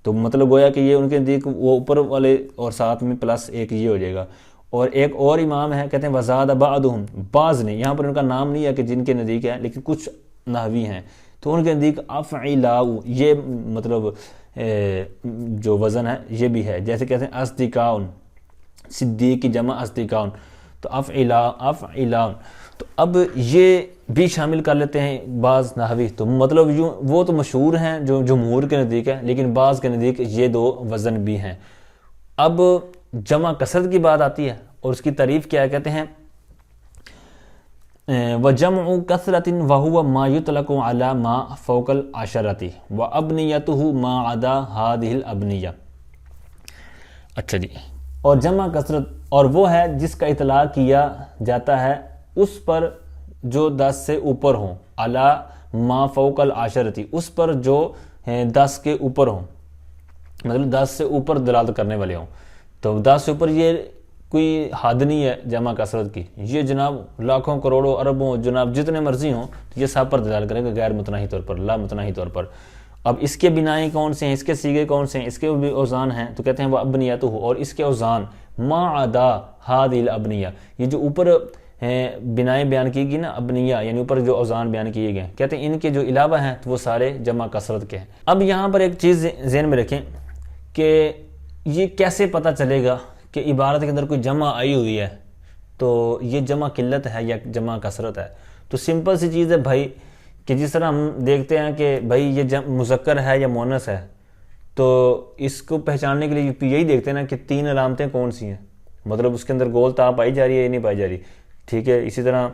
B: تو مطلب گویا کہ یہ ان کے نزدیک وہ اوپر والے اور ساتھ میں پلس ایک یہ ہو جائے گا. اور ایک اور امام ہے کہتے ہیں وزاد بعضهم, بعض نے, یہاں پر ان کا نام نہیں ہے کہ جن کے نزدیک ہے لیکن کچھ نحوی ہیں تو ان کے نزدیک افعلاء یہ مطلب جو وزن ہے یہ بھی ہے. جیسے کہتے ہیں اصدقاؤن, صدیق کی جمع اصدقاؤن, تو افعلاء. تو اب یہ بھی شامل کر لیتے ہیں بعض نحوی, تو مطلب یوں وہ تو مشہور ہیں جو جمہور کے نزدیک ہے, لیکن بعض کے نزدیک یہ دو وزن بھی ہیں. اب جمع کثرت کی بات آتی ہے اور اس کی تعریف کیا ہے, کہتے ہیں وَجَمْعُ كَثْرَةٍ وَهُوَ مَا يُطْلَقُ عَلَى مَا فَوْقَ الْعَشَرَةِ وَأَبْنِيَتُهُ مَا عَدَى هَذِهِ الْأَبْنِيَةِ. اچھا جی, اور جمع کثرت اور وہ ہے جس کا اطلاق کیا جاتا ہے اس پر جو 10 سے اوپر ہوں, علی ما فوق العشرتی, اس پر جو 10 کے اوپر ہوں, مطلب 10 سے اوپر دلالت کرنے والے ہوں. تو 10 سے اوپر یہ کوئی حد نہیں ہے جمع کثرت کی, یہ جناب لاکھوں کروڑوں اربوں جناب جتنے مرضی ہوں تو یہ سب پر دلالت کرے گا غیر متناہی طور پر, لا متناہی طور پر. اب اس کے بنائیں کون سے ہیں, اس کے سیغے کون سے ہیں, اس کے بھی اوزان ہیں, تو کہتے ہیں وہ ابنیتہ, اور اس کے اوزان ما عدا هذه الابنیہ, یہ جو اوپر بنائیں بیان کی گئی نا ابنیہ, یعنی اوپر جو اوزان بیان کیے گئے, کہتے ہیں ان کے جو علاوہ ہیں تو وہ سارے جمع کثرت کے ہیں. اب یہاں پر ایک چیز ذہن میں رکھیں کہ یہ کیسے پتہ چلے گا کہ عبارت کے اندر کوئی جمع آئی ہوئی ہے تو یہ جمع قلت ہے یا جمع کثرت ہے. تو سمپل سی چیز ہے بھائی کہ جس طرح ہم دیکھتے ہیں کہ بھائی یہ مذکر ہے یا مؤنث ہے, تو اس کو پہچاننے کے لیے یہی دیکھتے ہیں نا کہ 3 علامتیں کون سی ہیں, مطلب اس کے اندر گول تاء پائی جا رہی ہے یا نہیں پائی جا رہی, ٹھیک ہے. اسی طرح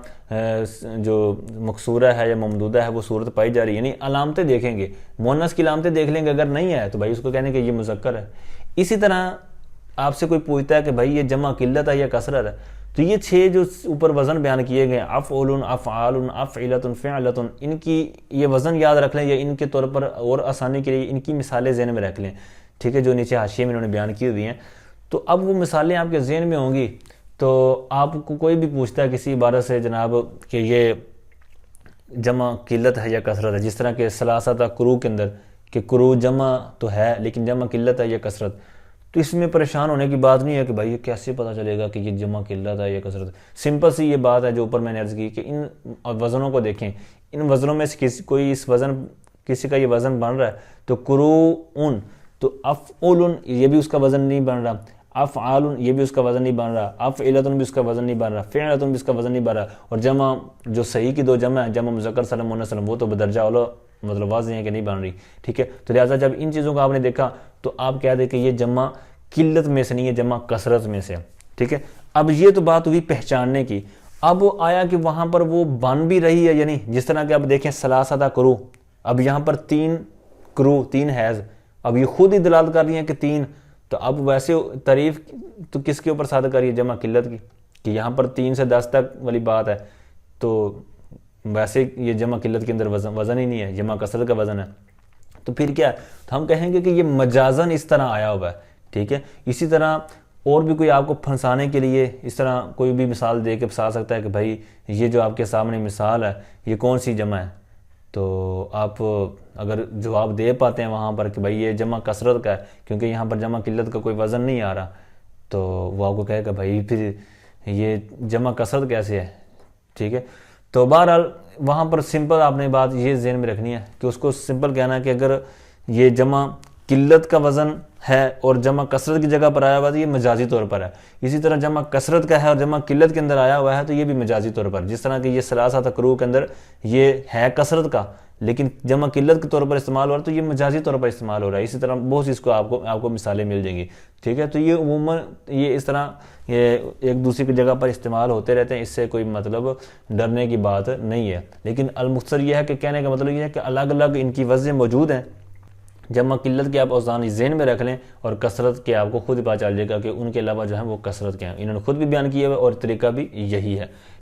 B: جو مکسورہ ہے یا ممدودہ ہے وہ صورت پائی جا رہی ہے, یعنی علامتیں دیکھیں گے. مؤنث کی علامتیں دیکھ لیں گے, اگر نہیں ہے تو بھائی اس کو کہنے کہ یہ مذکر ہے. اسی طرح آپ سے کوئی پوچھتا ہے کہ بھائی یہ جمع قلت ہے یا کثرت ہے, تو یہ 6 جو اوپر وزن بیان کیے گئے افعول افعال افعلۃ فعلۃ, ان کی یہ وزن یاد رکھ لیں یا ان کے طور پر اور آسانی کے لیے ان کی مثالیں ذہن میں رکھ لیں, ٹھیک ہے, جو نیچے حاشیے میں انہوں نے بیان کی ہوئی ہیں. تو اب وہ مثالیں آپ کے ذہن میں ہوں گی تو آپ کو کوئی بھی پوچھتا ہے کسی عبارت سے جناب کہ یہ جمع قلت ہے یا کثرت ہے, جس طرح کہ ثلاثہ کرو کے اندر کہ کرو جمع تو ہے لیکن جمع قلت ہے یا کثرت, تو اس میں پریشان ہونے کی بات نہیں ہے کہ بھائی یہ کیسے پتہ چلے گا کہ یہ جمع قلت ہے یا کثرت. سمپل سی یہ بات ہے جو اوپر میں نے عرض کی کہ ان وزنوں کو دیکھیں, ان وزنوں میں سے کسی کا یہ وزن بن رہا ہے تو کرو ان, تو افعول یہ بھی اس کا وزن نہیں بن رہا, افعال یہ بھی اس کا وزن نہیں بن رہا، افعلۃ بھی اس کا وزن نہیں بن رہا، فعلۃ بھی اس کا وزن نہیں بن رہا، اور جمع جو صحیح کی دو جمع ہے، جمع مذکر سالم مؤنث سالم، وہ تو بدرجہ اعلیٰ مطلب واضح ہے کہ نہیں بن رہی، ٹھیک ہے. تو لہٰذا جب ان چیزوں کو آپ نے دیکھا تو آپ کہہ دیں کہ یہ جمع قلت میں سے نہیں ہے، جمع کثرت میں سے، ٹھیک ہے. اب یہ تو بات ہوئی پہچاننے کی. اب آیا کہ وہاں پر وہ بن بھی رہی ہے، یعنی جس طرح کہ آپ دیکھیں ثلاثہ کرو، اب یہاں پر 3 کرو، 3 حیض، اب یہ خود ہی دلالت کر رہی ہیں کہ 3. تو اب ویسے تعریف تو کس کے اوپر صادق کر رہی ہے؟ جمع قلت کی، کہ یہاں پر 3 سے 10 تک والی بات ہے، تو ویسے یہ جمع قلت کے اندر وزن ہی نہیں ہے، جمع کثرت کا وزن ہے. تو پھر کیا ہے؟ تو ہم کہیں گے کہ یہ مجازن اس طرح آیا ہوا ہے، ٹھیک ہے. اسی طرح اور بھی کوئی آپ کو پھنسانے کے لیے اس طرح کوئی بھی مثال دے کے پھنسا سکتا ہے کہ بھائی یہ جو آپ کے سامنے مثال ہے یہ کون سی جمع ہے. تو آپ اگر جواب دے پاتے ہیں وہاں پر کہ بھائی یہ جمع کثرت کا ہے کیونکہ یہاں پر جمع قلت کا کوئی وزن نہیں آ رہا، تو وہ آپ کو کہے گا بھائی پھر یہ جمع کثرت کیسے ہے، ٹھیک ہے. تو بہرحال وہاں پر سمپل آپ نے بات یہ ذہن میں رکھنی ہے کہ اس کو سمپل کہنا ہے کہ اگر یہ جمع قلت کا وزن ہے اور جمع کثرت کی جگہ پر آیا ہوا ہے تو یہ مجازی طور پر ہے. اسی طرح جمع کثرت کا ہے اور جمع قلت کے اندر آیا ہوا ہے تو یہ بھی مجازی طور پر، جس طرح کہ یہ ثلاثہ تقرؤ کے اندر یہ ہے کثرت کا لیکن جمع قلت کے طور پر استعمال ہو رہا ہے تو یہ مجازی طور پر استعمال ہو رہا ہے. اسی طرح بہت سی اس کو آپ کو مثالیں مل جائیں گی، ٹھیک ہے. تو یہ عموماً یہ اس طرح یہ ایک دوسرے کی جگہ پر استعمال ہوتے رہتے ہیں، اس سے کوئی مطلب ڈرنے کی بات نہیں ہے. لیکن المختصر یہ ہے کہ کہنے کا مطلب یہ ہے کہ الگ الگ ان کی وجہیں موجود ہیں. جمع قلت کے آپ اوزان ذہن میں رکھ لیں اور کثرت کے آپ کو خود پتہ چل جائے گا کہ ان کے علاوہ جو ہے وہ کثرت کے ہیں. انہوں نے خود بھی بیان کیا ہے اور طریقہ بھی یہی ہے.